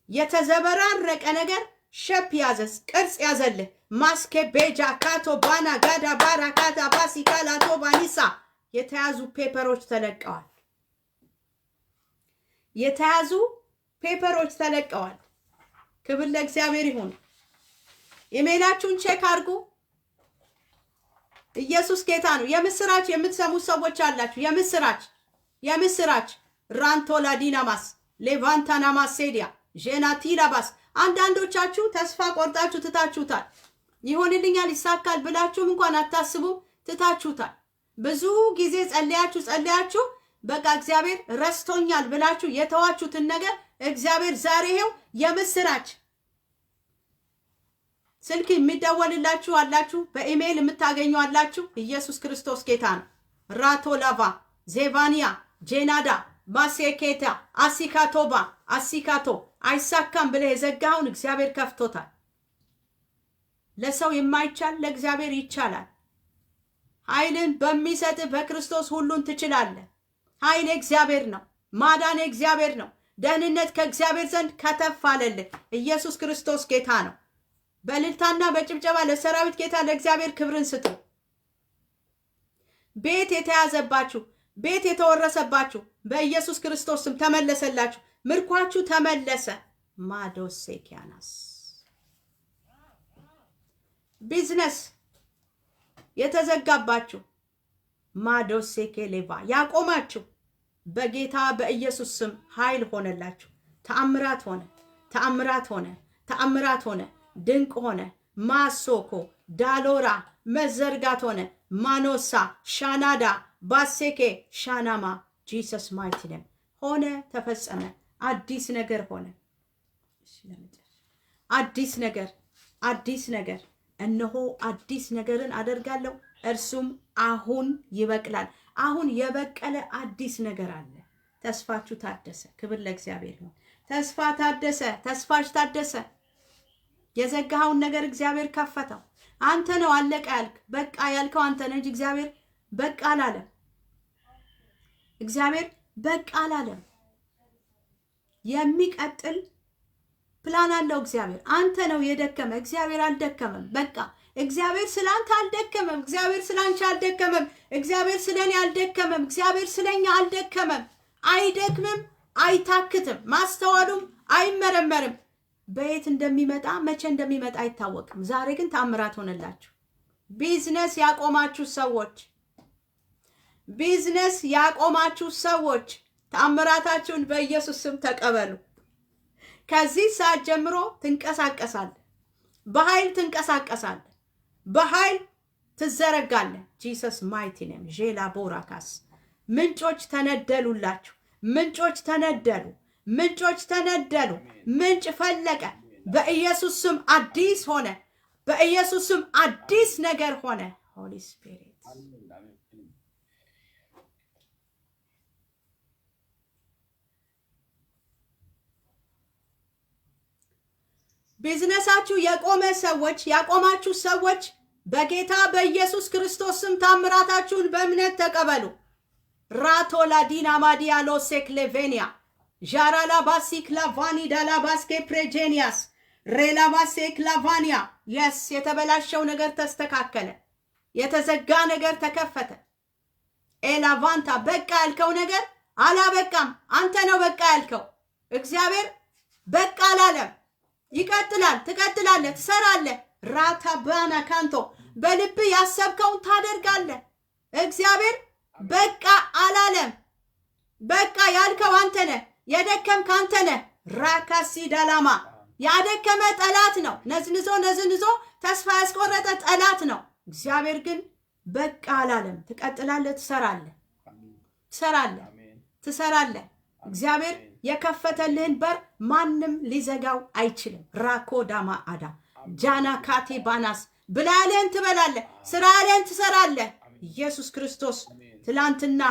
የተዘበራረቀ ነገር ሸፕ ያዘዝ ቅርጽ ያዘልህ። ማስኬ ቤጃ ካቶ ባና ጋዳ ባራ ካታ ባሲካ ላቶ ባኒሳ የተያዙ ፔፐሮች ተለቀዋል። የተያዙ ፔፐሮች ተለቀዋል። ክብር ለእግዚአብሔር ይሁን። ኢሜላችሁን ቼክ አድርጉ። ኢየሱስ ጌታ ነው። የምስራች የምትሰሙ ሰዎች አላችሁ። የምስራች ራንቶላ ዲናማስ ሌቫንታናማስ ሴዲያ ጄናቲላባስ አንዳንዶቻችሁ ተስፋ ቆርጣችሁ ትታችሁታል። ይሆንልኛል ይሳካል ብላችሁም እንኳን አታስቡም፣ ትታችሁታል። ብዙ ጊዜ ጸልያችሁ በቃ እግዚአብሔር ረስቶኛል ብላችሁ የተዋችሁትን ነገር እግዚአብሔር ዛሬ ይሄው የምስራች ስልክ የሚደወልላችሁ አላችሁ፣ በኢሜይል የምታገኙ አላችሁ። ኢየሱስ ክርስቶስ ጌታ ነው። ራቶ ላቫ ዜቫኒያ ጄናዳ ባሴኬታ አሲካቶባ አሲካቶ አይሳካም ብለህ የዘጋኸውን እግዚአብሔር ከፍቶታል። ለሰው የማይቻል ለእግዚአብሔር ይቻላል። ኃይልን በሚሰጥ በክርስቶስ ሁሉን ትችላለህ። ኃይል እግዚአብሔር ነው። ማዳን እግዚአብሔር ነው። ደህንነት ከእግዚአብሔር ዘንድ ከተፍ አለልህ። ኢየሱስ ክርስቶስ ጌታ ነው። በእልልታና በጭብጨባ ለሰራዊት ጌታ ለእግዚአብሔር ክብርን ስጡ። ቤት የተያዘባችሁ፣ ቤት የተወረሰባችሁ በኢየሱስ ክርስቶስ ስም ተመለሰላችሁ። ምርኳችሁ ተመለሰ። ማዶሴኪያናስ ቢዝነስ የተዘጋባችሁ ማዶሴኬሌቫ ያቆማችሁ በጌታ በኢየሱስ ስም ኃይል ሆነላችሁ። ተአምራት ሆነ፣ ተአምራት ሆነ፣ ተአምራት ሆነ፣ ድንቅ ሆነ። ማሶኮ ዳሎራ መዘርጋት ሆነ። ማኖሳ ሻናዳ ባሴኬ ሻናማ ጂሰስ ማይቲ ኔም ሆነ፣ ተፈጸመ። አዲስ ነገር ሆነ። አዲስ ነገር፣ አዲስ ነገር። እነሆ አዲስ ነገርን አደርጋለሁ፣ እርሱም አሁን ይበቅላል። አሁን የበቀለ አዲስ ነገር አለ። ተስፋችሁ ታደሰ። ክብር ለእግዚአብሔር ይሁን። ተስፋ ታደሰ። ተስፋሽ ታደሰ። የዘጋኸውን ነገር እግዚአብሔር ከፈተው። አንተ ነው አለቀ ያልክ በቃ ያልከው አንተ ነህ እንጂ እግዚአብሔር በቃ አላለም። እግዚአብሔር በቃ አላለም። የሚቀጥል ፕላን አለው እግዚአብሔር። አንተ ነው የደከመ፣ እግዚአብሔር አልደከመም። በቃ እግዚአብሔር ስላንተ አልደከመም። እግዚአብሔር ስላንቺ አልደከመም። እግዚአብሔር ስለኔ አልደከመም። እግዚአብሔር ስለኛ አልደከመም። አይደክምም፣ አይታክትም፣ ማስተዋሉም አይመረመርም። በየት እንደሚመጣ መቼ እንደሚመጣ አይታወቅም። ዛሬ ግን ታምራት ሆነላችሁ። ቢዝነስ ያቆማችሁ ሰዎች፣ ቢዝነስ ያቆማችሁ ሰዎች ታምራታችሁን በኢየሱስ ስም ተቀበሉ። ከዚህ ሰዓት ጀምሮ ትንቀሳቀሳለህ። በኃይል ትንቀሳቀሳለህ። በኃይል ትዘረጋለህ። ጂሰስ ማይቲ ኔም ጄላ ቦራካስ ምንጮች ተነደሉላችሁ። ምንጮች ተነደሉ። ምንጮች ተነደሉ። ምንጭ ፈለቀ። በኢየሱስ ስም አዲስ ሆነ። በኢየሱስ ስም አዲስ ነገር ሆነ። ሆሊ ስፒሪት ቢዝነሳችሁ የቆመ ሰዎች፣ ያቆማችሁ ሰዎች በጌታ በኢየሱስ ክርስቶስ ስም ታምራታችሁን በእምነት ተቀበሉ። ራቶላ ዲና ማዲያሎ ሴክሌቬኒያ ዣራላ ባሲክ ላቫኒ ዳላባስኬ ፕሬጄኒያስ ሬላባሴክ ላቫኒያ የስ የተበላሸው ነገር ተስተካከለ። የተዘጋ ነገር ተከፈተ። ኤላቫንታ በቃ ያልከው ነገር አላበቃም። አንተ ነው በቃ ያልከው። እግዚአብሔር በቃ አላለም። ይቀጥላል። ትቀጥላለህ፣ ትሰራለህ። ራታባና ካንቶ በልብ ያሰብከውን ታደርጋለህ። እግዚአብሔር በቃ አላለም። በቃ ያልከው አንተ ነህ። የደከምክ አንተ ነህ። ራካሲ ዳላማ ያደከመ ጠላት ነው። ነዝንዞ ነዝንዞ ተስፋ ያስቆረጠ ጠላት ነው። እግዚአብሔር ግን በቃ አላለም። ትቀጥላለህ፣ ትሰራለህ፣ ትሰራለህ፣ ትሰራለህ። እግዚአብሔር የከፈተልህን በር ማንም ሊዘጋው አይችልም። ራኮ ዳማ አዳ ጃና ካቴ ባናስ ብላ ያለህን ትበላለህ፣ ስራ ያለህን ትሰራለህ። ኢየሱስ ክርስቶስ ትላንትና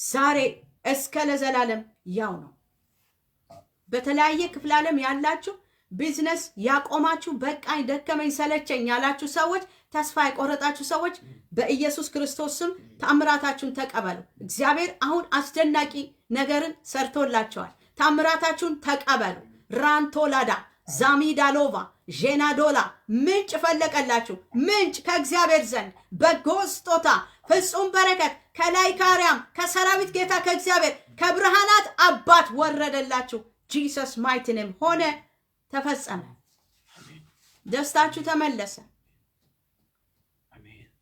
ዛሬ እስከ ለዘላለም ያው ነው። በተለያየ ክፍለ ዓለም ያላችሁ ቢዝነስ ያቆማችሁ፣ በቃኝ ደከመኝ ሰለቸኝ ያላችሁ ሰዎች፣ ተስፋ የቆረጣችሁ ሰዎች በኢየሱስ ክርስቶስ ስም ታምራታችሁን ተቀበሉ። እግዚአብሔር አሁን አስደናቂ ነገርን ሰርቶላችኋል። ታምራታችሁን ተቀበሉ። ራንቶላዳ ዛሚዳሎቫ ጄናዶላ ምንጭ ፈለቀላችሁ። ምንጭ ከእግዚአብሔር ዘንድ በጎ ስጦታ ፍጹም በረከት ከላይ ከአርያም ከሰራዊት ጌታ ከእግዚአብሔር ከብርሃናት አባት ወረደላችሁ። ጂሰስ ማይቲ ኔም ሆነ፣ ተፈጸመ። ደስታችሁ ተመለሰ።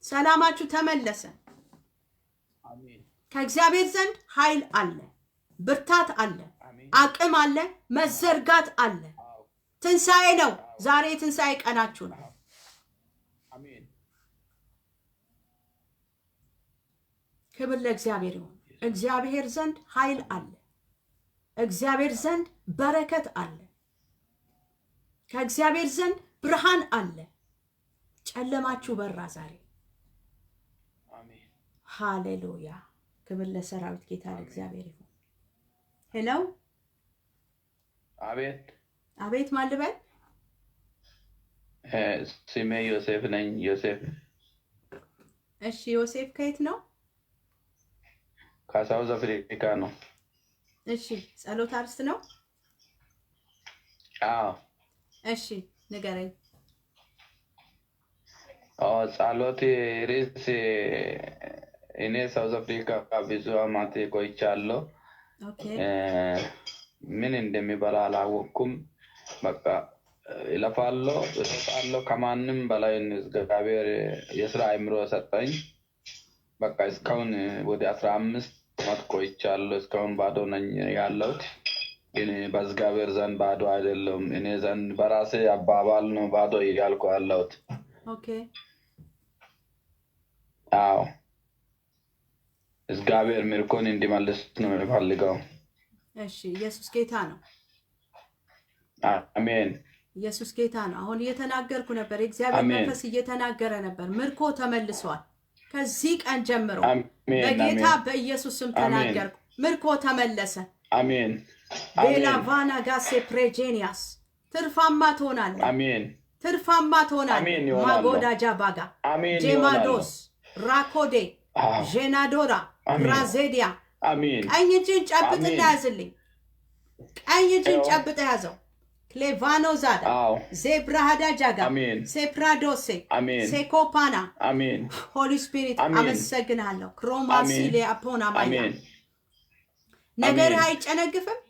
ሰላማችሁ ተመለሰ። ከእግዚአብሔር ዘንድ ኃይል አለ፣ ብርታት አለ፣ አቅም አለ፣ መዘርጋት አለ። ትንሣኤ ነው። ዛሬ ትንሣኤ ቀናችሁ ነው። ክብር ለእግዚአብሔር ይሁን። እግዚአብሔር ዘንድ ኃይል አለ። እግዚአብሔር ዘንድ በረከት አለ። ከእግዚአብሔር ዘንድ ብርሃን አለ። ጨለማችሁ በራ ዛሬ። ሃሌሉያ። ክብር ለሰራዊት ጌታ ለእግዚአብሔር ይሁን። ሄሎ፣ አቤት አቤት። ማን ልበል? ስሜ ዮሴፍ ነኝ። ዮሴፍ። እሺ ዮሴፍ፣ ከየት ነው? ከሳውዝ አፍሪካ ነው። እሺ፣ ጸሎት አርስት ነው? አዎ። እሺ ንገረኝ። ጸሎት ርዕስ እኔ ሳውዝ አፍሪካ ብዙ አመት ቆይቻለሁ። ኦኬ ምን እንደሚበላ አላወቅኩም። በቃ እለፋለሁ፣ እሰጣለሁ። ከማንም በላይ እግዚአብሔር የስራ አእምሮ ሰጠኝ። በቃ እስካሁን ወደ 15 አመት ቆይቻለሁ። እስካሁን ባዶ ነኝ ያለሁት። ግን በእግዚአብሔር ዘንድ ባዶ አይደለም። እኔ ዘንድ በራሴ አባባል ነው ባዶ እያልኩ ያለሁት። ኦኬ አዎ እግዚአብሔር ምርኮን እንዲመልስ ነው የሚፈልገው። እሺ ኢየሱስ ጌታ ነው። አሜን። ኢየሱስ ጌታ ነው። አሁን እየተናገርኩ ነበር። እግዚአብሔር መንፈስ እየተናገረ ነበር። ምርኮ ተመልሷል። ከዚህ ቀን ጀምሮ በጌታ በኢየሱስ ስም ተናገርኩ። ምርኮ ተመለሰ። አሜን። ቤላቫና ጋሴ ፕሬጄኒያስ ትርፋማ ትሆናለህ። አሜን። ትርፋማ ትሆናለህ። ማጎዳጃ ባጋ ጄማዶስ ራኮዴ ጄናዶራ ራዜዲያ አሜን። ቀኝ እጅን ጨብጥና ያዝልኝ። ቀኝ እጅን ጨብጥ ያዘው። ክሌቫኖ ዛዳ ዜብራሃዳ ጃጋ ሴፕራዶሴ ሴኮፓና አሜን። ሆሊ ስፒሪት አመሰግናለሁ። ክሮማሲሌ አፖና ማያ ነገር አይጨነግፍም።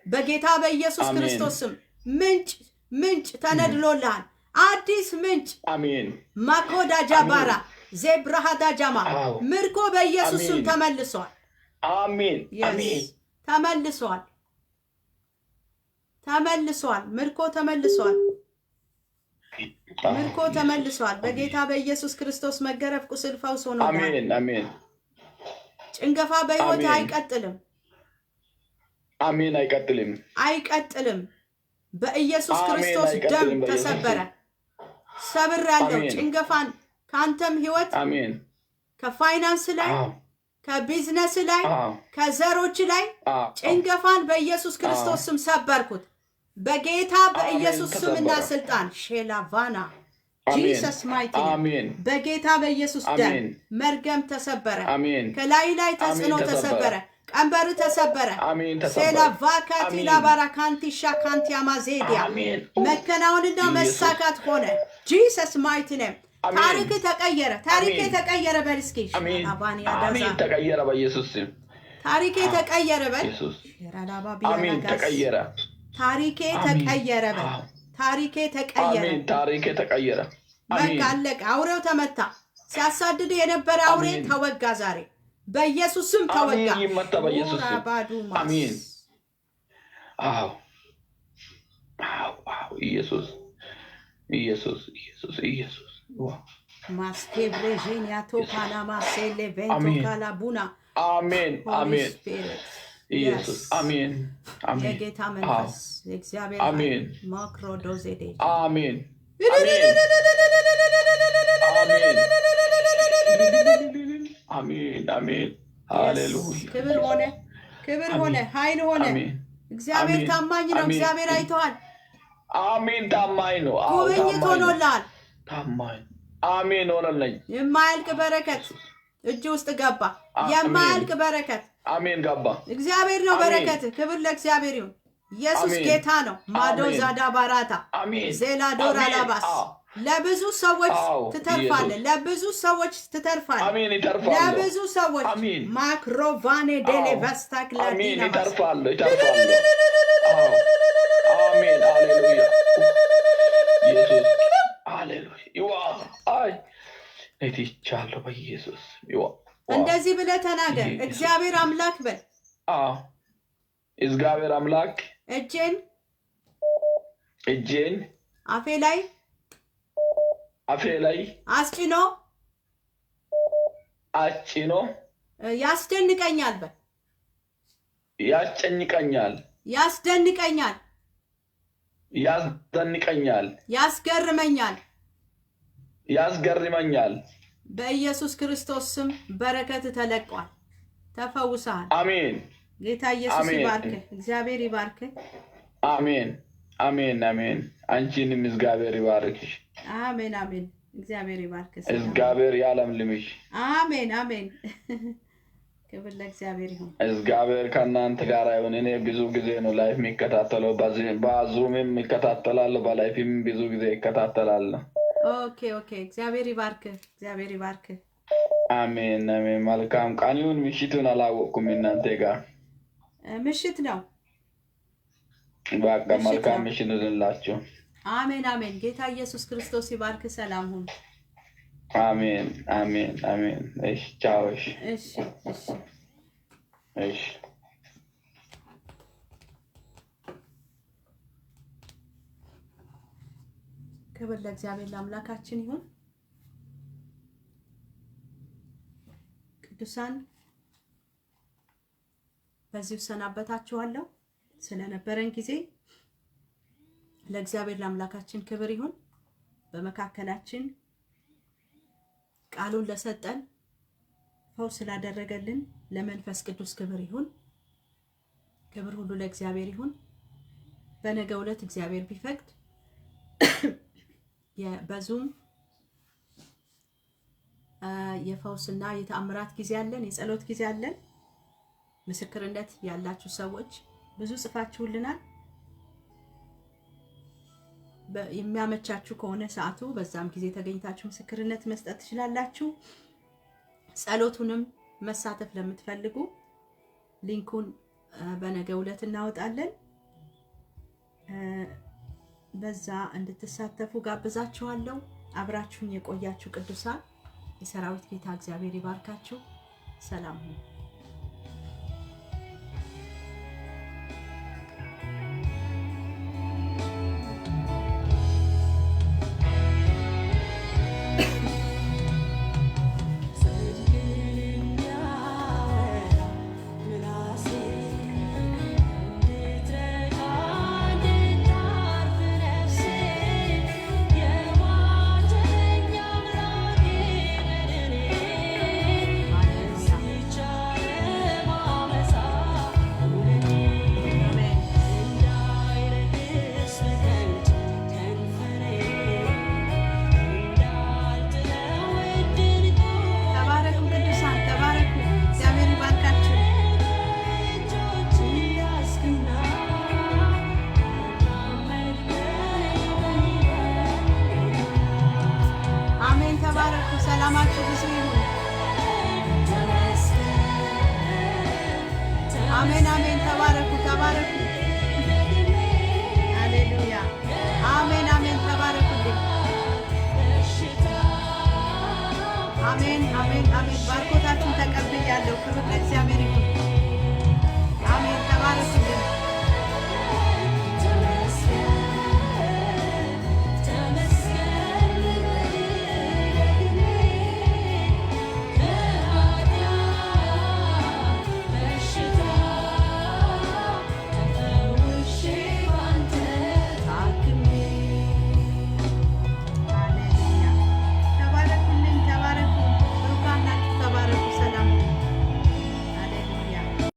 በጌታ በኢየሱስ ክርስቶስ ስም ምንጭ ተነድሎልሃል። አዲስ ምንጭ አሜን። ማኮዳ ጃባራ ዜብራሃዳ ጃማ ምርኮ በኢየሱስ ስም ተመልሷል። አሜን። አሜን። ተመልሷል። ምርኮ ተመልሷል። ምርኮ ተመልሷል። በጌታ በኢየሱስ ክርስቶስ መገረፍ ቁስል ፈውስ ሆኖልሃል። አሜን። አሜን። ጭንገፋ በሕይወት አይቀጥልም። አሜን። አይቀጥልም። በኢየሱስ ክርስቶስ ደም ተሰበረ። ሰብር ያለው ጭንገፋን ካንተም ሕይወት አሜን። ከፋይናንስ ላይ ከቢዝነስ ላይ ከዘሮች ላይ ጭንገፋን በኢየሱስ ክርስቶስ ስም ሰበርኩት። በጌታ በኢየሱስ ስምና ስልጣን ሼላቫና ጂሰስ ማይቲ በጌታ በኢየሱስ ደም መርገም ተሰበረ። ከላይ ተጽዕኖ ተሰበረ። ቀንበር ተሰበረ። ሴላቫካቲላ ባራካንቲሻ ካንቲያማ ዜዲያ መከናወንና መሳካት ሆነ። ጂሰስ ማይቲ ኔም ታሪክ ተቀየረ። ታሪክ ተቀየረ። በልስኪ አባኒ አዳዛ ተቀየረ። በኢየሱስ ስም ታሪክ ተቀየረ። በል አሜን። ተቀየረ። ታሪክ ተቀየረ። በል ታሪክ ተቀየረ። አሜን። ታሪክ ተቀየረ። በቃ አለቀ። አውሬው ተመታ። ሲያሳድድ የነበረ አውሬ ተወጋ። ዛሬ በኢየሱስ ስም ተወጋ። አሜን። ይመታ በኢየሱስ ስም አሜን። አዎ ኢየሱስ Maske Virginia tokana masele vento kala buna. Amen. Amen. ኢየሱስ አሜን። አሜን። የጌታ መንፈስ እግዚአብሔር አሜን። ማክሮ ዶዜዴ አሜን። አሜን። አሜን። ሃሌሉያ። ክብር ሆነ ኃይል ሆነ። እግዚአብሔር ታማኝ ነው። እግዚአብሔር አይተዋል። አሜን። ታማኝ ነው። ጉብኝት ሆኖልሃል። ታማኝ አሜን። ሆነልኝ። የማያልቅ በረከት እጅ ውስጥ ገባ። የማያልቅ በረከት አሜን ገባ። እግዚአብሔር ነው በረከት። ክብር ለእግዚአብሔር ይሁን። ኢየሱስ ጌታ ነው። ማዶ ዛዳ ባራታ ዜላ ዶራ ላባስ ለብዙ ሰዎች ትተርፋለህ። ለብዙ ሰዎች ትተርፋለህ። አሜን። ይተርፋለሁ። ለብዙ ሰዎች ማክሮቫኔ ዴሌ ቫስታክ ላዲና ይተርፋለሁ። አሜን። ሃሌሉያ። ኢየሱስ ሃሌሉያ። አይ እትቻለሁ በኢየሱስ እንደዚህ ብለህ ተናገር። እግዚአብሔር አምላክ በል። እግዚአብሔር አምላክ እጄን አፌ ላይ አስጭኖ ያስደንቀኛል በል። ያስጨንቀኛል፣ ያስደንቀኛል፣ ያስገርመኛል። በኢየሱስ ክርስቶስ ስም በረከት ተለቋል። ተፈውሰሃል። አሜን። ጌታ ኢየሱስ ይባርክ። እግዚአብሔር ይባርክ። አሜን። አሜን። አሜን። አንቺንም እግዚአብሔር ይባርክሽ። አሜን። አሜን። እግዚአብሔር ይባርክ። እግዚአብሔር ያለምልምሽ። አሜን። አሜን። ክብር ለእግዚአብሔር ይሁን። እግዚአብሔር ከእናንተ ጋር ይሁን። እኔ ብዙ ጊዜ ነው ላይፍ የሚከታተለው። በዙምም ይከታተላለሁ፣ በላይፍም ብዙ ጊዜ ይከታተላለሁ። ኦኬ። እግዚአብሔር ይባርክ። እግዚአብሔር ይባርክ። አሜን አሜን። መልካም ቀን ይሁን። ምሽቱን አላወቅኩም እናንተ ጋር ምሽት ነው። በቃ ምሽት መልካም ነው። ምሽት ይሁንላችሁ። አሜን አሜን። ጌታ ኢየሱስ ክርስቶስ ይባርክ። ሰላም ሁን። አሜን አሜን አሜን። እሺ ቻው። እሺ እሺ እሺ። እሺ ክብር ለእግዚአብሔር ለአምላካችን ይሁን። ቅዱሳን በዚሁ ሰናበታችኋለሁ። ስለነበረን ጊዜ ለእግዚአብሔር ለአምላካችን ክብር ይሁን። በመካከላችን ቃሉን ለሰጠን ፈውስ ስላደረገልን ለመንፈስ ቅዱስ ክብር ይሁን። ክብር ሁሉ ለእግዚአብሔር ይሁን። በነገው ዕለት እግዚአብሔር ቢፈቅድ በዙም የፈውስና የተአምራት ጊዜ አለን፣ የጸሎት ጊዜ አለን። ምስክርነት ያላችሁ ሰዎች ብዙ ጽፋችሁልናል። የሚያመቻችሁ ከሆነ ሰዓቱ በዛም ጊዜ ተገኝታችሁ ምስክርነት መስጠት ትችላላችሁ። ጸሎቱንም መሳተፍ ለምትፈልጉ ሊንኩን በነገው ዕለት እናወጣለን። በዛ እንድትሳተፉ ጋብዛችኋለሁ። አብራችሁን የቆያችሁ ቅዱሳን የሰራዊት ጌታ እግዚአብሔር ይባርካችሁ። ሰላም ሁኑ።